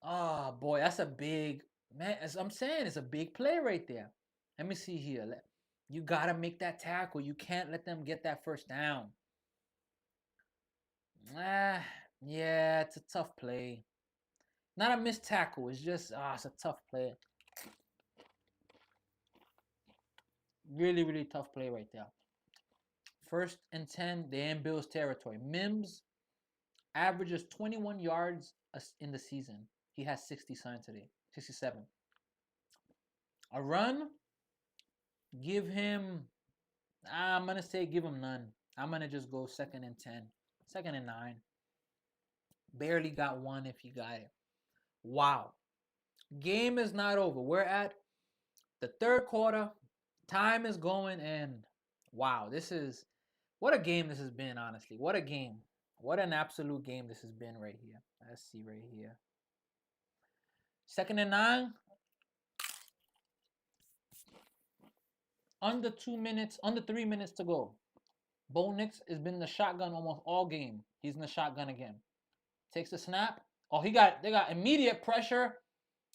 Oh boy, that's a big man. As I'm saying, it's a big play right there. Let me see here. You gotta make that tackle. You can't let them get that 1st down. Yeah, it's a tough play. Not a missed tackle. It's just it's a tough play. Really, really tough play right there. 1st and 10, they're in Bills territory. Mims averages 21 yards in the season. He has 60 today, 67. A run, give him I'm gonna say give them none. I'm gonna just go 2nd and 10, 2nd and 9. Barely got one if you got it. Wow. Game is not over. We're at the third quarter. Time is going, and wow, this is what a game this has been, honestly. What a game. What an absolute game this has been right here. Let's see right here. 2nd and 9, under 2 minutes, under 3 minutes to go. Bo Nix has been in the shotgun almost all game. He's in the shotgun again. Takes the snap. Oh, they got immediate pressure,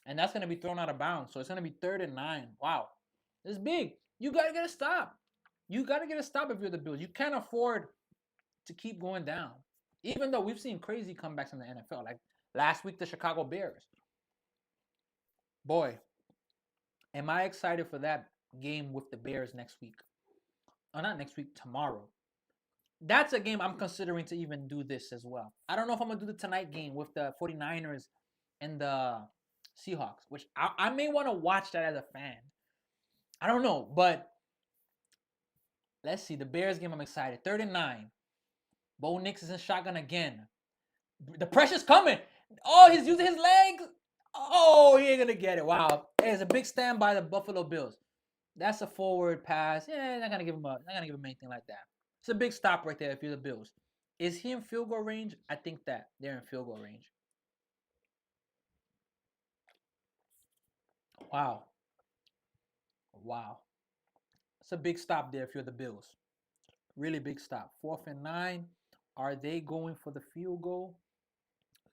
and that's gonna be thrown out of bounds. So it's gonna be 3rd and 9. Wow. It's big. You gotta get a stop. You gotta get a stop if you're the Bills. You can't afford to keep going down. Even though we've seen crazy comebacks in the NFL, like last week the Chicago Bears. Boy, am I excited for that game with the Bears next week. Oh, not next week, tomorrow. That's a game I'm considering to even do this as well. I don't know if I'm going to do the tonight game with the 49ers and the Seahawks, which I may want to watch that as a fan. I don't know, but let's see. The Bears game, I'm excited. 3rd and 9. Bo Nix is in shotgun again. The pressure's coming. Oh, he's using his legs. Oh, he ain't going to get it. Wow. Hey, it's a big stand by the Buffalo Bills. That's a forward pass. Yeah, not gonna give him anything like that. It's a big stop right there if you're the Bills. Is he in field goal range? I think that they're in field goal range. Wow. Wow. It's a big stop there if you're the Bills. Really big stop. 4th and 9. Are they going for the field goal?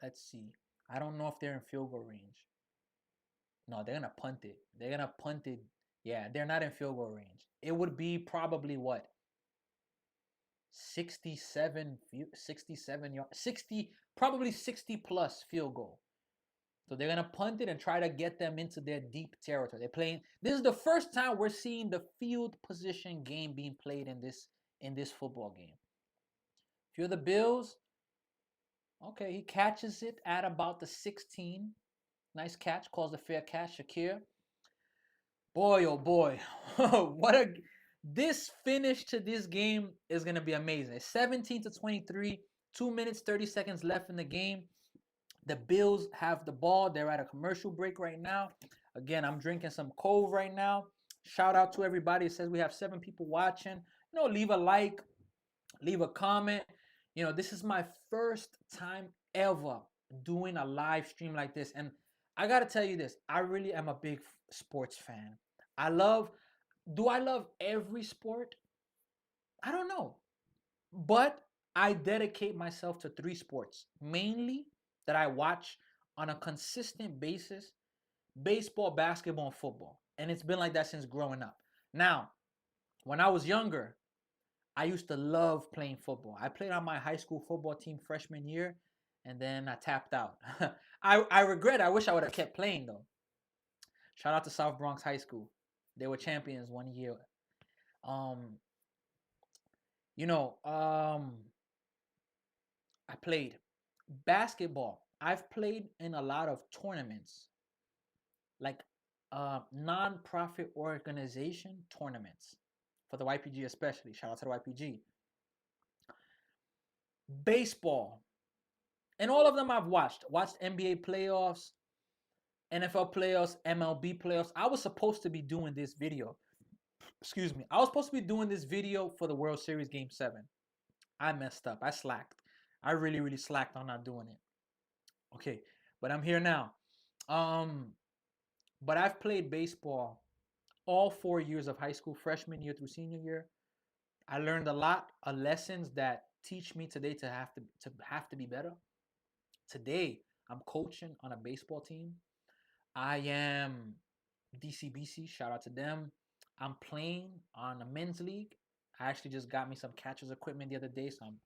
Let's see. I don't know if they're in field goal range. No, they're gonna punt it. They're gonna punt it. Yeah, they're not in field goal range. It would be probably what? 67 yards, 60, probably 60 plus field goal. So they're gonna punt it and try to get them into their deep territory. They're playing. This is the first time we're seeing the field position game being played in this football game. If you're the Bills, okay, he catches it at about the 16. Nice catch, calls a fair catch, Shakir. Boy, oh boy, what a this finish to this game is gonna be amazing. It's 17-23, 2 minutes 30 seconds left in the game. The Bills have the ball. They're at a commercial break right now. Again, I'm drinking some Cove right now. Shout out to everybody. It says we have 7 people watching. Leave a like, leave a comment. This is my first time ever doing a live stream like this, and I gotta tell you this. I really am a big sports fan. Do I love every sport? I don't know. But I dedicate myself to 3 sports, mainly that I watch on a consistent basis: baseball, basketball, and football. And it's been like that since growing up. Now, when I was younger, I used to love playing football. I played on my high school football team freshman year, and then I tapped out. I regret. I wish I would have kept playing though. Shout out to South Bronx High School. They were champions one year. Um, you know, um, I played basketball. I've played in a lot of tournaments, like non-profit organization tournaments for the YPG especially. Shout out to the YPG. Baseball, and all of them I've watched. Watched NBA playoffs, NFL playoffs, MLB playoffs. I was supposed to be doing this video. Excuse me. I was supposed to be doing this video for the World Series Game 7. I messed up. I slacked. I really, really slacked on not doing it. Okay, but I'm here now. But I've played baseball all 4 years of high school, freshman year through senior year. I learned a lot of lessons that teach me today to have to be better. Today, I'm coaching on a baseball team. I am DCBC. Shout out to them. I'm playing on a men's league. I actually just got me some catcher's equipment the other day, so I'm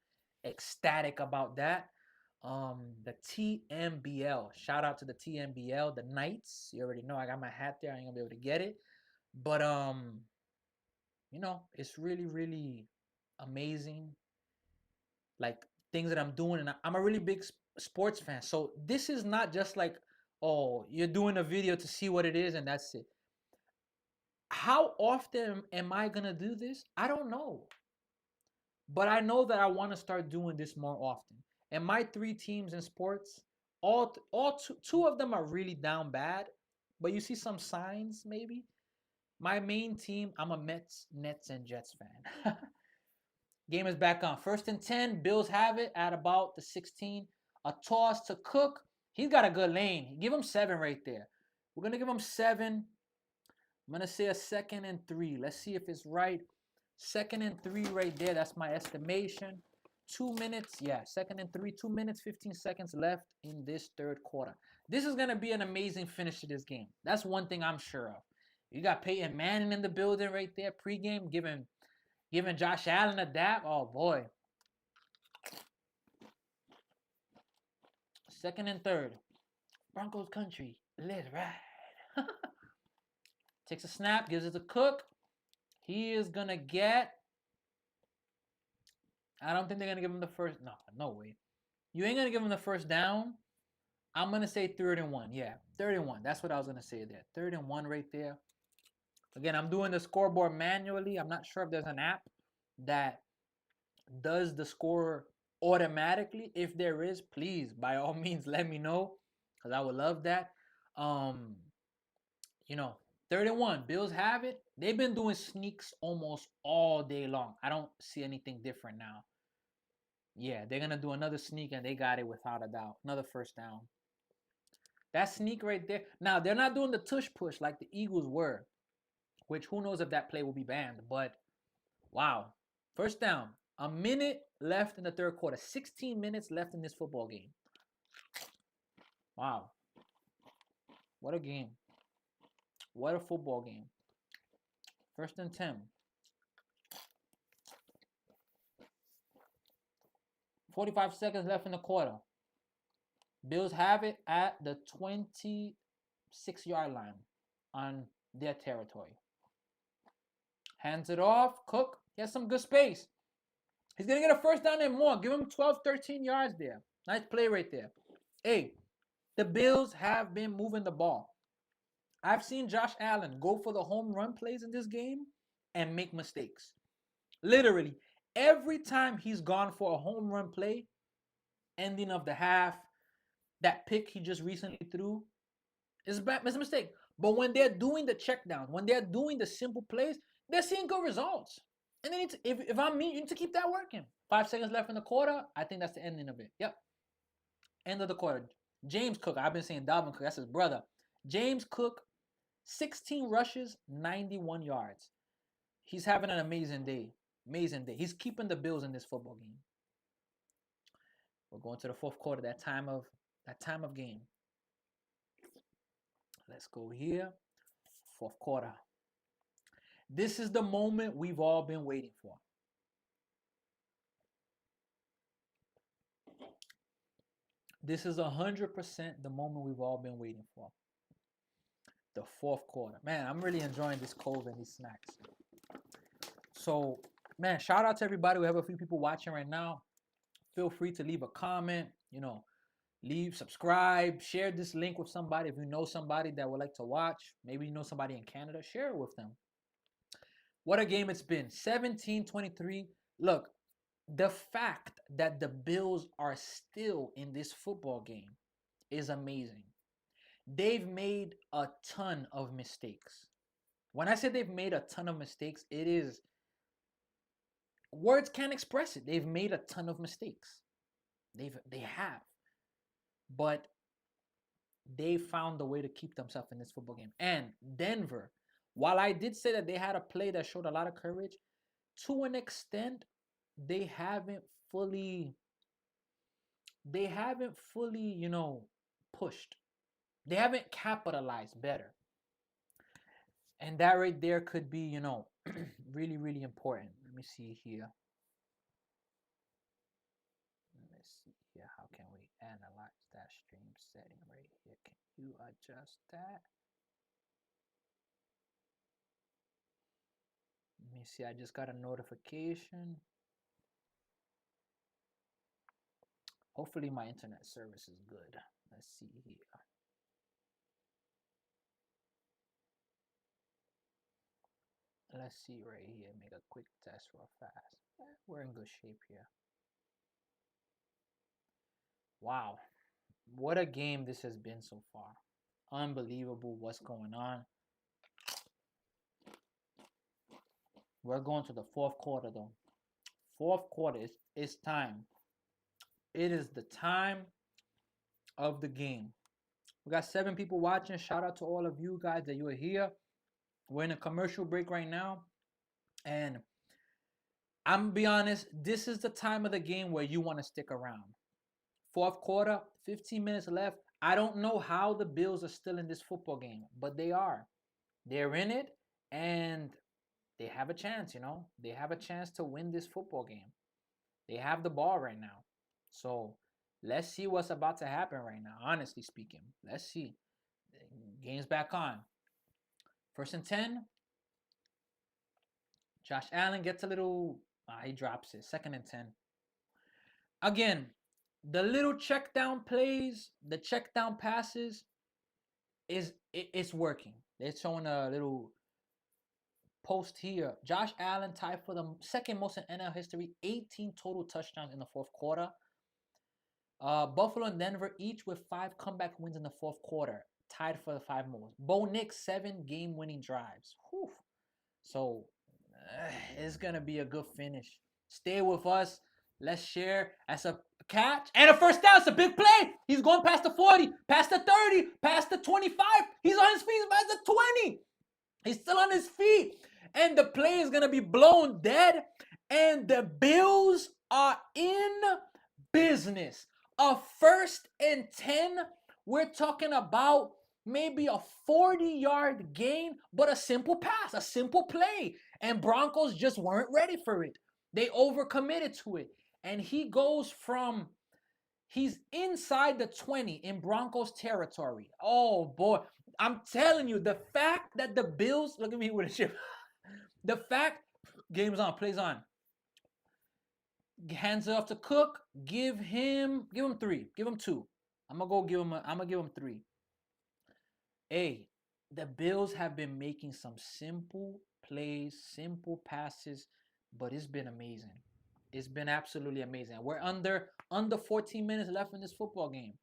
ecstatic about that. The TMBL. Shout out to the TMBL, the Knights. You already know I got my hat there. I ain't gonna be able to get it, but it's really, really amazing. Like things that I'm doing, and I'm a really big sports fan. So this is not just like, oh, you're doing a video to see what it is and that's it. How often am I going to do this? I don't know. But I know that I want to start doing this more often. And my three teams in sports, all two of them are really down bad, but you see some signs maybe. My main team, I'm a Mets, Nets, and Jets fan. Game is back on. 1st and 10. Bills have it at about the 16. A toss to Cook. He's got a good lane. Give him 7 right there. We're going to give him 7. I'm going to say a 2nd and 3. Let's see if it's right. 2nd and 3 right there. That's my estimation. 2 minutes. Yeah, 2nd and 3. 2 minutes, 15 seconds left in this third quarter. This is going to be an amazing finish to this game. That's one thing I'm sure of. You got Peyton Manning in the building right there, pregame, giving Josh Allen a dap. Oh, boy. 2nd and 3rd. Broncos country. Let's ride. Takes a snap, gives it to Cook. He is going to get... I don't think they're going to give him the first... No way. You ain't going to give him the first down. I'm going to say 3rd and 1. Yeah, 3rd and 1. That's what I was going to say there. 3rd and 1 right there. Again, I'm doing the scoreboard manually. I'm not sure if there's an app that does the score automatically. If there is, please, by all means, let me know, because I would love that. You know, 3rd and 1. Bills have it. They've been doing sneaks almost all day long. I don't see anything different now. Yeah, they're going to do another sneak, and they got it without a doubt. Another first down. That sneak right there. Now, they're not doing the tush push like the Eagles were, which who knows if that play will be banned. But, wow. First down. A minute left in the third quarter. 16 minutes left in this football game. Wow. What a game. What a football game. 1st and 10. 45 seconds left in the quarter. Bills have it at the 26-yard line on their territory. Hands it off. Cook. He has some good space. He's going to get a first down and more. Give him 12, 13 yards there. Nice play right there. Hey, the Bills have been moving the ball. I've seen Josh Allen go for the home run plays in this game and make mistakes. Literally, every time he's gone for a home run play, ending of the half, that pick he just recently threw, it's a mistake. But when they're doing the checkdowns, when they're doing the simple plays, they're seeing good results. And then if I'm me, you need to keep that working. 5 seconds left in the quarter. I think that's the ending of it. Yep. End of the quarter. James Cook. I've been saying Dalvin Cook. That's his brother. James Cook, 16 rushes, 91 yards. He's having an amazing day. Amazing day. He's keeping the Bills in this football game. We're going to the fourth quarter. That time of game. Let's go here. Fourth quarter. This is the moment we've all been waiting for. This is 100% the moment we've all been waiting for. The fourth quarter. Man, I'm really enjoying this cold and these snacks. So, man, shout out to everybody. We have a few people watching right now. Feel free to leave a comment, subscribe, share this link with somebody. If you know somebody that would like to watch, maybe you know somebody in Canada, share it with them. What a game it's been. 17-23. Look, the fact that the Bills are still in this football game is amazing. They've made a ton of mistakes. When I say they've made a ton of mistakes, it is... words can't express it. They've made a ton of mistakes. They have. But they found a way to keep themselves in this football game. And Denver, while I did say that they had a play that showed a lot of courage, to an extent, they haven't fully, pushed. They haven't capitalized better. And that right there could be, really, really important. Let me see here. How can we analyze that stream setting right here? Can you adjust that? Let me see. I just got a notification. Hopefully my internet service is good. Let's see here. Let's see right here. Make a quick test real fast. We're in good shape here. Wow. What a game this has been so far. Unbelievable what's going on. We're going to the fourth quarter though. Fourth quarter is time. It is the time of the game. We got 7 people watching. Shout out to all of you guys that you are here. We're in a commercial break right now. And I'm gonna be honest, this is the time of the game where you want to stick around. Fourth quarter, 15 minutes left. I don't know how the Bills are still in this football game, but they are. They're in it, and they have a chance, They have a chance to win this football game. They have the ball right now. So let's see what's about to happen right now, honestly speaking. Let's see. Game's back on. 1st and 10. Josh Allen gets a little, he drops it. 2nd and 10. Again, the little check down plays, the check down passes, it's working. They're showing a little post here. Josh Allen tied for the second most in NFL history, 18 total touchdowns in the fourth quarter. Buffalo and Denver each with 5 comeback wins in the fourth quarter, tied for the 5 most. Bo Nix 7 game-winning drives. Whew. So it's gonna be a good finish. Stay with us. Let's share. That's a catch and a first down. It's a big play. He's going past the 40, past the 30, past the 25. He's on his feet. He's past the 20. He's still on his feet. And the play is going to be blown dead. And the Bills are in business. A 1st and 10. We're talking about maybe a 40-yard gain, but a simple pass, a simple play. And Broncos just weren't ready for it. They overcommitted to it. And he's inside the 20 in Broncos territory. Oh, boy. I'm telling you, the fact that the Bills, look at me with a chip. The fact, game's on, plays on. Hands it off to Cook. Give him 3. Give him 2. I'm gonna give him 3. Hey, the Bills have been making some simple plays, simple passes, but it's been amazing. It's been absolutely amazing. We're under 14 minutes left in this football game.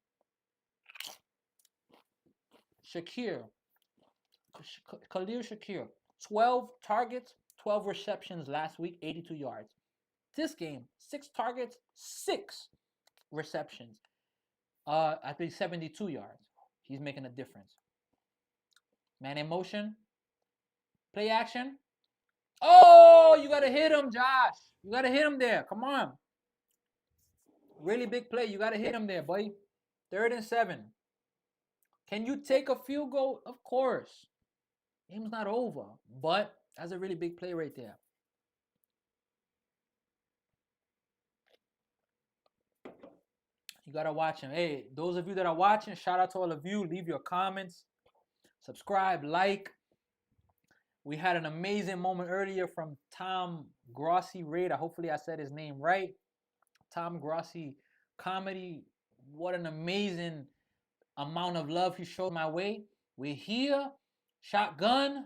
Khalil Shakir, 12 targets, 12 receptions last week, 82 yards. This game, 6 targets, 6 receptions. I think 72 yards. He's making a difference. Man in motion. Play action. Oh, you got to hit him, Josh. You got to hit him there. Come on. Really big play. You got to hit him there, buddy. 3rd and 7. Can you take a field goal? Of course. Game's not over, but that's a really big play right there. You got to watch him. Hey, those of you that are watching, shout out to all of you. Leave your comments. Subscribe, like. We had an amazing moment earlier from Tom Grossi Raid. Hopefully I said his name right. Tom Grossi Comedy. What an amazing amount of love he showed my way. We're here. Shotgun.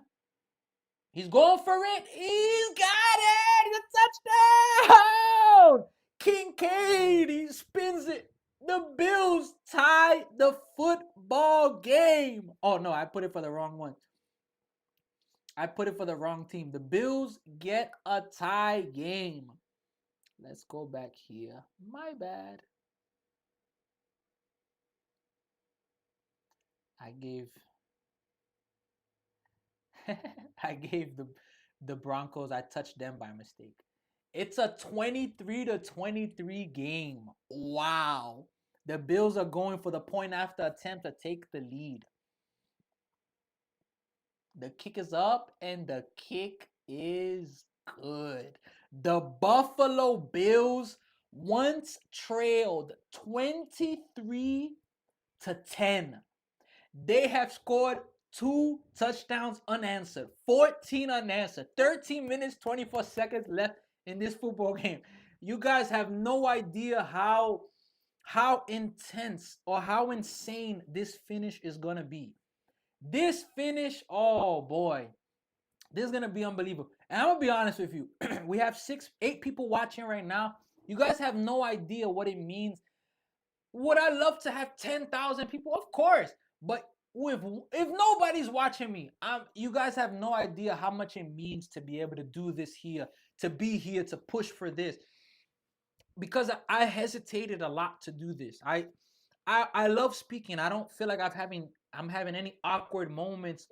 He's going for it. He's got it. It's a touchdown. Kincaid. He spins it. The Bills tie the football game. Oh, no, I put it for the wrong one. I put it for the wrong team. The Bills get a tie game. Let's go back here. My bad. I gave the Broncos, I touched them by mistake. It's a 23-23 game. Wow. The Bills are going for the point after attempt to take the lead. The kick is up, and the kick is good. The Buffalo Bills once trailed 23-10. They have scored 2 touchdowns unanswered, 14 unanswered, 13 minutes, 24 seconds left in this football game. You guys have no idea how intense or how insane this finish is going to be. This finish, oh boy, this is going to be unbelievable. And I'm gonna be honest with you. We have 8 people watching right now. You guys have no idea what it means. Would I love to have 10,000 people? Of course. But if nobody's watching me, you guys have no idea how much it means to be able to do this here, to be here, to push for this. Because I hesitated a lot to do this. I love speaking. I don't feel like I'm having any awkward moments.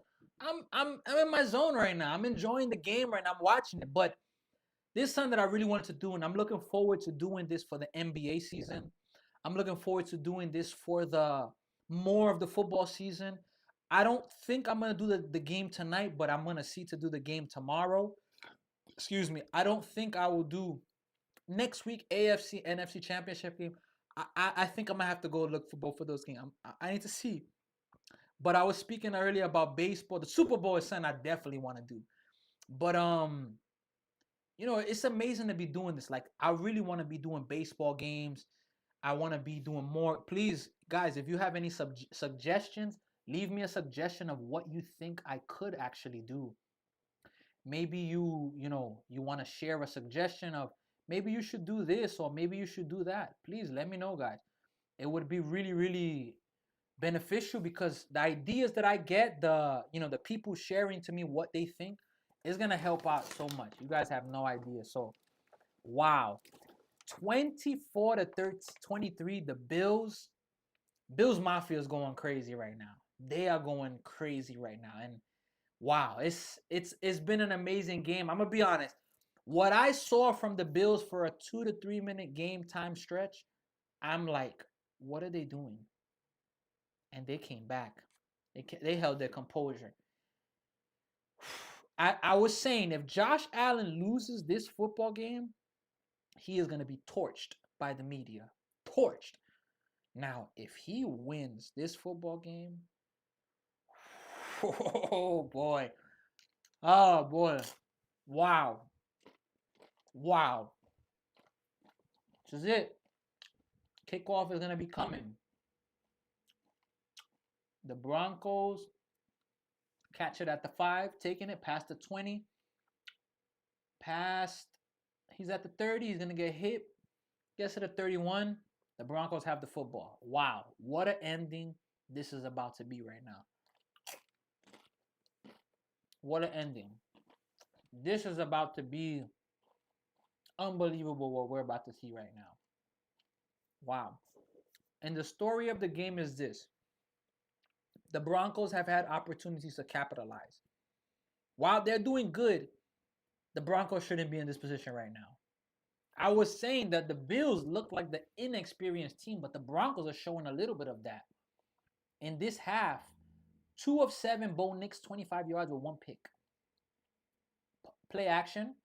I'm in my zone right now. I'm enjoying the game right now. I'm watching it. But this is something that I really wanted to do, and I'm looking forward to doing this for the NBA season. I'm looking forward to doing this for the more of the football season. I don't think I'm gonna do the game tonight, but I'm gonna see to do the game tomorrow. Excuse me. I don't think I will do next week AFC NFC championship game. I think I'm gonna have to go look for both of those games. I need to see. But I was speaking earlier about baseball. The Super Bowl is something I definitely want to do. But it's amazing to be doing this. Like, I really want to be doing baseball games. I want to be doing more. Please, guys, if you have any suggestions, leave me a suggestion of what you think I could actually do. Maybe you want to share a suggestion of maybe you should do this or maybe you should do that. Please let me know, guys. It would be really, really beneficial because the ideas that I get, the people sharing to me what they think is gonna help out so much. You guys have no idea. So, wow, 24 to 23, the Bills Mafia is going crazy right now. They are going crazy right now, and wow, it's been an amazing game. I'm gonna be honest. What I saw from the Bills for a 2 to 3 minute game time stretch, I'm like, what are they doing? And they came back. They held their composure. I was saying if Josh Allen loses this football game, he is gonna be torched by the media. Torched. Now, if he wins this football game, oh boy. Oh boy. Wow. Wow. This is it. Kickoff is gonna be coming. The Broncos catch it at the 5, taking it past the 20. He's at the 30. He's gonna get hit. Gets to the 31. The Broncos have the football. Wow, what an ending this is about to be right now. What an ending. This is about to be unbelievable what we're about to see right now. Wow. And the story of the game is this. The Broncos have had opportunities to capitalize. While they're doing good, the Broncos shouldn't be in this position right now. I was saying that the Bills look like the inexperienced team, but the Broncos are showing a little bit of that. In this half, 2 of 7, Bo Nix, 25 yards with 1 pick. Play action,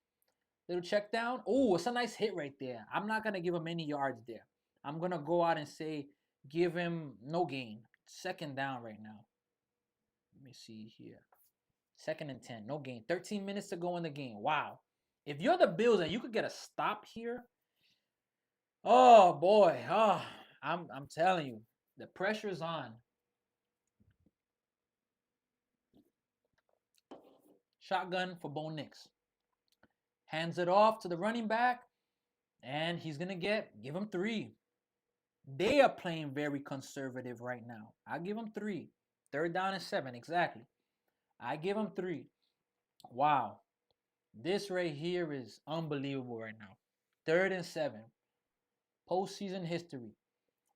little check down. Oh, it's a nice hit right there. I'm not going to give him any yards there. I'm going to go out and say give him no gain. 2nd down right now. Let me see here. 2nd and 10, no gain. 13 minutes to go in the game. Wow. If you're the Bills and you could get a stop here, oh boy. Oh, I'm telling you, the pressure's on. Shotgun for Bo Nix. Hands it off to the running back, and he's going to give him 3. They are playing very conservative right now. I give them 3. 3rd down and 7, exactly. I give them 3. Wow. This right here is unbelievable right now. 3rd and 7. Postseason history.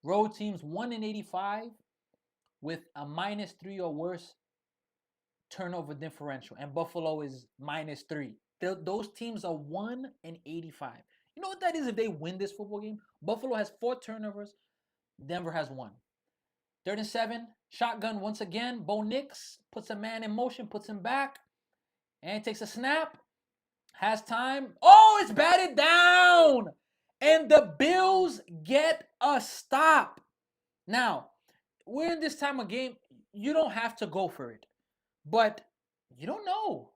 Road teams 1-85 with a -3 or worse turnover differential, and Buffalo is -3. Those teams are 1-85. You know what that is if they win this football game? Buffalo has 4 turnovers. Denver has 1. 3rd and 7. Shotgun once again. Bo Nix puts a man in motion, puts him back, and takes a snap. Has time. Oh, it's batted down. And the Bills get a stop. Now, we're in this time of game. You don't have to go for it. But you don't know.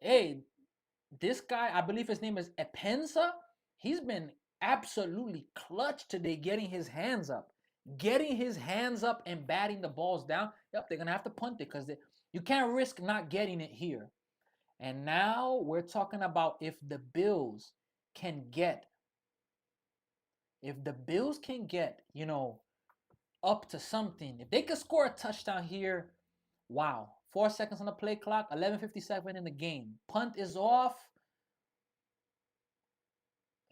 Hey, this guy, I believe his name is Epensa. He's been absolutely clutch today getting his hands up. Getting his hands up and batting the balls down. Yep, they're going to have to punt it because you can't risk not getting it here. And now we're talking about if the Bills can get, up to something. If they could score a touchdown here, wow. 4 seconds on the play clock, 11:57 in the game. Punt is off,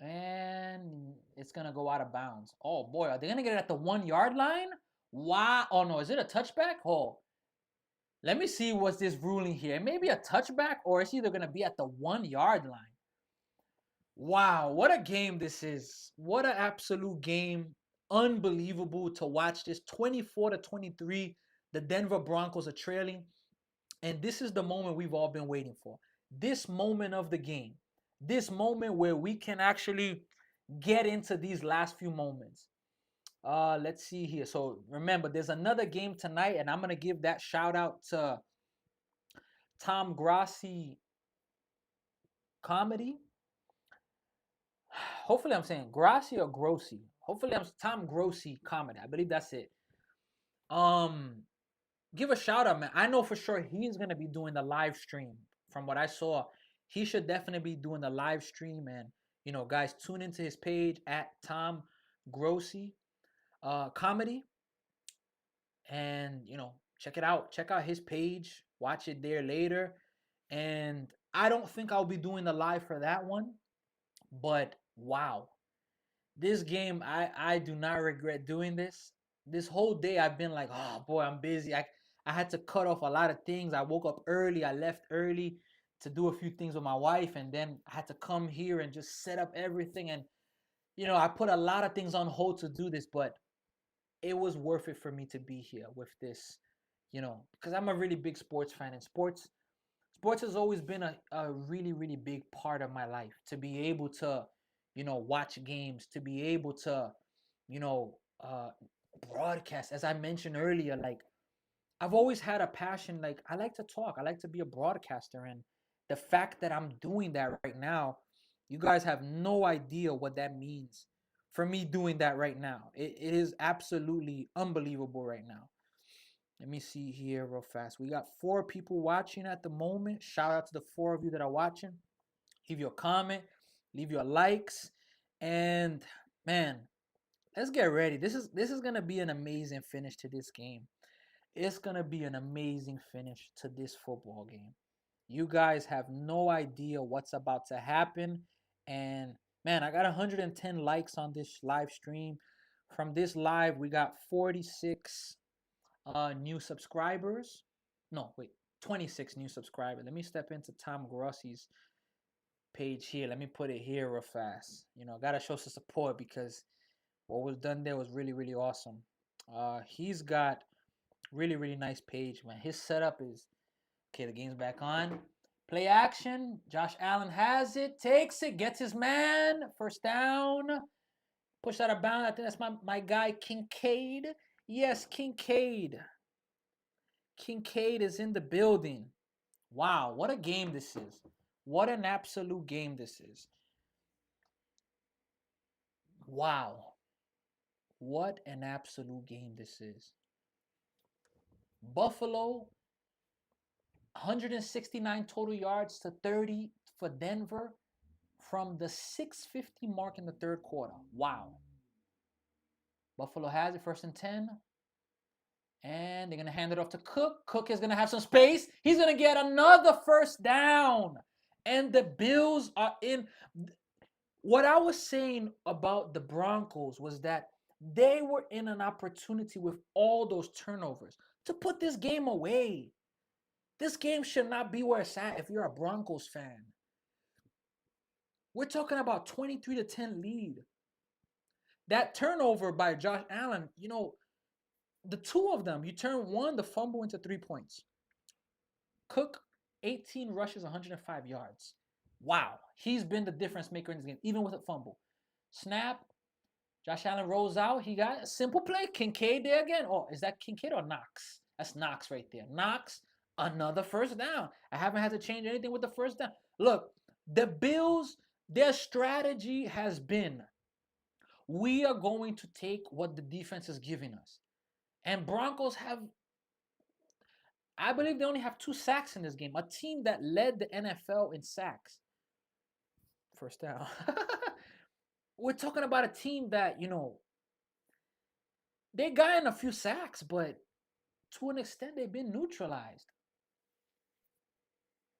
and it's going to go out of bounds. Oh, boy. Are they going to get it at the 1 yard line? Wow. Oh, no. Is it a touchback? Oh, let me see what's this ruling here. It may be a touchback, or it's either going to be at the 1 yard line. Wow, what a game this is. What an absolute game. Unbelievable to watch this. 24-23. The Denver Broncos are trailing. And this is the moment we've all been waiting for. This moment of the game. This moment where we can actually get into these last few moments. Let's see here. So remember, there's another game tonight, and I'm going to give that shout out to Tom Grossi Comedy. Hopefully I'm saying Grossi or Grossi. Hopefully I'm Tom Grossi Comedy. I believe that's it. Give a shout out, man. I know for sure he's gonna be doing the live stream. From what I saw, he should definitely be doing the live stream. And guys, tune into his page at Tom Grossi Comedy, and check it out. Check out his page. Watch it there later. And I don't think I'll be doing the live for that one, but wow, this game, I do not regret doing this. This whole day I've been like, oh boy, I'm busy. I had to cut off a lot of things. I woke up early. I left early to do a few things with my wife, and then I had to come here and just set up everything. And I put a lot of things on hold to do this, but it was worth it for me to be here with this, because I'm a really big sports fan, and sports has always been a really, really big part of my life. To be able to, watch games, to be able to, you know, uh, broadcast. As I mentioned earlier, like I've always had a passion. Like I like to talk. I like to be a broadcaster, and the fact that I'm doing that right now, you guys have no idea what that means for me doing that right now. It is absolutely unbelievable right now. Let me see here real fast. We got 4 people watching at the moment. Shout out to the 4 of you that are watching. Leave your comment, leave your likes, and man, let's get ready. This is gonna be an amazing finish to this game. It's gonna be an amazing finish to this football game. You guys have no idea what's about to happen, and man, I got 110 likes on this live stream. From this live, we got 46 new subscribers. No, wait, 26 new subscribers. Let me step into Tom Grossi's page here. Let me put it here real fast. Gotta show some support because what was done there was really, really awesome. He's got really, really nice page, man. His setup is okay. The game's back on. Play action. Josh Allen has it, takes it, gets his man. First down. Push out of bounds. I think that's my guy Kincaid. Yes, Kincaid. Kincaid is in the building. Wow, what a game this is. What an absolute game this is. Wow. What an absolute game this is. Buffalo, 169 total yards to 30 for Denver from the 6:50 mark in the third quarter. Wow. Buffalo has it, 1st and 10. And they're going to hand it off to Cook. Cook is going to have some space. He's going to get another first down. And the Bills are in. What I was saying about the Broncos was that they were in an opportunity with all those turnovers to put this game away. This game should not be where it's at if you're a Broncos fan. We're talking about 23-10 lead. That turnover by Josh Allen, the 2 of them, you turn one, the fumble, into 3 points. Cook, 18 rushes, 105 yards. Wow. He's been the difference maker in this game, even with a fumble. Snap. Josh Allen rolls out. He got a simple play. Kincaid there again. Oh, is that Kincaid or Knox? That's Knox right there. Knox, another first down. I haven't had to change anything with the first down. Look, the Bills, their strategy has been, we are going to take what the defense is giving us. And Broncos have, I believe they only have 2 sacks in this game. A team that led the NFL in sacks. First down. We're talking about a team that, they got in a few sacks, but to an extent, they've been neutralized.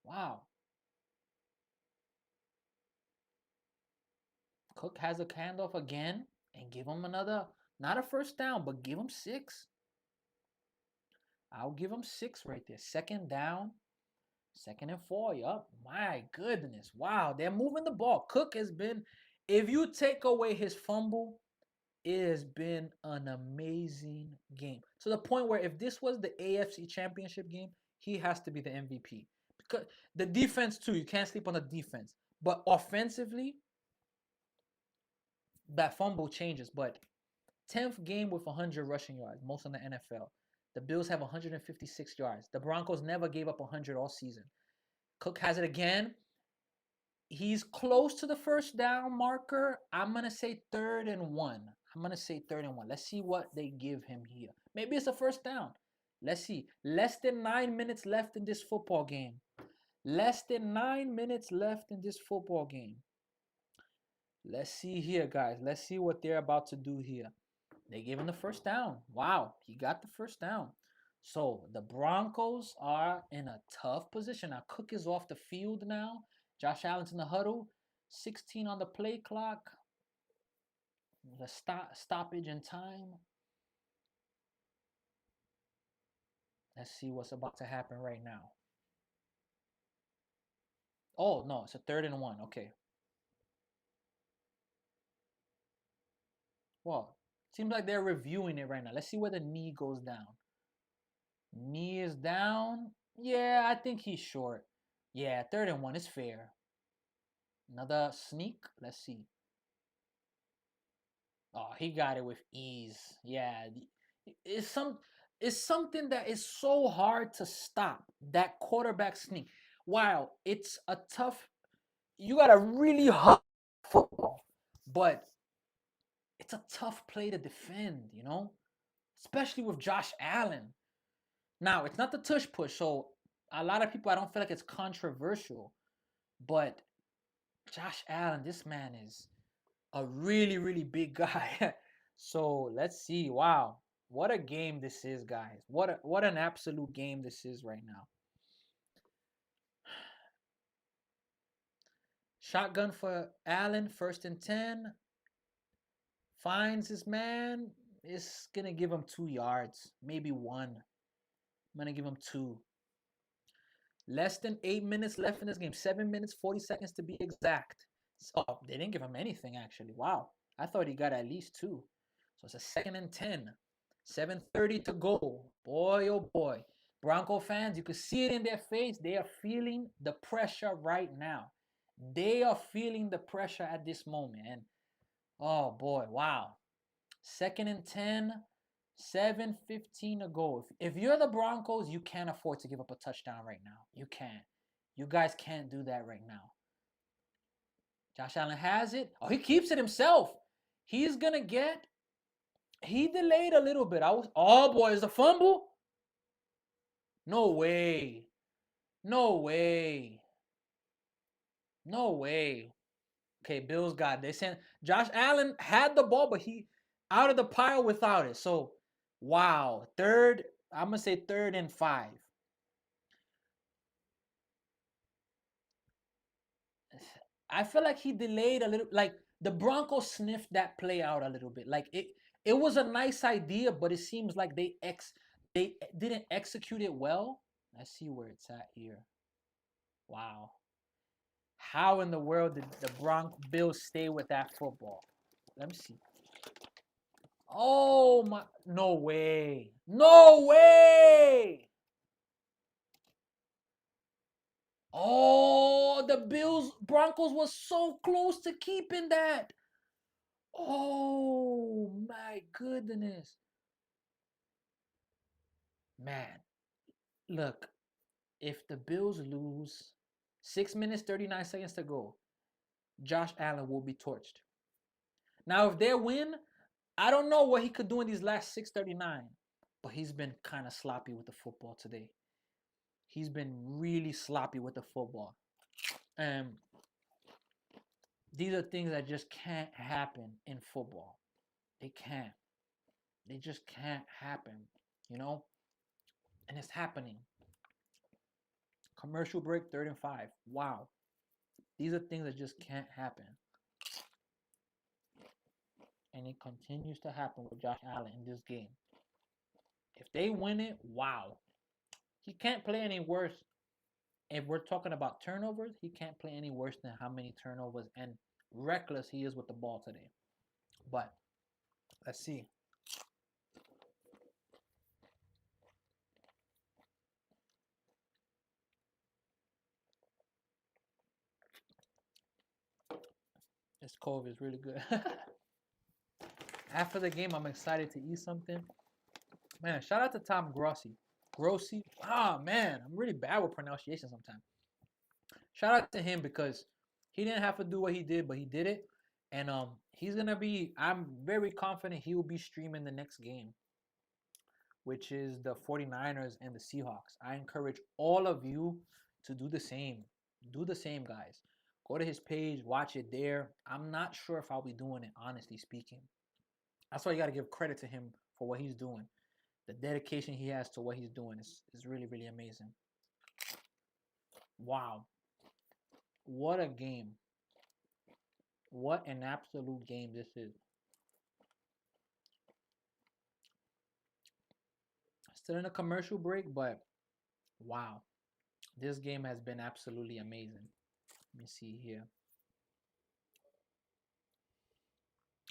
Wow. Cook has a handoff again and give him another, not a first down, but give him 6. I'll give him 6 right there. Second down, 2nd and 4. Yup. My goodness. Wow. They're moving the ball. Cook has been, if you take away his fumble, it has been an amazing game. To the point where if this was the AFC Championship game, he has to be the MVP. Because the defense, too, you can't sleep on the defense. But offensively, that fumble changes. But 10th game with 100 rushing yards, most in the NFL. The Bills have 156 yards. The Broncos never gave up 100 all season. Cook has it again. He's close to the first down marker. I'm going to say 3rd and 1. I'm going to say 3rd and 1. Let's see what they give him here. Maybe it's a first down. Let's see. Less than 9 minutes left in this football game. Less than 9 minutes left in this football game. Let's see here, guys. Let's see what they're about to do here. They gave him the first down. Wow, he got the first down. So the Broncos are in a tough position. Now Cook is off the field now. Josh Allen's in the huddle. 16 on the play clock. The stoppage in time. Let's see what's about to happen right now. Oh, no, it's a 3rd and 1. Okay. Well, seems like they're reviewing it right now. Let's see where the knee goes down. Knee is down. Yeah, I think he's short. Yeah, 3rd and 1 is fair. Another sneak. Let's see. Oh, he got it with ease. Yeah, it's something that is so hard to stop. That quarterback sneak. Wow, it's a tough. You got a really hard football, but it's a tough play to defend. Especially with Josh Allen. Now it's not the tush push, so a lot of people I don't feel like it's controversial, but Josh Allen, this man is a really, really big guy. So let's see. Wow. What a game this is, guys. What an absolute game this is right now. Shotgun for Allen, 1st and 10. Finds his man. It's gonna give him 2 yards, maybe 1. I'm gonna give him 2. Less than 8 minutes left in this game. 7 minutes, 40 seconds to be exact. Oh, they didn't give him anything, actually. Wow. I thought he got at least 2. So it's a 2nd and 10. 7:30 to go. Boy, oh boy. Bronco fans, you can see it in their face. They are feeling the pressure right now. They are feeling the pressure at this moment. And oh boy, wow. 2nd and 10. 7:15 to go. If you're the Broncos, you can't afford to give up a touchdown right now. You can't. You guys can't do that right now. Josh Allen has it. Oh, he keeps it himself. He's gonna get. He delayed a little bit. Oh boy, is a fumble? No way. No way. No way. Okay, Bills got it. They sent Josh Allen had the ball, but he out of the pile without it. So wow. I'm gonna say 3rd and 5. I feel like he delayed a little. Like the Broncos sniffed that play out a little bit. Like it was a nice idea, but it seems like they didn't execute it well. Let's see where it's at here. Wow. How in the world did the Bills stay with that football? Let me see. Oh my! No way! No way! Oh, the Broncos was so close to keeping that. Oh my goodness. Man, look, if the Bills lose, 6 minutes, 39 seconds to go, Josh Allen will be torched. Now, if they win, I don't know what he could do in these last 6:39, but he's been kind of sloppy with the football today. He's been really sloppy with the football. And these are things that just can't happen in football. They can't. They just can't happen, you know? And it's happening. Commercial break, 3rd and 5. Wow. These are things that just can't happen. And it continues to happen with Josh Allen in this game. If they win it, wow. He can't play any worse. If we're talking about turnovers, he can't play any worse than how many turnovers and reckless he is with the ball today. But let's see. This Cove is really good. After the game, I'm excited to eat something. Man, shout out to Tom Grossi. Grossi. Ah, man, I'm really bad with pronunciation sometimes. Shout out to him because he didn't have to do what he did, but he did it. And he's gonna be. I'm very confident he will be streaming the next game, which is the 49ers and the Seahawks. I encourage all of you to do the same. Do the same, guys. Go to his page, watch it there. I'm not sure if I'll be doing it, honestly speaking. That's why you got to give credit to him for what he's doing. The dedication he has to what he's doing is really, really amazing. Wow. What a game. What an absolute game this is. Still in a commercial break, but wow. This game has been absolutely amazing. Let me see here.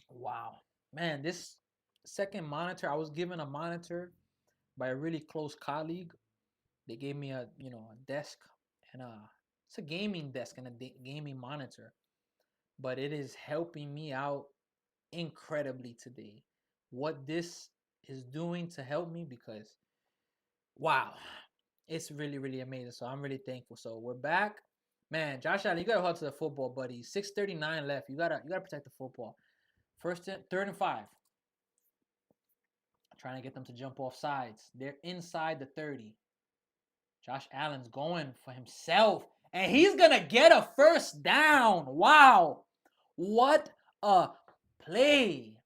Wow. Man, this second monitor, I was given a monitor by a really close colleague. They gave me a desk and it's a gaming desk and a gaming monitor. But it is helping me out incredibly today. What this is doing to help me, because wow, it's really, really amazing. So I'm really thankful. So we're back. Man, Josh Allen, you gotta hold to the football, buddy. 6:39 left. You gotta protect the football. 3rd and 5. Trying to get them to jump off sides. They're inside the 30. Josh Allen's going for himself. And he's gonna get a first down. Wow. What a play.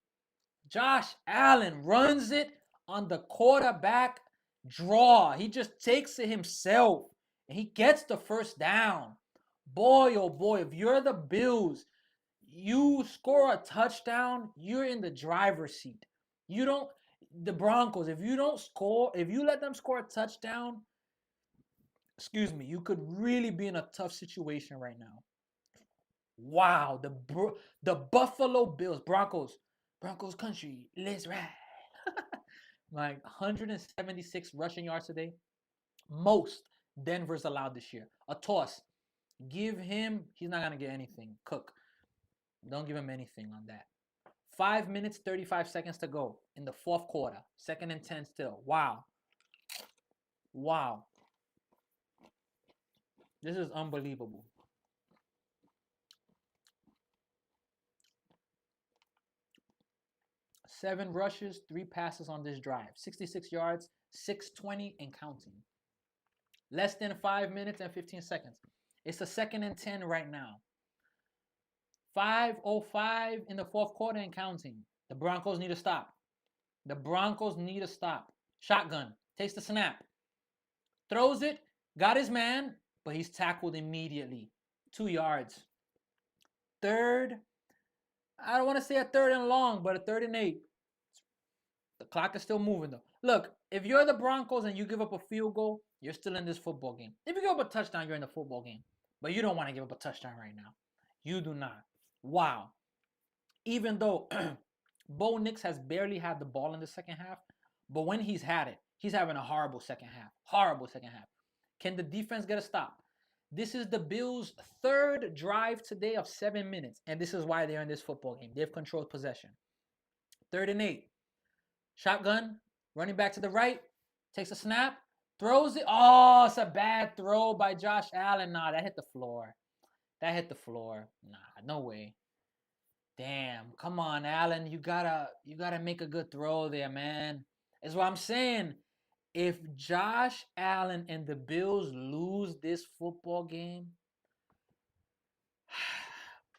Josh Allen runs it on the quarterback draw. He just takes it himself and he gets the first down. Boy, oh boy, if you're the Bills, you score a touchdown, you're in the driver's seat. You don't, the Broncos, if you don't score, if you let them score a touchdown, excuse me, you could really be in a tough situation right now. Wow, the Buffalo Bills, Broncos country, let's ride. Like 176 rushing yards today, most Denver's allowed this year. A toss, give him, he's not gonna get anything. Cook, don't give him anything on that. 5 minutes, 35 seconds to go in the fourth quarter. 2nd and 10 still. Wow. Wow. This is unbelievable. 7 rushes, 3 passes on this drive. 66 yards, 620 and counting. Less than 5 minutes and 15 seconds. It's a 2nd and 10 right now. 5:05 in the fourth quarter and counting. The Broncos need to stop. The Broncos need to stop. Shotgun. Takes the snap. Throws it. Got his man, but he's tackled immediately. 2 yards. Third. I don't want to say a 3rd and long, but a 3rd and 8. The clock is still moving though. Look, if you're the Broncos and you give up a field goal, you're still in this football game. If you give up a touchdown, you're in the football game. But you don't want to give up a touchdown right now. You do not. Wow. Even though Bo Nix has barely had the ball in the second half, but when he's had it, he's having a horrible second half. Horrible second half. Can the defense get a stop? This is the Bills' third drive today of 7 minutes, and this is why they're in this football game. They've controlled possession. 3rd and 8. Shotgun, running back to the right, takes a snap, throws it. Oh, it's a bad throw by Josh Allen. Nah, that hit the floor. That hit the floor. Nah, no way. Damn, come on, Allen. You gotta make a good throw there, man. Is what I'm saying. If Josh Allen and the Bills lose this football game,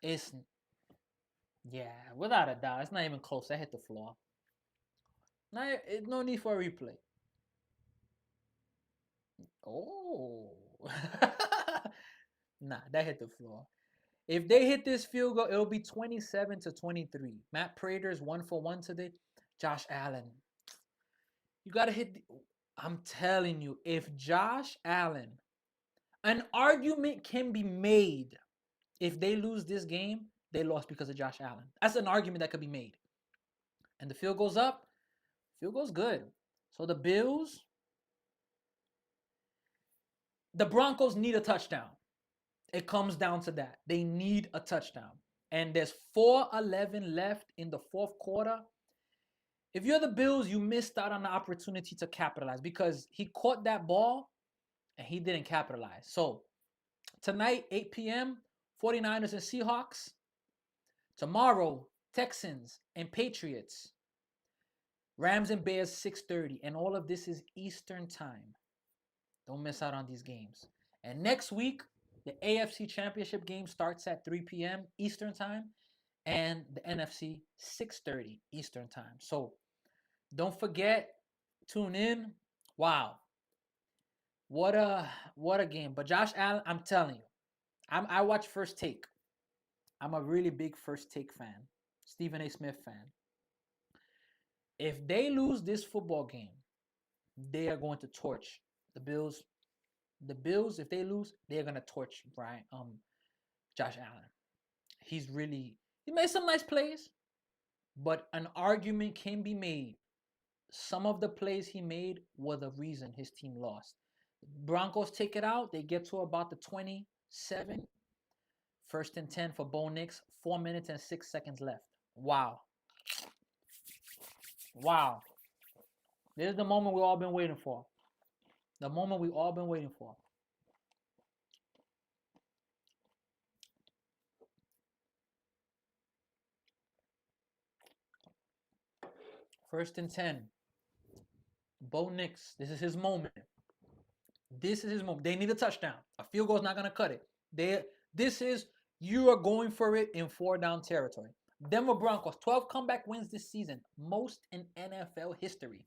it's, yeah, without a doubt, it's not even close. I hit the floor. No need for a replay. Oh. Nah, that hit the floor. If they hit this field goal, it'll be 27-23. Matt Prater's 1 for 1 today. Josh Allen. You got to hit. I'm telling you, if Josh Allen, an argument can be made if they lose this game, they lost because of Josh Allen. That's an argument that could be made. And the field goes up, field goes good. So the Bills, the Broncos need a touchdown. It comes down to that. They need a touchdown. And there's 4:11 left in the fourth quarter. If you're the Bills, you missed out on the opportunity to capitalize because he caught that ball and he didn't capitalize. So tonight, 8 p.m., 49ers and Seahawks. Tomorrow, Texans and Patriots. Rams and Bears, 6:30. And all of this is Eastern time. Don't miss out on these games. And next week, the AFC Championship game starts at 3 p.m. Eastern time. And the NFC, 6:30 Eastern time. So don't forget, tune in. Wow. What a game. But Josh Allen, I'm telling you, I watch First Take. I'm a really big First Take fan. Stephen A. Smith fan. If they lose this football game, they are going to torch the Bills. The Bills, if they lose, they're gonna torch Josh Allen. He made some nice plays, but an argument can be made. Some of the plays he made were the reason his team lost. Broncos take it out. They get to about the 27. 1st and 10 for Bo Nix. 4 minutes and 6 seconds left. Wow. Wow. This is the moment we've all been waiting for. The moment we've all been waiting for. First and 10. Bo Nix. This is his moment. This is his moment. They need a touchdown. A field goal is not going to cut it. You are going for it in 4-down territory. Denver Broncos, 12 comeback wins this season. Most in NFL history.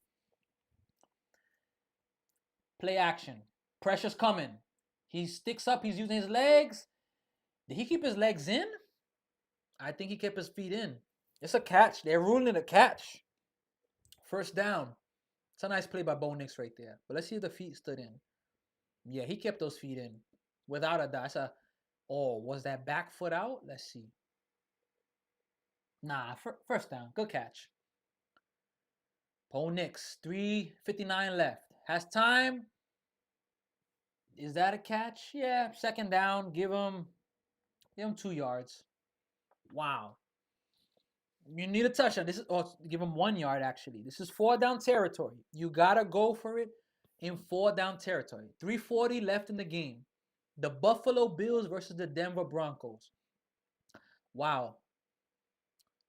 Play action. Pressure's coming. He sticks up. He's using his legs. Did he keep his legs in? I think he kept his feet in. It's a catch. They're ruling it a catch. First down. It's a nice play by Bo Nix right there. But let's see if the feet stood in. Yeah, he kept those feet in. Without a doubt. Was that back foot out? Let's see. Nah, first down. Good catch. Bo Nix, 3:59 left. Has time. Is that a catch? Yeah, second down. Give him 2 yards. Wow. You need a touchdown. Give him 1 yard actually. This is 4-down territory. You gotta go for it in 4-down territory. 3:40 left in the game. The Buffalo Bills versus the Denver Broncos. Wow.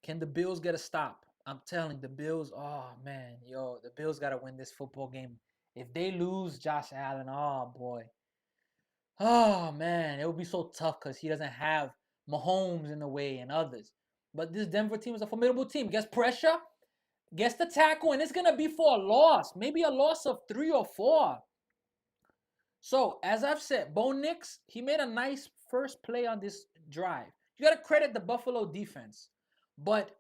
Can the Bills get a stop? I'm telling the Bills, the Bills got to win this football game. If they lose Josh Allen, oh boy. Oh man, it would be so tough because he doesn't have Mahomes in the way and others. But this Denver team is a formidable team. Gets pressure, gets the tackle, and it's going to be for a loss. Maybe a loss of 3 or 4. So, as I've said, Bo Nix, he made a nice first play on this drive. You got to credit the Buffalo defense. But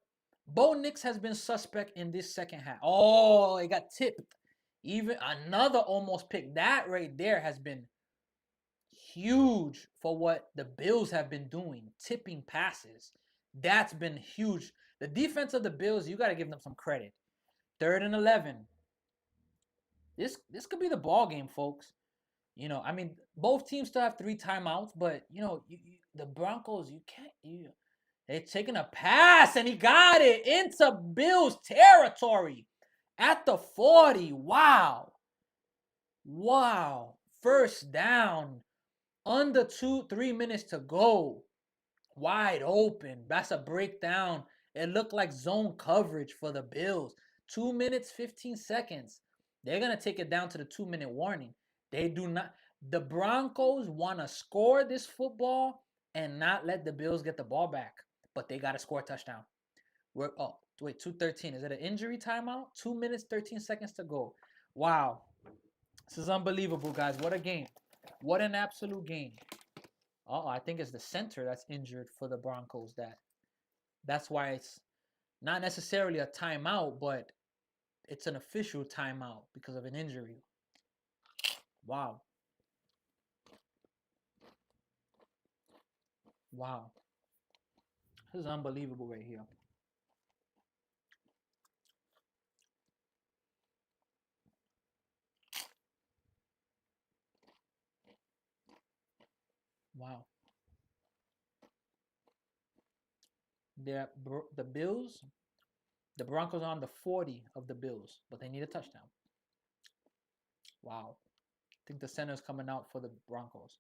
Bo Nix has been suspect in this second half. Oh, it got tipped. Even another almost pick. That right there has been huge for what the Bills have been doing. Tipping passes. That's been huge. The defense of the Bills, you got to give them some credit. 3rd and 11. This could be the ball game, folks. Both teams still have 3 timeouts, but the Broncos, they're taking a pass, and he got it into Bills territory at the 40. Wow. First down. Under 3 minutes to go. Wide open. That's a breakdown. It looked like zone coverage for the Bills. 2 minutes, 15 seconds. They're gonna take it down to the 2-minute warning. They do not. The Broncos want to score this football and not let the Bills get the ball back, but they got to score a touchdown. We're oh wait 2:13. Is it an injury timeout? 2 minutes 13 seconds to go. Wow, this is unbelievable, guys. What a game! What an absolute game. Oh, I think it's the center that's injured for the Broncos. That's why it's not necessarily a timeout, but it's an official timeout because of an injury. Wow. Wow. This is unbelievable right here. Wow. The Bills, the Broncos are on the 40 of the Bills, but they need a touchdown. Wow. I think the center is coming out for the Broncos.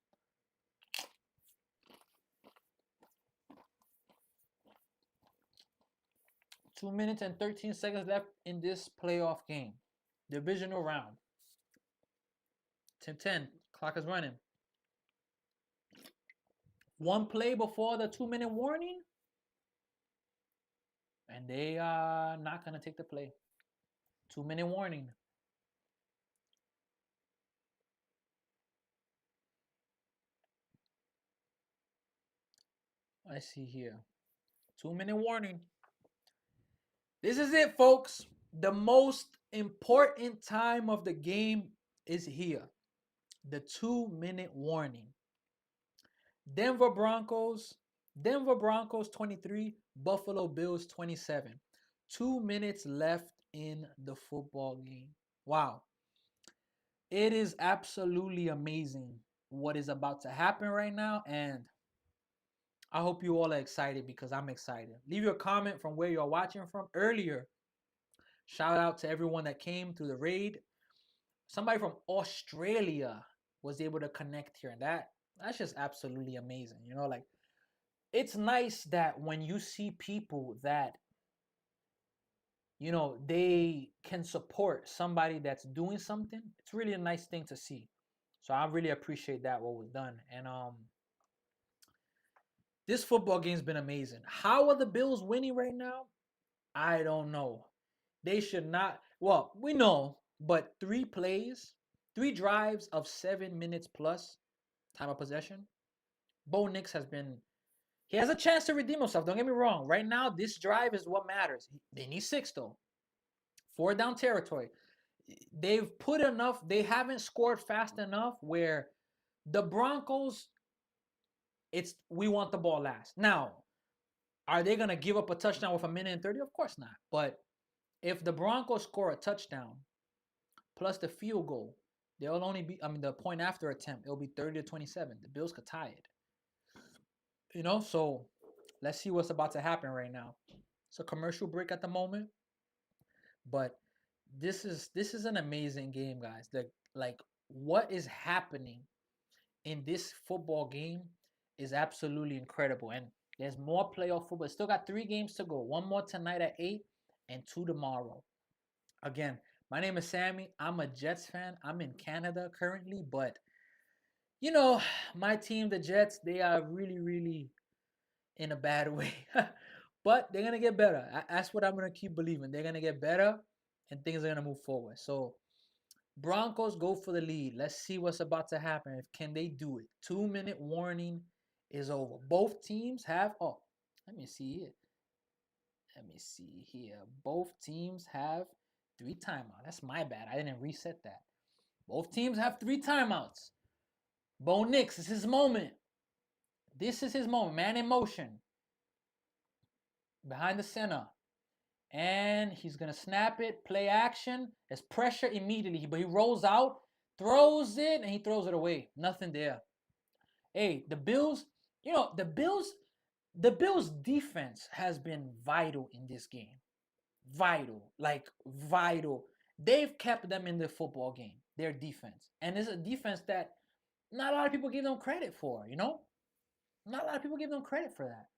2 minutes and 13 seconds left in this playoff game. Divisional round. 10-10. Clock is running. One play before the 2-minute warning, and they are not going to take the play. 2-minute warning. I see here. 2-minute warning. This is it, folks. The most important time of the game is here. The 2-minute warning. Denver Broncos 23, Buffalo Bills 27. 2 minutes left in the football game. Wow. It is absolutely amazing what is about to happen right now, and I hope you all are excited because I'm excited. Leave your comment from where you're watching from earlier. Shout out to everyone that came through the raid. Somebody from Australia was able to connect here, and that's just absolutely amazing. Like, it's nice that when you see people that they can support somebody that's doing something, it's really a nice thing to see. So I really appreciate that what was done. And this football game's been amazing. How are the Bills winning right now? I don't know. They should not. Well, we know, but 3 drives of 7 minutes plus time of possession. Bo Nix he has a chance to redeem himself. Don't get me wrong. Right now, this drive is what matters. They need 6 though. 4 down territory. They've put enough. They haven't scored fast enough where the Broncos, we want the ball last. Now, are they going to give up a touchdown with 1:30? Of course not. But if the Broncos score a touchdown plus the field goal, they'll only be, the point after attempt, it'll be 30-27. The Bills could tie it. So let's see what's about to happen right now. It's a commercial break at the moment, but this is an amazing game, guys. Like what is happening in this football game is absolutely incredible. And there's more playoff football. Still got 3 games to go. One more tonight at 8 and 2 tomorrow. Again, my name is Sammy. I'm a Jets fan. I'm in Canada currently, but my team, the Jets, they are really, really in a bad way. But they're going to get better. That's what I'm going to keep believing. They're going to get better and things are going to move forward. So Broncos go for the lead. Let's see what's about to happen. Can they do it? 2-minute warning is over. Both teams have, let me see here. Both teams have 3 timeouts. That's my bad. I didn't reset that. Both teams have 3 timeouts. Bo Nix, this is his moment. This is his moment. Man in motion. Behind the center. And he's going to snap it. Play action. There's pressure immediately. But he rolls out, throws it, and he throws it away. Nothing there. Hey, the Bills, the Bills defense has been vital in this game. Vital. Like, vital. They've kept them in the football game, their defense. And it's a defense that not a lot of people give them credit for, Not a lot of people give them credit for that.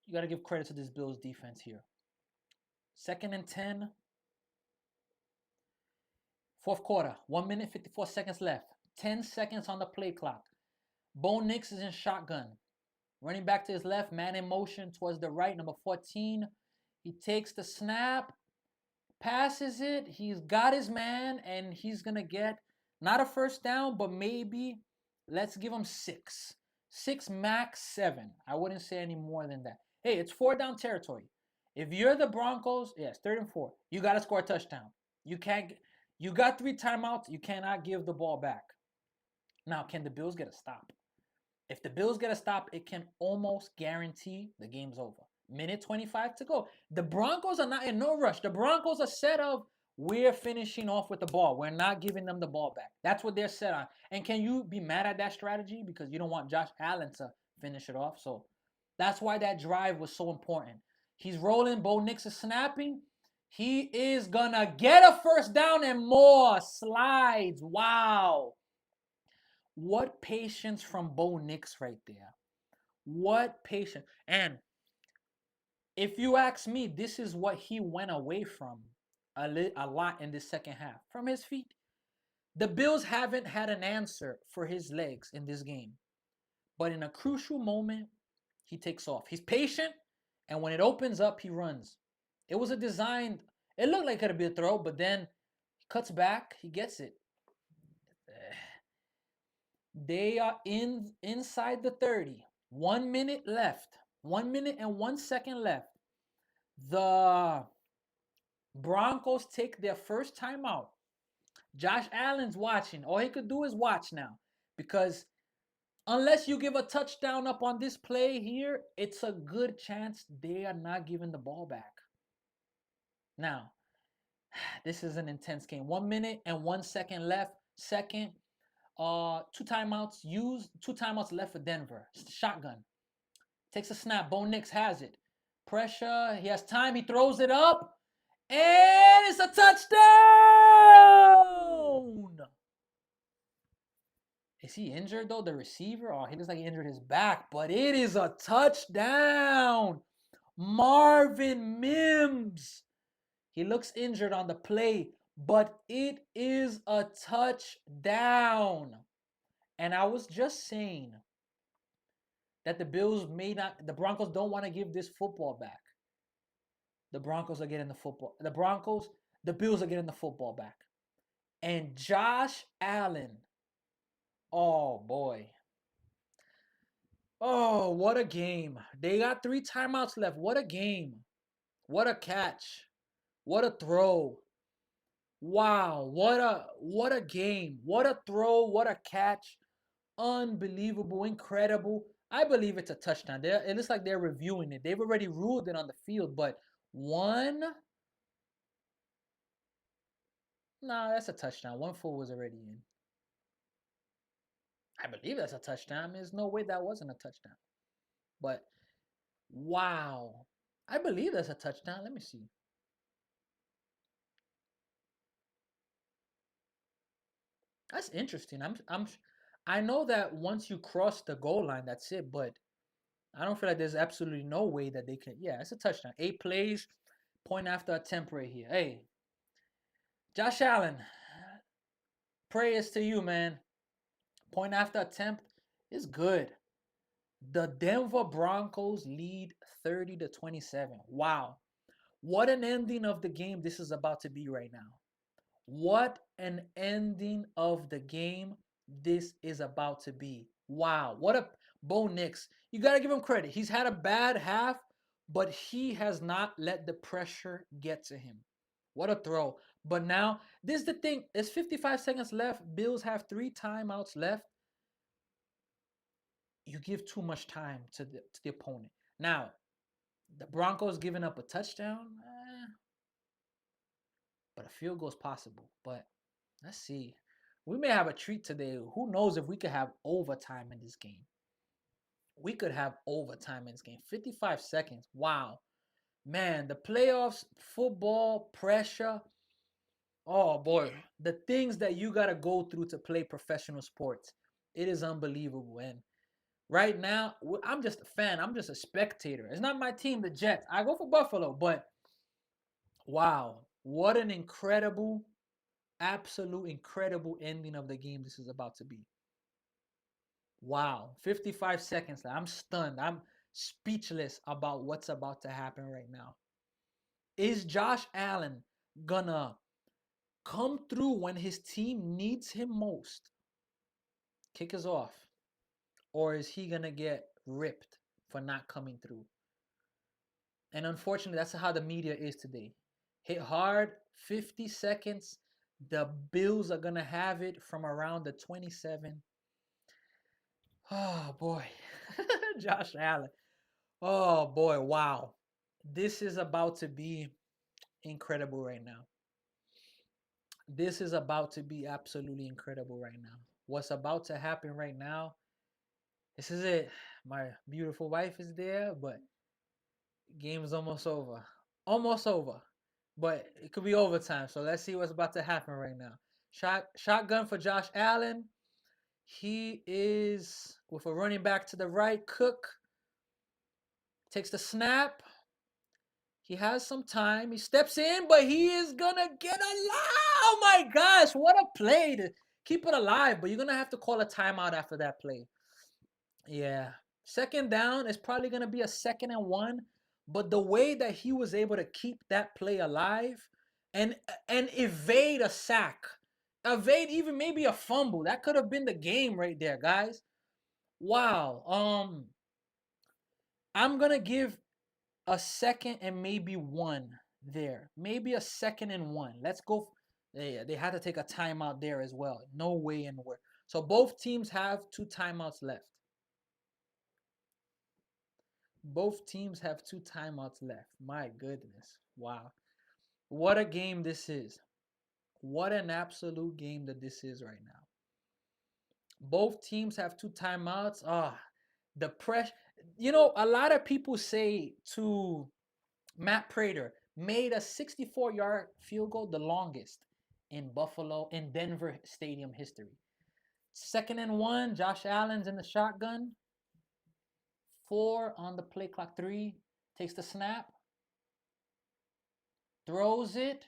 You got to give credit to this Bills defense here. 2nd and 10. Fourth quarter, 1 minute, 54 seconds left. 10 seconds on the play clock. Bo Nix is in shotgun. Running back to his left, man in motion towards the right, number 14. He takes the snap, passes it. He's got his man, and he's going to get not a first down, but maybe let's give him 6. 6 max 7. I wouldn't say any more than that. Hey, it's 4 down territory. If you're the Broncos, yes, 3rd and 4. You got to score a touchdown. You can't. You got 3 timeouts. You cannot give the ball back. Now, can the Bills get a stop? If the Bills get a stop, it can almost guarantee the game's over. Minute 25 to go. The Broncos are not in no rush. The Broncos are set up. We're finishing off with the ball. We're not giving them the ball back. That's what they're set on. And can you be mad at that strategy? Because you don't want Josh Allen to finish it off. So that's why that drive was so important. He's rolling. Bo Nix is snapping. He is going to get a first down and more. Slides. Wow. What patience from Bo Nix right there. What patience. And if you ask me, this is what he went away from a lot in the second half. From his feet. The Bills haven't had an answer for his legs in this game. But in a crucial moment, he takes off. He's patient, and when it opens up, he runs. It was a designed, it looked like it could be a throw, but then he cuts back, he gets it. They are inside the 30. 1 minute left. 1 minute and 1 second left. The Broncos take their first timeout. Josh Allen's watching. All he could do is watch now. Because unless you give a touchdown up on this play here, it's a good chance they are not giving the ball back. Now, this is an intense game. 1 minute and 1 second left. Second, 2 timeouts used. 2 timeouts left for Denver. Shotgun. Takes a snap. Bo Nix has it. Pressure. He has time. He throws it up. And it's a touchdown! Is he injured, though, the receiver? Oh, he looks like he injured his back. But it is a touchdown. Marvin Mims. He looks injured on the play, but it is a touchdown. And I was just saying that the Broncos don't want to give this football back. The Broncos are getting the football. The Bills are getting the football back. And Josh Allen, oh boy. Oh, what a game. They got 3 timeouts left. What a game. What a catch. What a throw. Wow, what a game. What a throw, what a catch. Unbelievable, incredible. I believe it's a touchdown. It looks like they're reviewing it. They've already ruled it on the field, but that's a touchdown. 1 foot was already in. I believe that's a touchdown. There's no way that wasn't a touchdown. But, wow. I believe that's a touchdown. Let me see. That's interesting. I know that once you cross the goal line, that's it, but I don't feel like there's absolutely no way that they can. Yeah, it's a touchdown. 8 plays, point after attempt right here. Hey, Josh Allen, prayers to you, man. Point after attempt is good. The Denver Broncos lead 30-27. Wow. What an ending of the game this is about to be right now. What an ending of the game this is about to be. Wow. What a Bo Nix. You got to give him credit. He's had a bad half, but he has not let the pressure get to him. What a throw. But now, this is the thing. There's 55 seconds left. Bills have 3 timeouts left. You give too much time to the opponent. Now, the Broncos giving up a touchdown, but a field goal is possible. But let's see. We may have a treat today. Who knows if we could have overtime in this game? We could have overtime in this game. 55 seconds. Wow. Man, the playoffs, football, pressure. Oh, boy. The things that you got to go through to play professional sports. It is unbelievable. And right now, I'm just a fan. I'm just a spectator. It's not my team, the Jets. I go for Buffalo, but wow. What an incredible absolute incredible ending of the game this is about to be. Wow, 55 seconds. I'm stunned. I'm speechless about what's about to happen right now. Is Josh Allen gonna come through when his team needs him most? Kick us off. Or is he gonna get ripped for not coming through? And unfortunately, that's how the media is today. Hit hard, 50 seconds. The Bills are gonna have it from around the 27. Oh boy. Josh Allen. Oh boy, wow. This is about to be incredible right now. This is about to be absolutely incredible right now. What's about to happen right now? This is it. My beautiful wife is there, but game is almost over. Almost over. But it could be overtime. So let's see what's about to happen right now. Shotgun for Josh Allen. He is with a running back to the right. Cook takes the snap. He has some time. He steps in, but he is gonna get alive. Oh my gosh, what a play to keep it alive. But you're gonna have to call a timeout after that play. Yeah. Second down is probably gonna be a 2nd and 1. But the way that he was able to keep that play alive and evade a sack, evade even maybe a fumble, that could have been the game right there, guys. Wow. I'm gonna give a 2nd and maybe 1 there. Maybe a 2nd and 1. Let's go. They had to take a timeout there as well. No way in the world. So both teams have 2 timeouts left. Both teams have 2 timeouts left. My goodness. Wow. What a game this is. What an absolute game that this is right now. Both teams have 2 timeouts. The pressure. You know, a lot of people say to Matt Prater made a 64-yard field goal the longest in Denver Stadium history. 2nd and 1, Josh Allen's in the shotgun. 4 on the play clock. 3, takes the snap, throws it,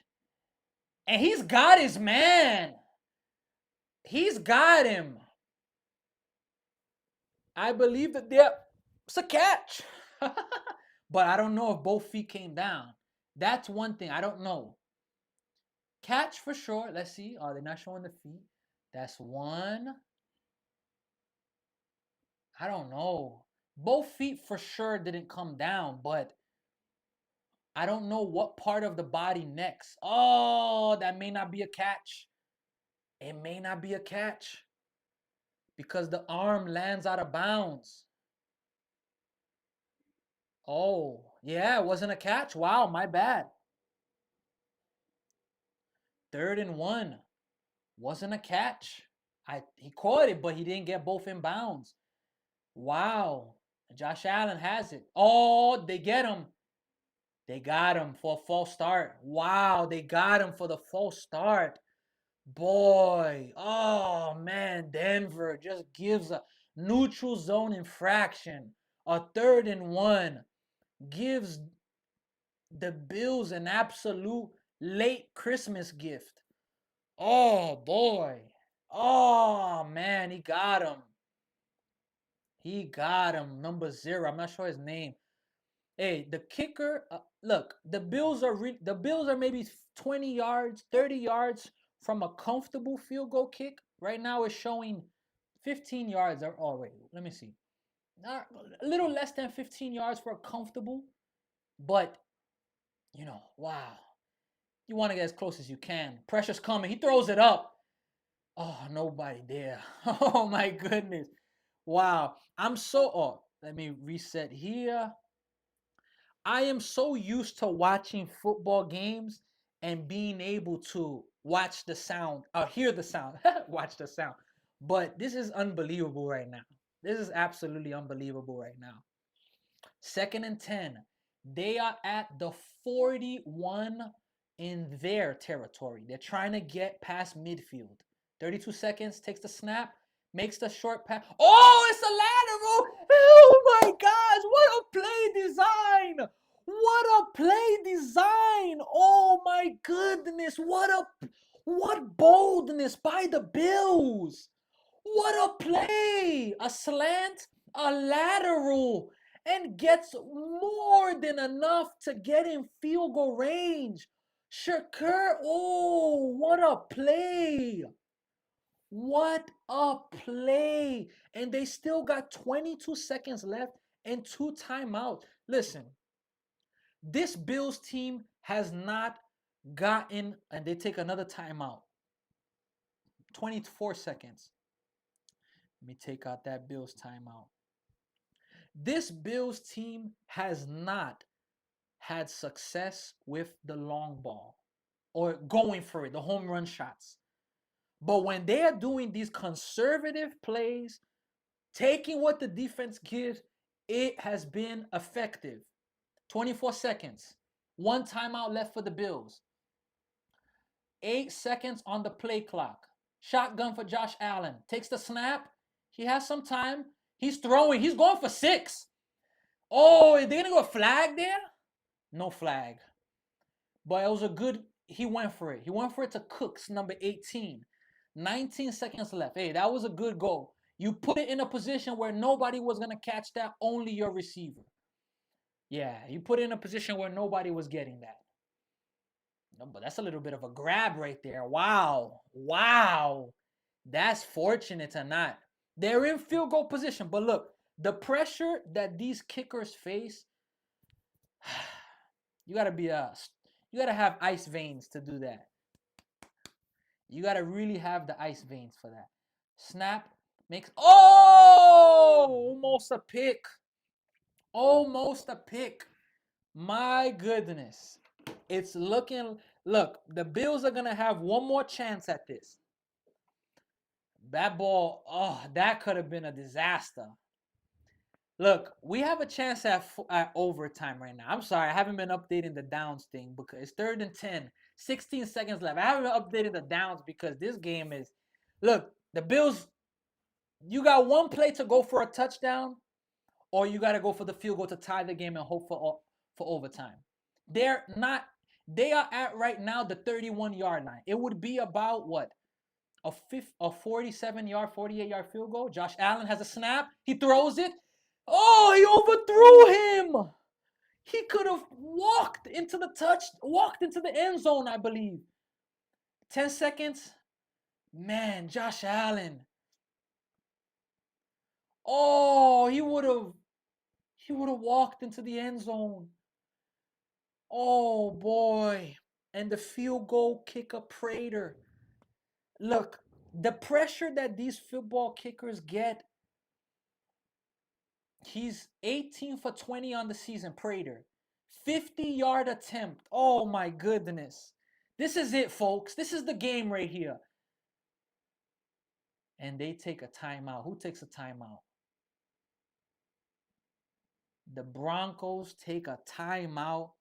and he's got his man. He's got him. I believe that it's a catch. But I don't know if both feet came down. That's one thing. I don't know. Catch for sure. Let's see. They're not showing the feet. That's 1. I don't know. Both feet for sure didn't come down, but I don't know what part of the body next. Oh, that may not be a catch. It may not be a catch because the arm lands out of bounds. Oh, yeah, it wasn't a catch. Wow, my bad. 3rd and 1. Wasn't a catch. He caught it, but he didn't get both in bounds. Wow. Josh Allen has it. Oh, they get him. They got him for a false start. Wow, they got him for the false start. Boy, oh man, Denver just gives a neutral zone infraction. A 3rd and 1 gives the Bills an absolute late Christmas gift. Oh boy. Oh man, he got him. He got him. Number 0. I'm not sure his name. Hey, the kicker. Look, the Bills are maybe 20 yards, 30 yards from a comfortable field goal kick. Right now, it's showing 15 yards. Oh wait, let me see. A little less than 15 yards for a comfortable, but wow. You want to get as close as you can. Pressure's coming. He throws it up. Oh, nobody there. Oh my goodness. Wow. Let me reset here. I am so used to watching football games and being able to watch the sound, hear the sound, watch the sound. But this is unbelievable right now. This is absolutely unbelievable right now. 2nd and 10. They are at the 41 in their territory. They're trying to get past midfield. 32 seconds, takes the snap, makes the short pass. Oh, it's a lateral. Oh my gosh, what a play design. What a play design. Oh my goodness, What boldness by the Bills. What a play. A slant, a lateral, and gets more than enough to get in field goal range. Shakur, oh, what a play. What a play. And they still got 22 seconds left and 2 timeouts. Listen, this Bills team has not gotten, and they take another timeout. 24 seconds. Let me take out that Bills timeout. This Bills team has not had success with the long ball or going for it, the home run shots. But when they are doing these conservative plays, taking what the defense gives, it has been effective. 24 seconds. 1 timeout left for the Bills. 8 seconds on the play clock. Shotgun for Josh Allen. Takes the snap. He has some time. He's throwing. He's going for 6. Oh, are they going to go flag there? No flag. But it was a good, he went for it. He went for it to Cooks, number 18. 19 seconds left. Hey, that was a good goal. You put it in a position where nobody was going to catch that, only your receiver. Yeah, you put it in a position where nobody was getting that. No, but that's a little bit of a grab right there. Wow. Wow. That's fortunate or not. They're in field goal position. But look, the pressure that these kickers face, you gotta have ice veins to do that. You gotta really have the ice veins for that. Snap makes almost a pick. Almost a pick. My goodness. It's looking, look, the Bills are gonna have one more chance at this. That ball, oh, that could have been a disaster. Look, we have a chance at overtime right now. I'm sorry, I haven't been updating the downs thing because it's 3rd and 10, 16 seconds left. I haven't been updating the downs because this game is, look, the Bills, you got one play to go for a touchdown, or you got to go for the field goal to tie the game and hope for overtime. They are at right now the 31-yard line. It would be about what? A 47-yard, 48-yard field goal. Josh Allen has a snap. He throws it. Oh, he overthrew him. He could have walked into the end zone, I believe. 10 seconds. Man, Josh Allen. Oh, he would have walked into the end zone. Oh boy. And the field goal kicker Prater. Look, the pressure that these football kickers get. He's 18 for 20 on the season, Prater. 50-yard attempt. Oh my goodness. This is it, folks. This is the game right here. And they take a timeout. Who takes a timeout? The Broncos take a timeout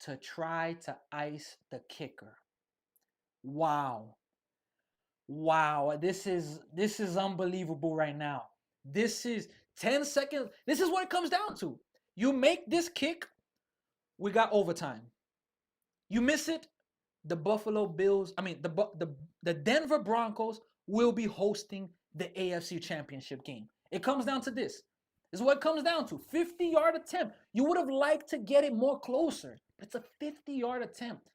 to try to ice the kicker. Wow. Wow, this is unbelievable right now. This is 10 seconds. This is what it comes down to. You make this kick, we got overtime. You miss it, the Buffalo Bills, the Denver Broncos will be hosting the AFC Championship game. It comes down to this. This is what it comes down to. 50-yard attempt. You would have liked to get it more closer. It's a 50-yard attempt.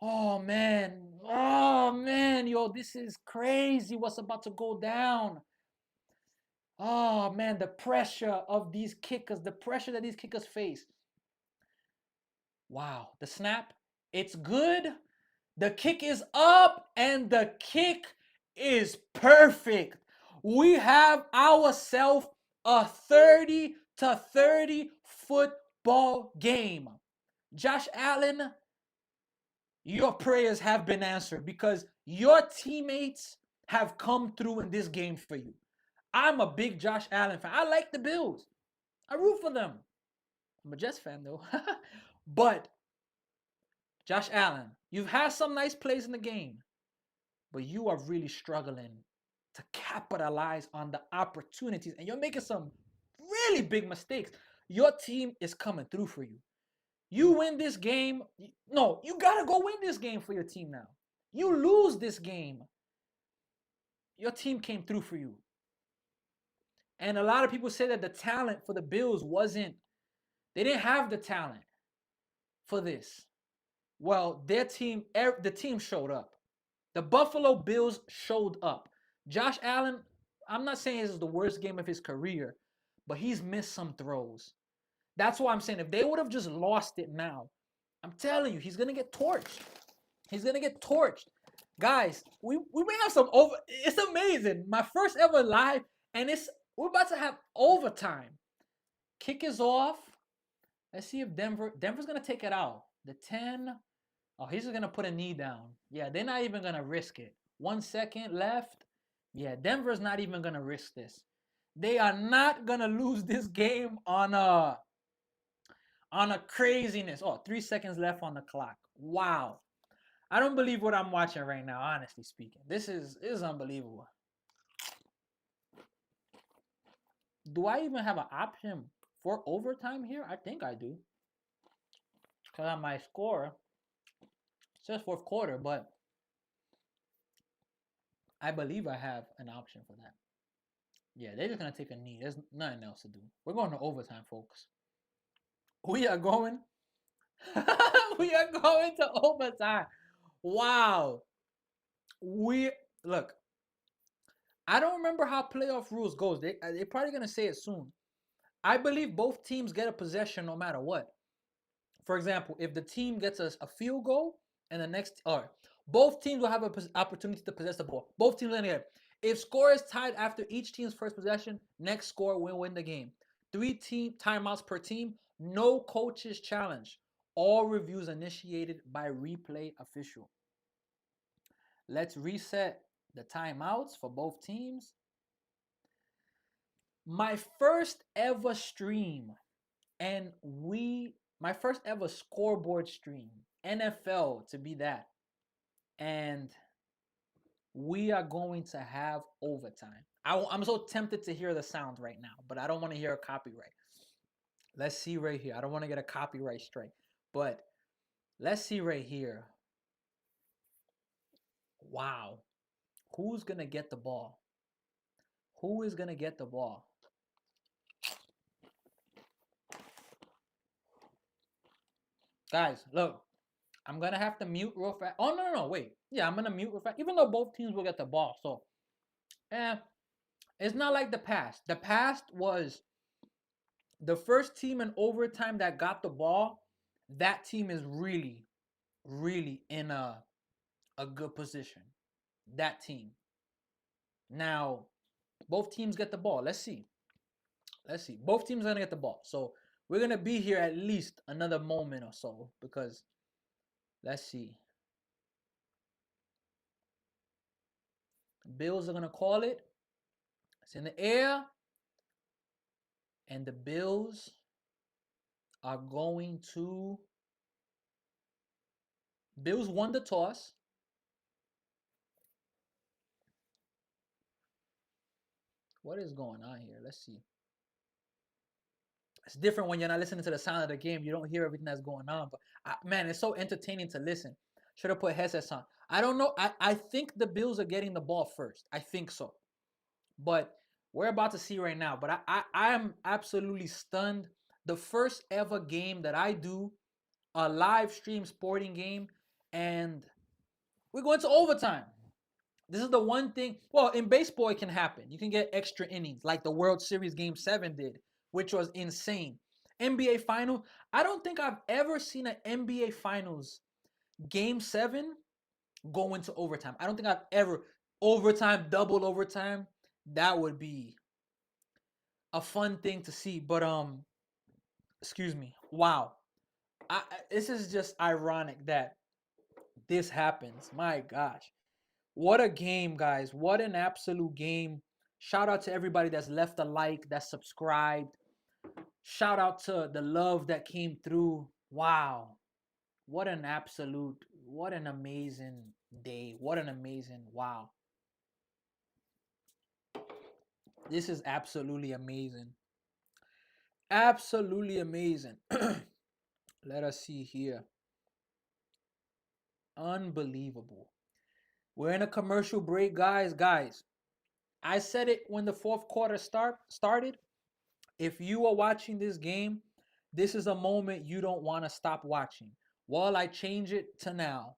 Oh man, yo, this is crazy what's about to go down. Oh man, the pressure of these kickers, the pressure that these kickers face. Wow, the snap, it's good. The kick is up and the kick is perfect. We have ourselves a 30-30 football game. Josh Allen, your prayers have been answered because your teammates have come through in this game for you. I'm a big Josh Allen fan. I like the Bills. I root for them. I'm a Jets fan though. But Josh Allen, you've had some nice plays in the game, but you are really struggling to capitalize on the opportunities, and you're making some really big mistakes. Your team is coming through for you. You win this game. No, you got to go win this game for your team now. You lose this game, your team came through for you. And a lot of people say that the talent for the Bills wasn't, they didn't have the talent for this. Well, the team showed up. The Buffalo Bills showed up. Josh Allen, I'm not saying this is the worst game of his career, but he's missed some throws. That's why I'm saying if they would have just lost it now, I'm telling you, he's gonna get torched. He's gonna get torched. Guys, we may have some over. It's amazing. My first ever live, and we're about to have overtime. Kick is off. Let's see if Denver's gonna take it out. The 10. Oh, he's just gonna put a knee down. Yeah, they're not even gonna risk it. 1 second left. Yeah, Denver's not even gonna risk this. They are not gonna lose this game on a craziness. Oh, 3 seconds left on the clock. Wow. I don't believe what I'm watching right now, honestly speaking. This is unbelievable. Do I even have an option for overtime here? I think I do. Because on my score, it says fourth quarter, but I believe I have an option for that. Yeah, they're just going to take a knee. There's nothing else to do. We're going to overtime, folks. We are going. We are going to overtime. Wow. We look. I don't remember how playoff rules goes. They're probably gonna say it soon. I believe both teams get a possession no matter what. For example, if the team gets a field goal and the next, or both teams will have an opportunity to possess the ball. Both teams will get it. If score is tied after each team's first possession, next score will win the game. 3 team timeouts per team. No coaches challenge. All reviews initiated by replay official. Let's reset the timeouts for both teams. My first ever stream, and my first ever scoreboard stream, NFL to be that. And we are going to have overtime. I'm so tempted to hear the sound right now, but I don't want to hear a copyright. Let's see right here. I don't want to get a copyright strike, but let's see right here. Wow. Who's going to get the ball? Who is going to get the ball? Guys, look. I'm going to have to mute real fast. Oh, no, wait. Yeah, I'm going to mute real fast. Even though both teams will get the ball. So, it's not like the past. The past was the first team in overtime that got the ball. That team is really, really in a good position. That team. Now, both teams get the ball. Let's see. Both teams are going to get the ball. So, we're going to be here at least another moment or so because let's see. Bills are going to call it. It's in the air. And the Bills are going to. Bills won the toss. What is going on here? Let's see. It's different when you're not listening to the sound of the game. You don't hear everything that's going on. But man, it's so entertaining to listen. Should have put headsets on. I don't know. I think the Bills are getting the ball first. I think so. But we're about to see right now. But I am absolutely stunned. The first ever game that I do, a live stream sporting game, and we're going to overtime. This is the one thing. Well, in baseball, it can happen. You can get extra innings, like the World Series Game 7 did, which was insane. NBA Final. I don't think I've ever seen an NBA Finals Game 7 go into overtime. I don't think I've ever overtime, double overtime. That would be a fun thing to see. But excuse me. Wow. This is just ironic that this happens. My gosh. What a game, guys. What an absolute game. Shout out to everybody that's left a like, that's subscribed. Shout out to the love that came through. Wow. What an amazing day. What an amazing, wow. This is absolutely amazing. Absolutely amazing. Let us see here. Unbelievable. We're in a commercial break, guys. Guys, I said it when the fourth quarter started. If you are watching this game, this is a moment you don't want to stop watching. Well, I change it to now.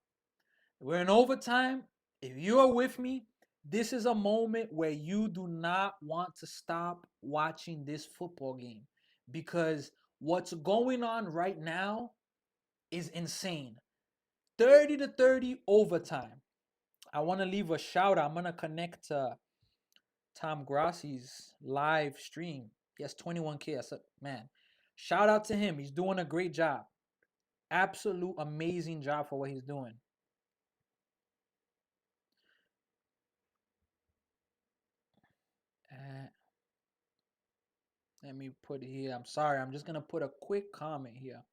We're in overtime. If you are with me, this is a moment where you do not want to stop watching this football game because what's going on right now is insane. 30 to 30 overtime. I want to leave a shout out. I'm going to connect to Tom Grassi's live stream. He has 21K. Man, shout out to him. He's doing a great job. Absolute amazing job for what he's doing. Uh, Let me put it here. I'm sorry. I'm just going to put a quick comment here.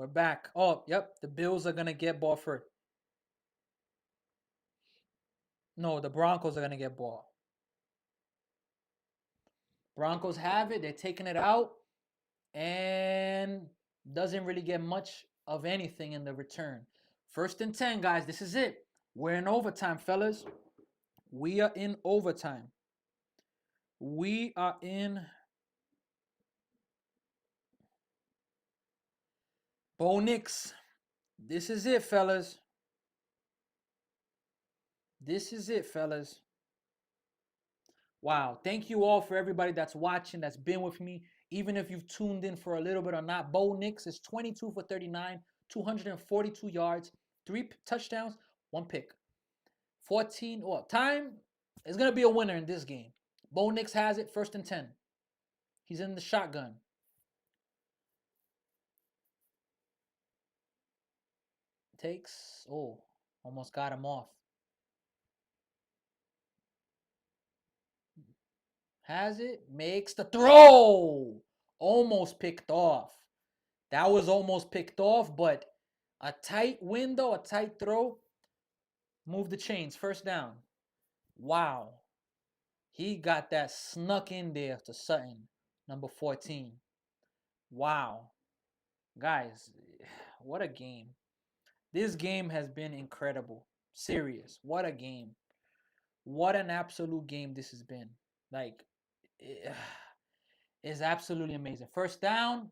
We're back. Oh, yep. The Bills are going to get ball first. No, the Broncos are going to get ball. Broncos have it. They're taking it out. And doesn't really get much of anything in the return. 1st and 10, guys. This is it. We're in overtime, fellas. We are in overtime. We are in Bo Nix. This is it, fellas. This is it, fellas. Wow. Thank you all for everybody that's watching, that's been with me. Even if you've tuned in for a little bit or not, Bo Nix is 22 for 39, 242 yards, 3 touchdowns, 1 pick. 14, well, time is going to be a winner in this game. Bo Nix has it, 1st and 10. He's in the shotgun. Takes, oh, almost got him off. Has it, makes the throw. Almost picked off. That was almost picked off, but a tight window, a tight throw. Move the chains, 1st down. Wow. He got that snuck in there to Sutton, number 14. Wow. Guys, what a game. This game has been incredible. Serious. What a game. What an absolute game this has been. Like, it's absolutely amazing. 1st down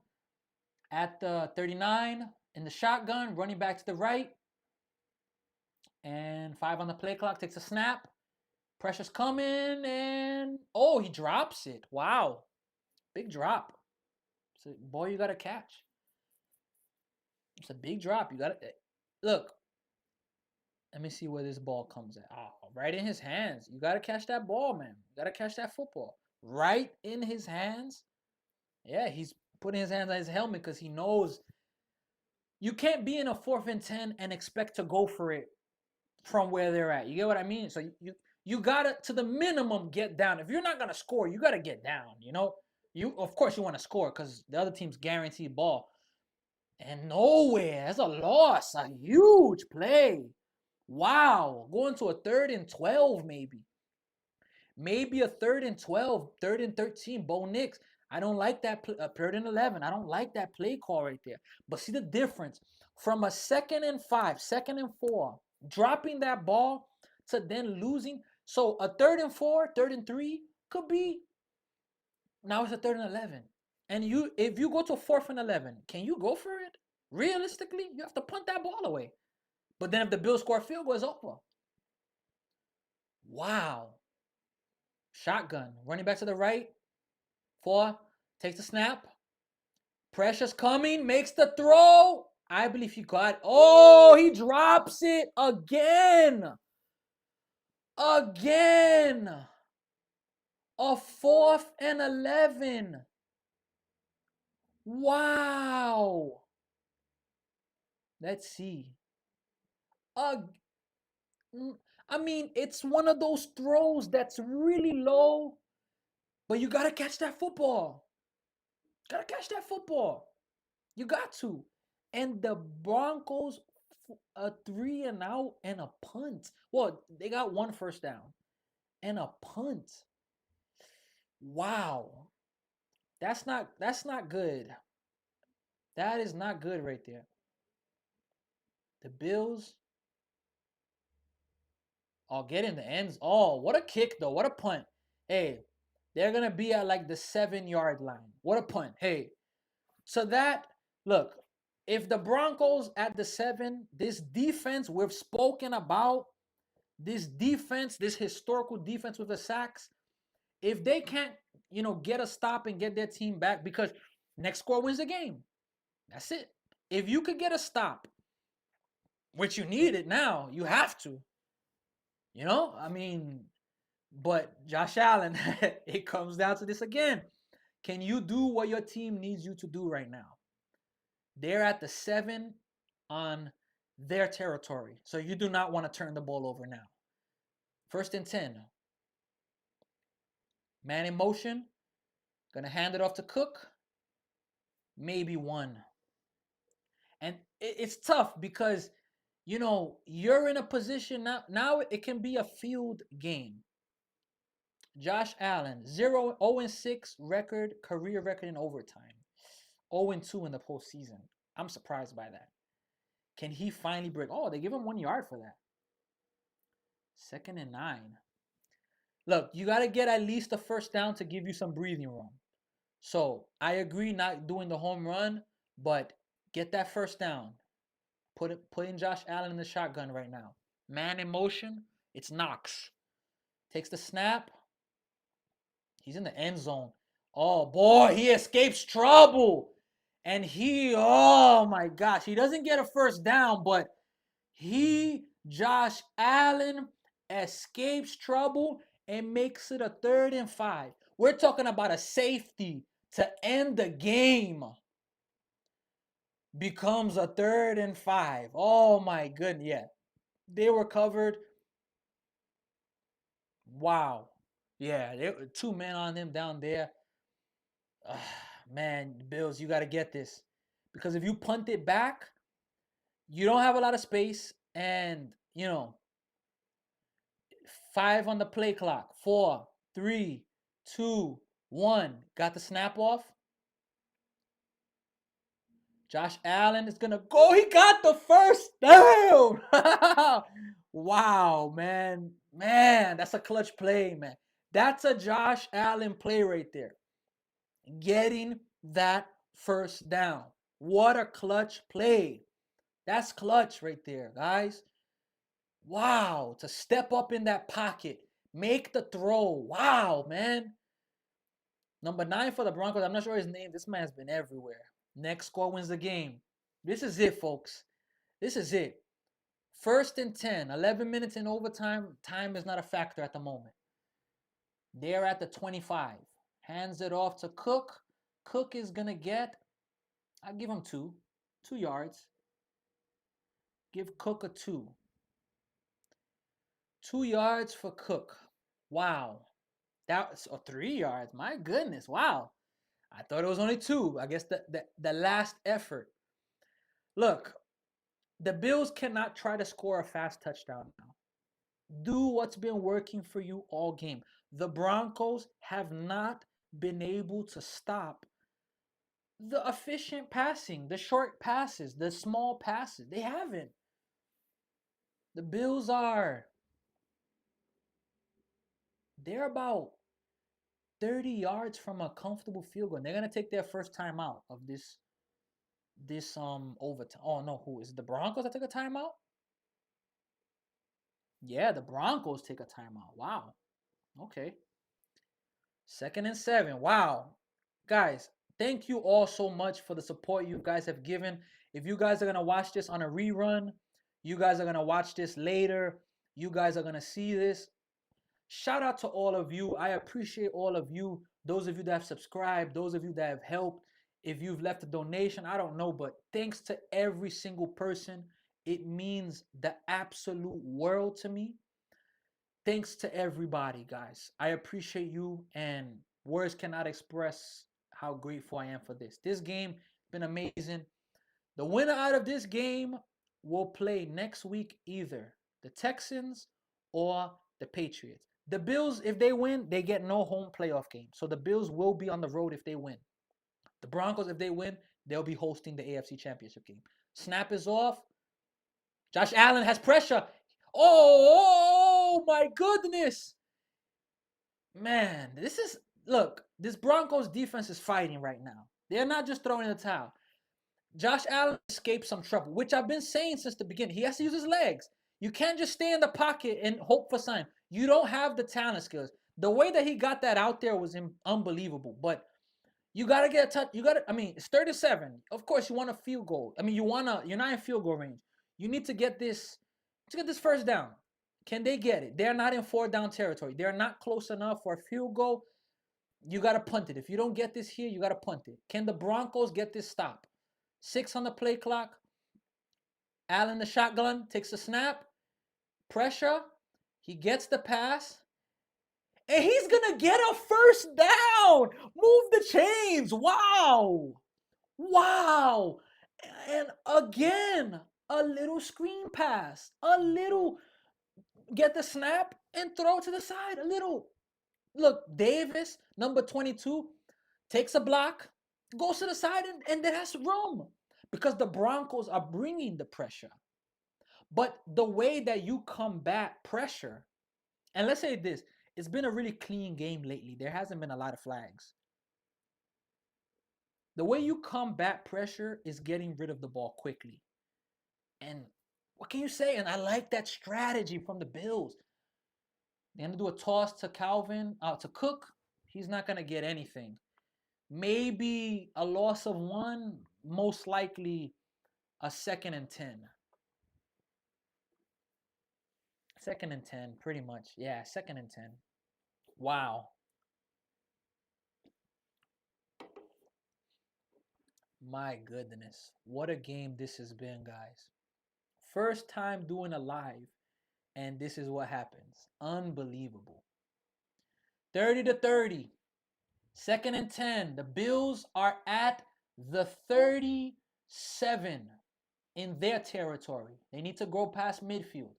at the 39 in the shotgun, running back to the right. And 5 on the play clock, takes a snap. Pressure's coming, and oh, he drops it. Wow. Big drop. So, boy, you got to catch. It's a big drop. You got to look. Let me see where this ball comes at. Oh, right in his hands. You got to catch that ball, man. You got to catch that football. Right in his hands. Yeah, he's putting his hands on his helmet because he knows you can't be in a 4th and 10 and expect to go for it from where they're at. You get what I mean? So you gotta, to the minimum, get down. If you're not gonna score, you gotta get down. You know, you of course you want to score because the other team's guaranteed ball. And nowhere, that's a loss, a huge play. Wow, going to a 3rd and 12 maybe. Maybe a 3rd and 12, 3rd and 13. Bo Nix. I don't like that 3rd and 11. I don't like that play call right there. But see the difference from a 2nd and 5, 2nd and 4, dropping that ball to then losing. So a 3rd and 4, 3rd and 3 could be. Now it's a 3rd and 11. And if you go to 4th and 11, can you go for it? Realistically, you have to punt that ball away. But then if the Bills score a field goal, it's over. Wow. Shotgun. Running back to the right. 4. Takes the snap. Pressure's coming. Makes the throw. I believe he got it. Oh, he drops it again. Again. A 4th and 11. Wow. Let's see. Uh, I mean, it's one of those throws that's really low, but you got to catch that football. Got to catch that football. You got to. And the Broncos a 3-and-out and a punt. Well, they got one first down and a punt. Wow. That's not good. That is not good right there. The Bills get in the ends. Oh, what a kick though. What a punt. Hey, they're gonna be at like the 7-yard line. What a punt. Hey. So that look, if the Broncos at the 7, this defense we've spoken about, this defense, this historical defense with the sacks, if they can't, get a stop and get their team back, because next score wins the game. That's it. If you could get a stop, which you need it now, you have to. I mean, but Josh Allen, it comes down to this again. Can you do what your team needs you to do right now? They're at the 7 on their territory. So you do not want to turn the ball over now. 1st and 10. Man in motion. Gonna hand it off to Cook. Maybe one. And it's tough because, you're in a position now. Now it can be a field game. Josh Allen, 0-6 record, career record in overtime. 0-2 in the postseason. I'm surprised by that. Can he finally break? Oh, they give him 1 yard for that. 2nd and 9. Look, you got to get at least a first down to give you some breathing room. So I agree not doing the home run, but get that first down. Put in Josh Allen in the shotgun right now. Man in motion. It's Knox. Takes the snap. He's in the end zone. Oh boy, he escapes trouble. And oh my gosh, he doesn't get a first down, but Josh Allen, escapes trouble and makes it a 3rd and 5. We're talking about a safety to end the game. Becomes a 3rd and 5. Oh my goodness. Yeah. They were covered. Wow. Yeah, there were 2 men on him down there. Man, Bills, you got to get this. Because if you punt it back, you don't have a lot of space. And, 5 on the play clock. 4, 3, 2, 1. Got the snap off. Josh Allen is going to go. He got the first down. Wow, man. Man, that's a clutch play, man. That's a Josh Allen play right there. Getting that first down. What a clutch play. That's clutch right there, guys. Wow, to step up in that pocket, make the throw. Wow, man. Number 9 for the Broncos. I'm not sure his name. This man's been everywhere. Next score wins the game. This is it, folks. This is it. 1st and 10. 11 minutes in overtime. Time is not a factor at the moment. They're at the 25. Hands it off to Cook. Cook is going to get, I'll give him 2. 2 yards. Give Cook a 2. 2 yards for Cook. Wow. That's 3 yards. My goodness. Wow. I thought it was only 2. I guess the last effort. Look, the Bills cannot try to score a fast touchdown now. Do what's been working for you all game. The Broncos have not been able to stop the efficient passing, the short passes, the small passes. They haven't. The Bills they're about 30 yards from a comfortable field goal. And they're gonna take their first timeout of this overtime. Oh no, who is it? The Broncos that took a timeout? Yeah, the Broncos take a timeout. Wow. Okay. 2nd and 7. Wow. Guys, thank you all so much for the support you guys have given. If you guys are gonna watch this on a rerun, you guys are gonna watch this later, you guys are gonna see this. Shout out to all of you. I appreciate all of you. Those of you that have subscribed, those of you that have helped. If you've left a donation, I don't know, but thanks to every single person. It means the absolute world to me. Thanks to everybody, guys. I appreciate you, and words cannot express how grateful I am for this. This game has been amazing. The winner out of this game will play next week either the Texans or the Patriots. The Bills, if they win, they get no home playoff game. So the Bills will be on the road if they win. The Broncos, if they win, they'll be hosting the AFC Championship game. Snap is off. Josh Allen has pressure. Oh my goodness. Man, this Broncos defense is fighting right now. They're not just throwing in the towel. Josh Allen escaped some trouble, which I've been saying since the beginning. He has to use his legs. You can't just stay in the pocket and hope for something. You don't have the talent skills. The way that he got that out there was unbelievable. But you gotta get a touch. It's 37. Of course, you want a field goal. You're not in field goal range. You need to get this first down. Can they get it? They're not in 4-down territory. They're not close enough for a field goal. You gotta punt it. If you don't get this here, you gotta punt it. Can the Broncos get this stop? 6 on the play clock. Allen the shotgun takes a snap. Pressure. He gets the pass. And he's gonna get a first down. Move the chains. Wow. Wow. And again, a little screen pass. A little get the snap and throw to the side. A little. Look, Davis, number 22, takes a block, goes to the side, and then has room. Because the Broncos are bringing the pressure. But the way that you combat pressure, and let's say this, it's been a really clean game lately. There hasn't been a lot of flags. The way you combat pressure is getting rid of the ball quickly. And what can you say? And I like that strategy from the Bills. They're going to do a toss to to Cook. He's not going to get anything. Maybe a loss of 1, most likely a 2nd and 10. 2nd and 10, pretty much. Yeah, 2nd and 10. Wow. My goodness. What a game this has been, guys. First time doing a live, and this is what happens. Unbelievable. 30-30. 2nd and 10. The Bills are at the 37 in their territory. They need to go past midfield.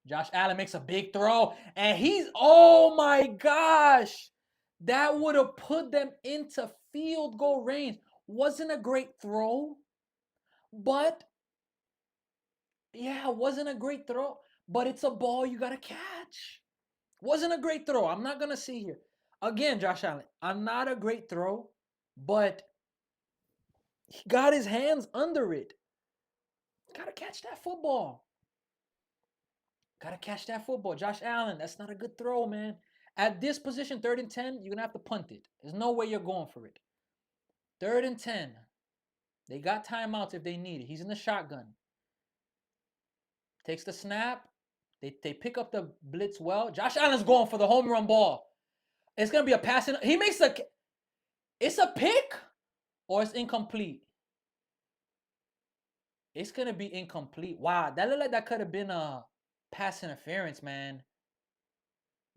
Josh Allen makes a big throw, and oh my gosh, that would have put them into field goal range. Wasn't a great throw, but wasn't a great throw, but it's a ball you got to catch. Wasn't a great throw. I'm not going to see here. Again, Josh Allen, I'm not a great throw, but he got his hands under it. Got to catch that football. Gotta catch that football. Josh Allen, that's not a good throw, man. At this position, 3rd and 10, you're going to have to punt it. There's no way you're going for it. 3rd and 10. They got timeouts if they need it. He's in the shotgun. Takes the snap. They pick up the blitz well. Josh Allen's going for the home run ball. It's going to be a passing. He makes it's a pick or it's incomplete. It's going to be incomplete. Wow, that looked like that could have been a pass interference, man.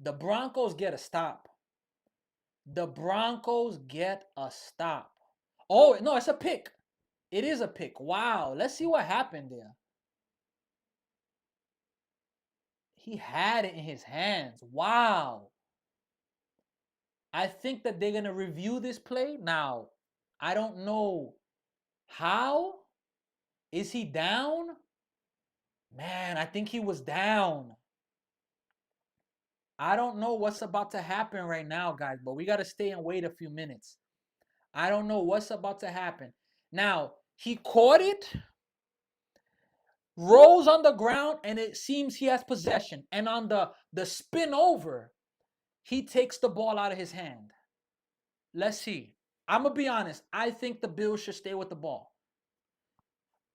The Broncos get a stop. The Broncos get a stop. Oh, no, it's a pick. It is a pick. Wow. Let's see what happened there. He had it in his hands. Wow. I think that they're going to review this play. Now, I don't know how. Is he down? Man, I think he was down. I don't know what's about to happen right now, guys, but we got to stay and wait a few minutes. I don't know what's about to happen. Now, he caught it, rolls on the ground, and it seems he has possession. And on the spin over, he takes the ball out of his hand. Let's see. I'm going to be honest. I think the Bills should stay with the ball.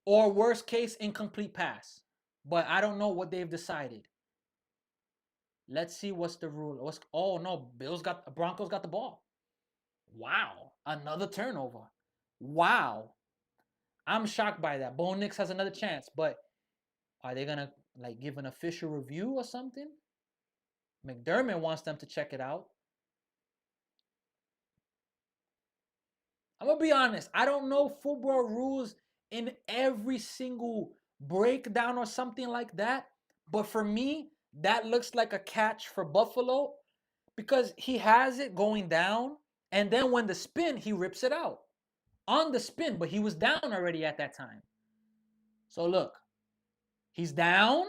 Or worst case, incomplete pass. But I don't know what they've decided. Let's see what's the rule. Oh, no. Broncos got the ball. Wow. Another turnover. Wow. I'm shocked by that. Bo Nix has another chance. But are they going to give an official review or something? McDermott wants them to check it out. I'm going to be honest. I don't know football rules in every single breakdown or something like that. But for me, that looks like a catch for Buffalo because he has it going down, and then when the spin, he rips it out on the spin, but he was down already at that time. So look, he's down,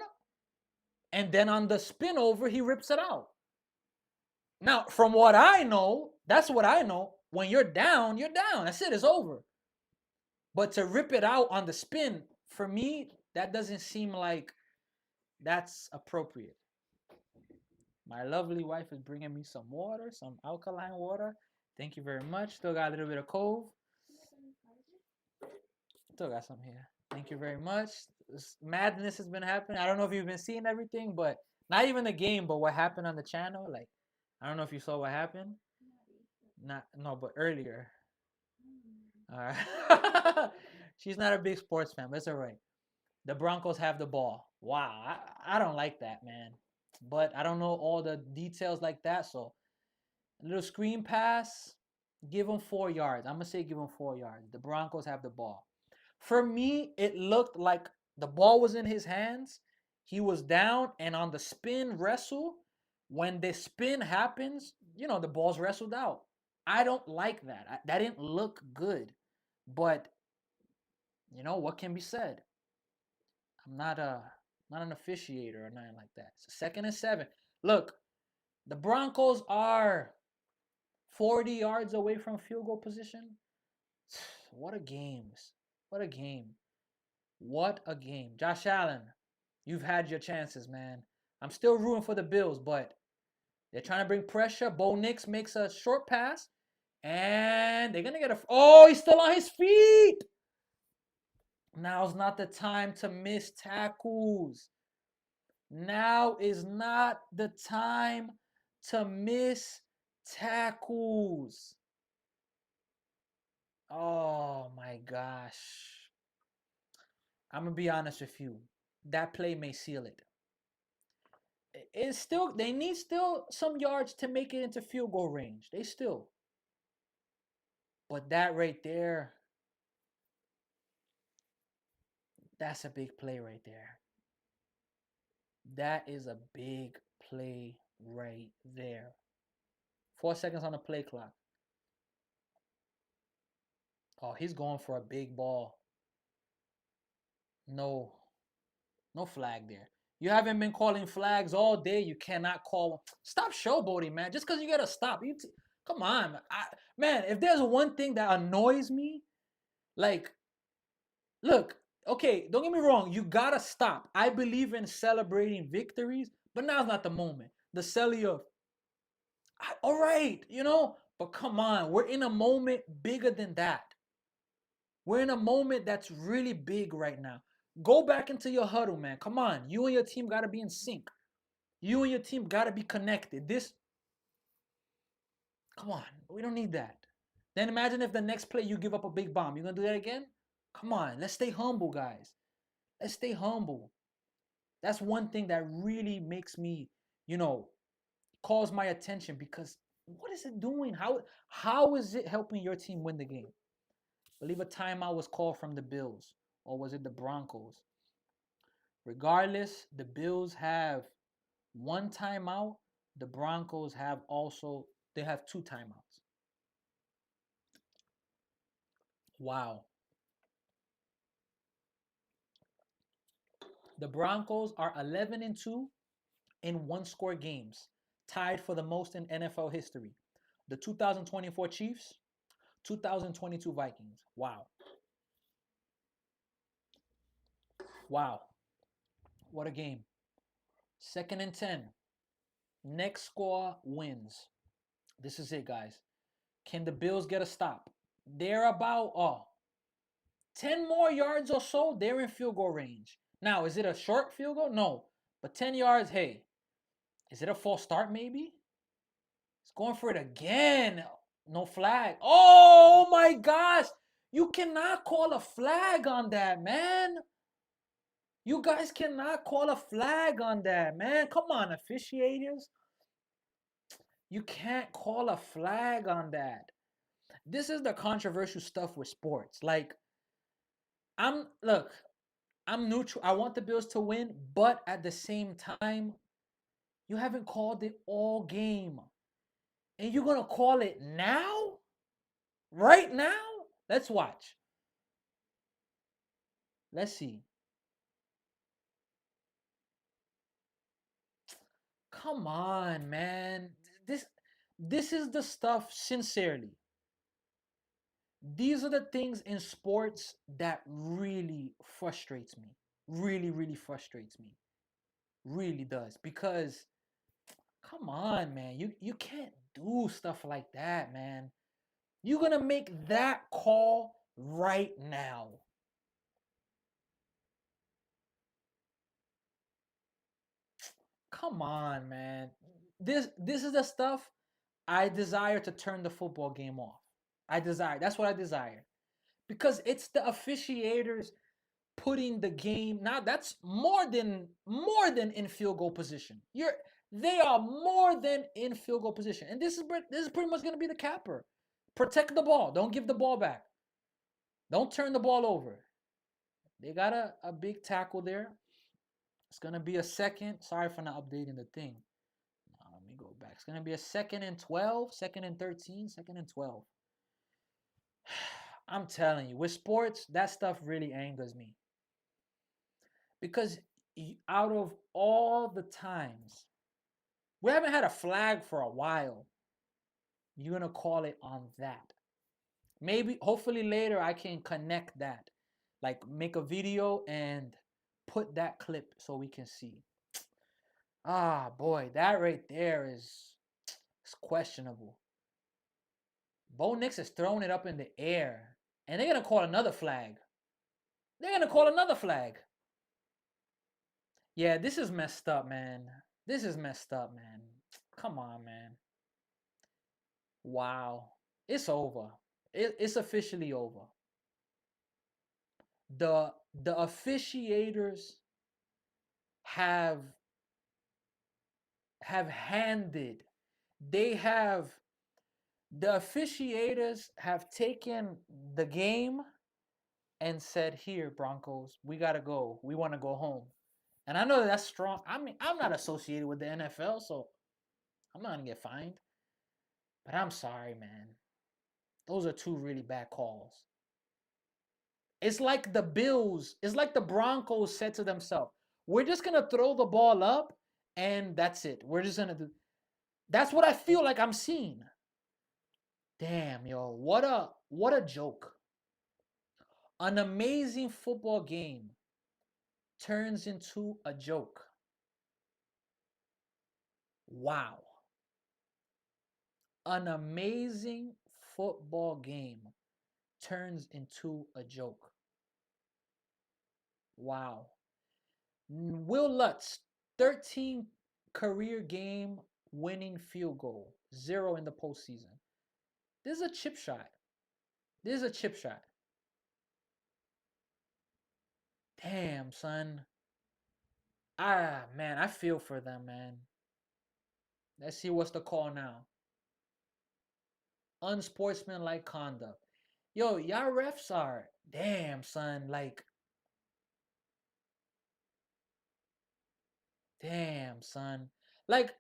and then on the spin over, he rips it out. Now, from what I know, that's what I know. When you're down, you're down. That's it, it's over. But to rip it out on the spin, for me, that doesn't seem like that's appropriate. My lovely wife is bringing me some water, some alkaline water. Thank you very much. Still got a little bit of cove. Still got some here. Thank you very much. This madness has been happening. I don't know if you've been seeing everything, but not even the game, but what happened on the channel. Like, I don't know if you saw what happened. Not no, but earlier. All right. She's not a big sports fan, but it's all right. The Broncos have the ball. Wow, I don't like that, man. But I don't know all the details like that. So a little screen pass, give them 4 yards. I'm gonna say give them 4 yards. The Broncos have the ball. For me, it looked like the ball was in his hands. He was down, and on the spin wrestle, when the spin happens, the ball's wrestled out. I don't like that. That didn't look good. But what can be said? I'm not an officiator or nothing like that. It's 2nd and 7. Look, the Broncos are 40 yards away from field goal position. What a game. What a game. What a game. Josh Allen, you've had your chances, man. I'm still rooting for the Bills, but they're trying to bring pressure. Bo Nix makes a short pass, and they're going to get a... Oh, he's still on his feet. Now's not the time to miss tackles. Now is not the time to miss tackles. Oh my gosh. I'm going to be honest with you. That play may seal it. It's still, they need still some yards to make it into field goal range. They still. But that right there, that's a big play right there. That is a big play right there. 4 seconds on the play clock. Oh, he's going for a big ball. No flag there. You haven't been calling flags all day. You cannot call. Stop showboating, man. Just because you got to stop. Come on. Man, if there's one thing that annoys me, like, look, okay, don't get me wrong. You got to stop. I believe in celebrating victories, but now's not the moment. The celly of, all right, but come on. We're in a moment bigger than that. We're in a moment that's really big right now. Go back into your huddle, man. Come on. You and your team got to be in sync. You and your team got to be connected. Come on. We don't need that. Then imagine if the next play you give up a big bomb. You going to do that again? Come on. Let's stay humble, guys. Let's stay humble. That's one thing that really makes me, calls my attention because what is it doing? How is it helping your team win the game? I believe a timeout was called from the Bills, or was it the Broncos? Regardless, the Bills have one timeout. The Broncos they have two timeouts. Wow. The Broncos are 11-2 in one-score games, tied for the most in NFL history. The 2024 Chiefs, 2022 Vikings. Wow. Wow. What a game. 2nd and 10. Next score wins. This is it, guys. Can the Bills get a stop? They're about 10 more yards or so. They're in field goal range. Now, is it a short field goal? No. But 10 yards, hey. Is it a false start maybe? It's going for it again. No flag. Oh my gosh. You cannot call a flag on that, man. You guys cannot call a flag on that, man. Come on, officiators. You can't call a flag on that. This is the controversial stuff with sports. Like, Look, I'm neutral. I want the Bills to win, but at the same time, you haven't called it all game. And you're gonna call it now? Right now? Let's watch. Let's see. Come on, man. This this is the stuff sincerely. These are the things in sports that really frustrates me. Really, really frustrates me. Really does. Because come on, man. You can't do stuff like that, man. You're gonna make that call right now. Come on, man. This is the stuff I desire to turn the football game off. I desire. That's what I desire. Because it's the officiators putting the game now that's more than in field goal position. They are more than in field goal position. And this is pretty much going to be the capper. Protect the ball. Don't give the ball back. Don't turn the ball over. They got a big tackle there. It's going to be a second. Sorry for not updating the thing. Let me go back. It's going to be a second and 12, second and 13, second and 12. I'm telling you, with sports, that stuff really angers me. Because out of all the times, we haven't had a flag for a while. You're going to call it on that. Maybe, hopefully later, I can connect that. Like, make a video and put that clip so we can see. Ah, boy, that right there is questionable. Bo Nix is throwing it up in the air, and they're gonna call another flag. They're gonna call another flag. Yeah, this is messed up, man. This is messed up, man. Come on, man. Wow, it's over. It's officially over. The officiators have have handed. They have the officiators have taken the game and said, "Here, Broncos, we gotta go. We want to go home." And I know that that's strong. I mean, I'm not associated with the NFL, so I'm not gonna get fined. But I'm sorry, man. Those are two really bad calls. It's like the Bills, it's like the Broncos said to themselves, we're just gonna throw the ball up and that's it. We're just gonna do that's what I feel like I'm seeing. Damn, yo, what a joke. An amazing football game turns into a joke. Wow. An amazing football game turns into a joke. Wow. Will Lutz, 13 career game winning field goal, 0 in the postseason. This is a chip shot. This is a chip shot. Damn, son. Ah, man, I feel for them, man. Let's see what's the call now. Unsportsmanlike conduct. Yo, y'all refs are, damn, son, like, damn, son. Like,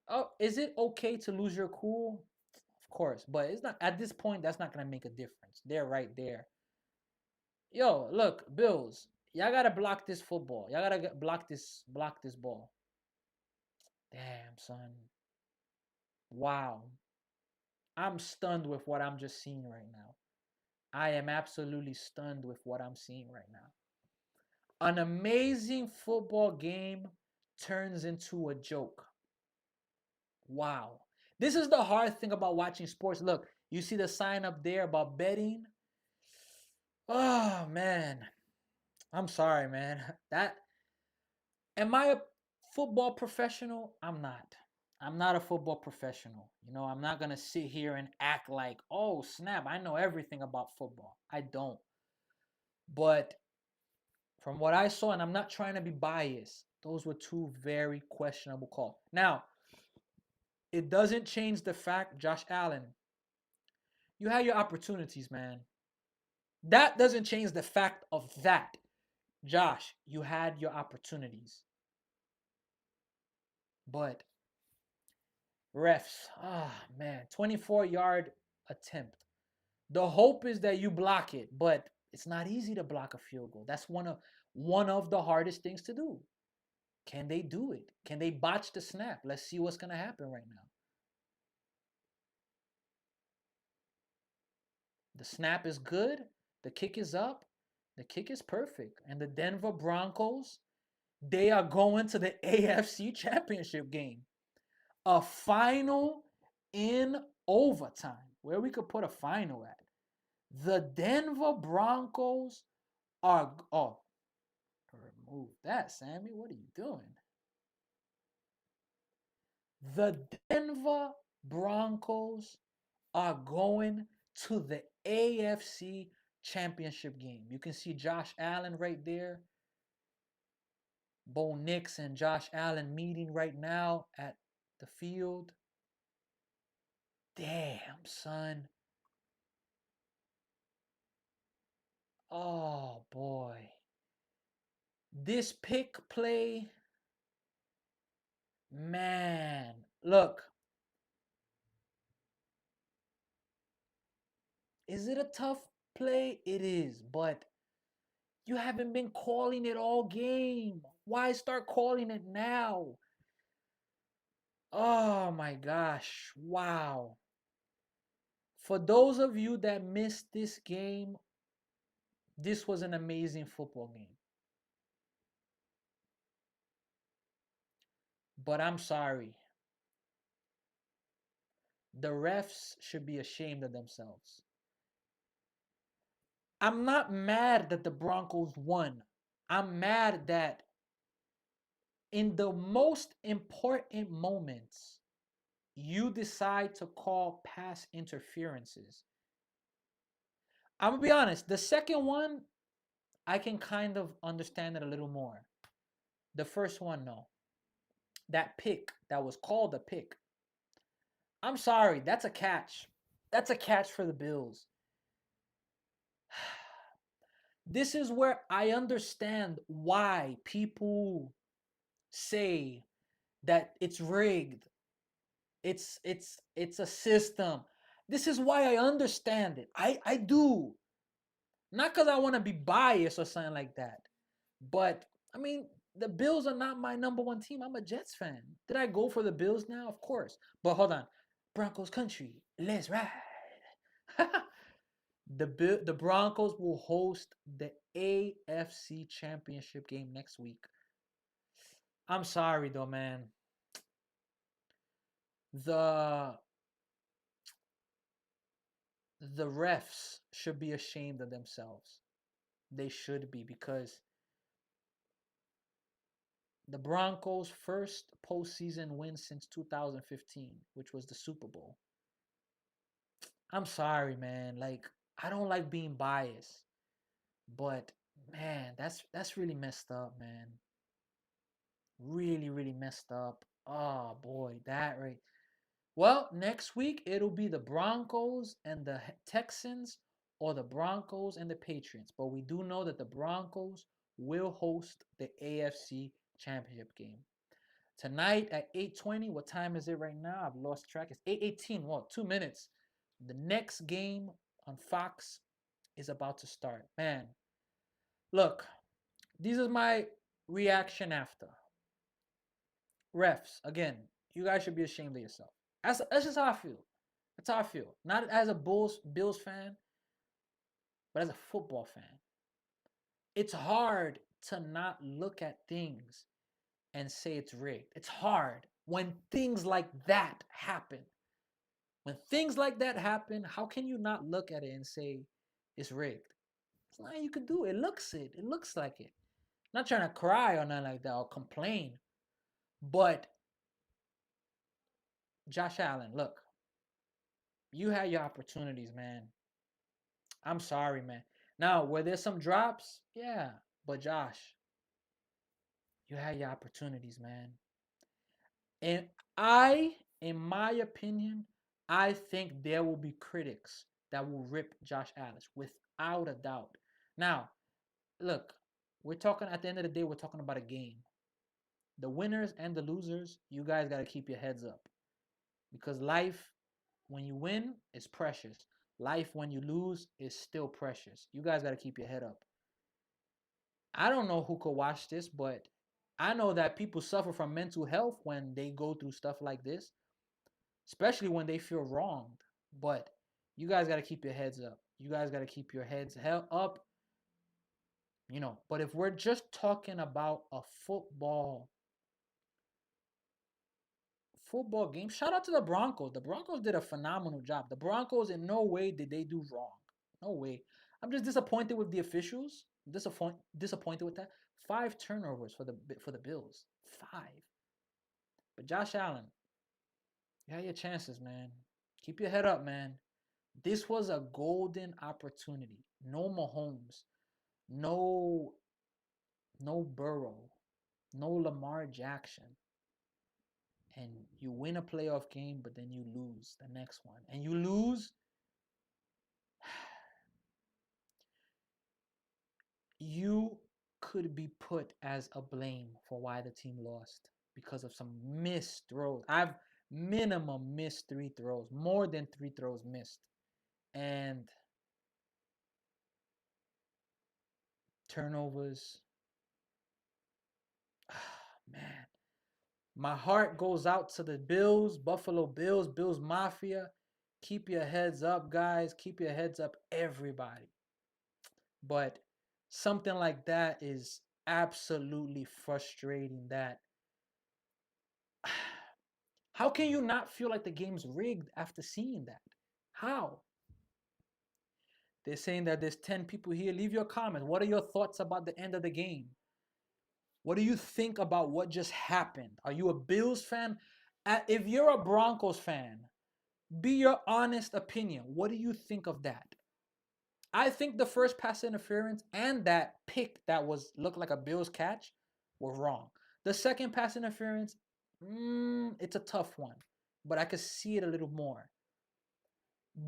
oh, is it okay to lose your cool? Of course, but it's not at this point. That's not gonna make a difference. They're right there. Yo, look, Bills, y'all gotta block this football. Y'all gotta block this ball. Damn, son. Wow. I'm stunned with what I'm just seeing right now. I am absolutely stunned with what I'm seeing right now. An amazing football game turns into a joke. Wow. This is the hard thing about watching sports. Look, you see the sign up there about betting. Oh man. I'm sorry, man. That am I a football professional? I'm not. I'm not a football professional. I'm not going to sit here and act like, "Oh, snap, I know everything about football." I don't. But from what I saw, and I'm not trying to be biased, those were two very questionable calls. Now, it doesn't change the fact, Josh Allen, you had your opportunities, man. That doesn't change the fact of that. Josh, you had your opportunities, but refs, man, 24-yard attempt. The hope is that you block it, but it's not easy to block a field goal. That's one of the hardest things to do. Can they do it? Can they botch the snap? Let's see what's gonna happen right now. The snap is good. The kick is up. The kick is perfect. And the Denver Broncos, they are going to the AFC Championship game. A final in overtime, where we could put a final at. The Denver Broncos are. Oh, remove that, Sammy. What are you doing? The Denver Broncos are going to the AFC Championship game. You can see Josh Allen right there. Bo Nix and Josh Allen meeting right now at the field. Damn, son. Oh, boy. This pick play, man. Look, is it a tough play? It is, but you haven't been calling it all game. Why start calling it now? Oh my gosh. Wow. For those of you that missed this game, this was an amazing football game. But I'm sorry. The refs should be ashamed of themselves. I'm not mad that the Broncos won. I'm mad that in the most important moments, you decide to call pass interferences. I'm gonna be honest, the second one, I can kind of understand it a little more. The first one, no. That pick that was called a pick. I'm sorry, that's a catch. That's a catch for the Bills. This is where I understand why people say that it's rigged. It's a system. This is why I understand it. I do. Not because I want to be biased or something like that. But I mean, the Bills are not my number one team. I'm a Jets fan. Did I go for the Bills now? Of course. But hold on. Broncos country. Let's ride. The Broncos will host the AFC Championship game next week. I'm sorry though, man. The the refs should be ashamed of themselves. They should be because the Broncos' first postseason win since 2015, which was the Super Bowl. I'm sorry, man. Like, I don't like being biased, but man, that's really messed up, man. Really, really messed up. Oh boy, that right. Well, next week it'll be the Broncos and the Texans or the Broncos and the Patriots. But we do know that the Broncos will host the AFC Championship game. Tonight at 8:20, what time is it right now? I've lost track. It's 8:18. Well, 2 minutes. The next game on Fox is about to start. Man, look, this is my reaction after. Refs, again, you guys should be ashamed of yourself. That's just how I feel. That's how I feel. Not as a Bills fan, but as a football fan. It's hard to not look at things and say it's rigged. It's hard when things like that happen. When things like that happen, how can you not look at it and say it's rigged? It's nothing you can do. It looks it. It looks like it. I'm not trying to cry or nothing like that or complain. But Josh Allen, look, you had your opportunities, man. I'm sorry, man. Now, were there some drops? Yeah. But Josh, you had your opportunities, man. And in my opinion, I think there will be critics that will rip Josh Allen without a doubt. Now, look, we're talking at the end of the day, we're talking about a game. The winners and the losers, you guys got to keep your heads up because life, when you win, is precious. Life, when you lose, is still precious. You guys got to keep your head up. I don't know who could watch this, but I know that people suffer from mental health when they go through stuff like this, especially when they feel wronged. But you guys got to keep your heads up. You guys got to keep your heads up, But if we're just talking about a football game, shout out to the Broncos. The Broncos did a phenomenal job. The Broncos, in no way did they do wrong. No way. I'm just disappointed with the officials. Disappointed with that. 5 turnovers for the Bills. 5. But Josh Allen, you had your chances, man. Keep your head up, man. This was a golden opportunity. No Mahomes, no Burrow, no Lamar Jackson. And you win a playoff game, but then you lose the next one. And you lose, you could be put as a blame for why the team lost because of some missed throws. I've minimum missed 3 throws, more than 3 throws missed. And turnovers. Man, my heart goes out to the Bills, Buffalo Bills, Bills Mafia. Keep your heads up, guys. Keep your heads up, everybody. But something like that is absolutely frustrating. That how can you not feel like the game's rigged after seeing that? How? They're saying that there's 10 people here. Leave your comments. What are your thoughts about the end of the game? What do you think about what just happened? Are you a Bills fan? If you're a Broncos fan, be your honest opinion. What do you think of that? I think the first pass interference and that pick that was looked like a Bills catch were wrong. The second pass interference, it's a tough one, but I could see it a little more.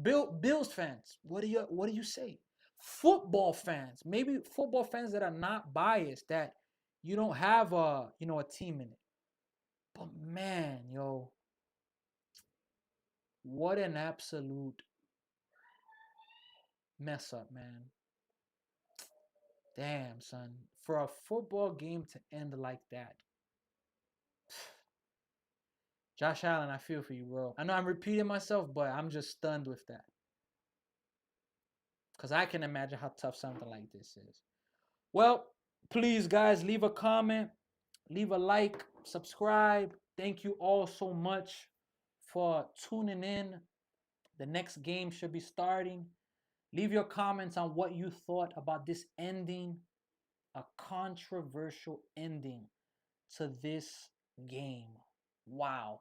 Bills fans, what do you say? Football fans, maybe football fans that are not biased, that you don't have a team in it. But man, yo, what an absolute mess up, man. Damn, son. For a football game to end like that. Josh Allen, I feel for you, bro. I know I'm repeating myself, but I'm just stunned with that. Because I can imagine how tough something like this is. Well, please, guys, leave a comment, leave a like, subscribe. Thank you all so much for tuning in. The next game should be starting. Leave your comments on what you thought about this ending, a controversial ending to this game. Wow.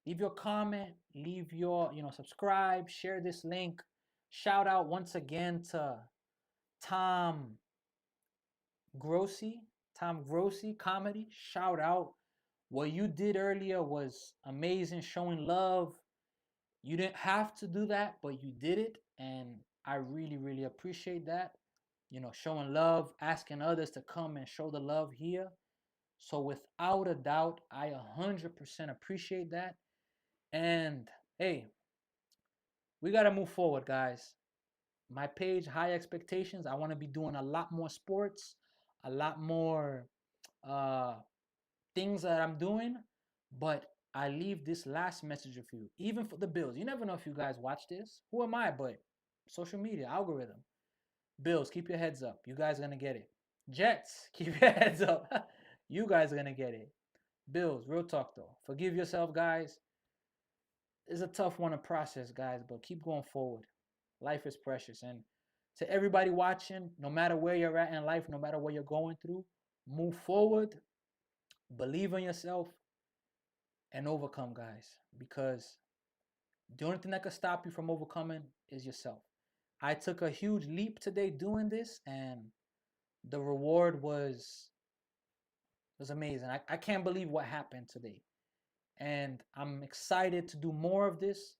Leave your comment, leave your, subscribe, share this link. Shout out once again to Tom Grossi, Tom Grossi Comedy. Shout out. What you did earlier was amazing, showing love. You didn't have to do that, but you did it. And I really, really appreciate that. Showing love, asking others to come and show the love here. So without a doubt, I 100% appreciate that. And hey, we got to move forward, guys. My page, High Expectations, I want to be doing a lot more sports, a lot more uh, things that I'm doing. But I leave this last message with you, even for the Bills. You never know if you guys watch this. Who am I? But social media, algorithm. Bills, keep your heads up. You guys are going to get it. Jets, keep your heads up. You guys are going to get it. Bills, real talk though. Forgive yourself, guys. It's a tough one to process, guys, but keep going forward. Life is precious. And to everybody watching, no matter where you're at in life, no matter what you're going through, move forward, believe in yourself, and overcome, guys. Because the only thing that can stop you from overcoming is yourself. I took a huge leap today doing this, and the reward was amazing. I can't believe what happened today. And I'm excited to do more of this.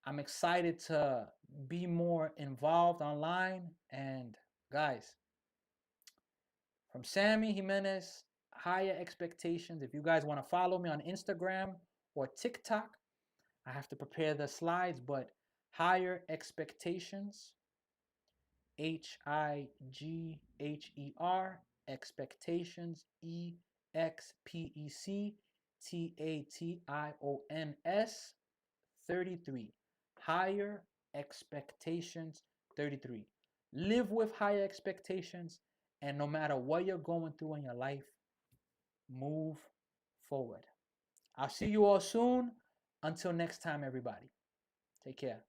I'm excited to be more involved online. And guys, from Sammy Jimenez, higher expectations. If you guys want to follow me on Instagram or TikTok, I have to prepare the slides, but higher expectations, HIGHER, expectations, EXPECTATIONS 33. Higher expectations 33. Live with higher expectations, and no matter what you're going through in your life, move forward. I'll see you all soon. Until next time, everybody. Take care.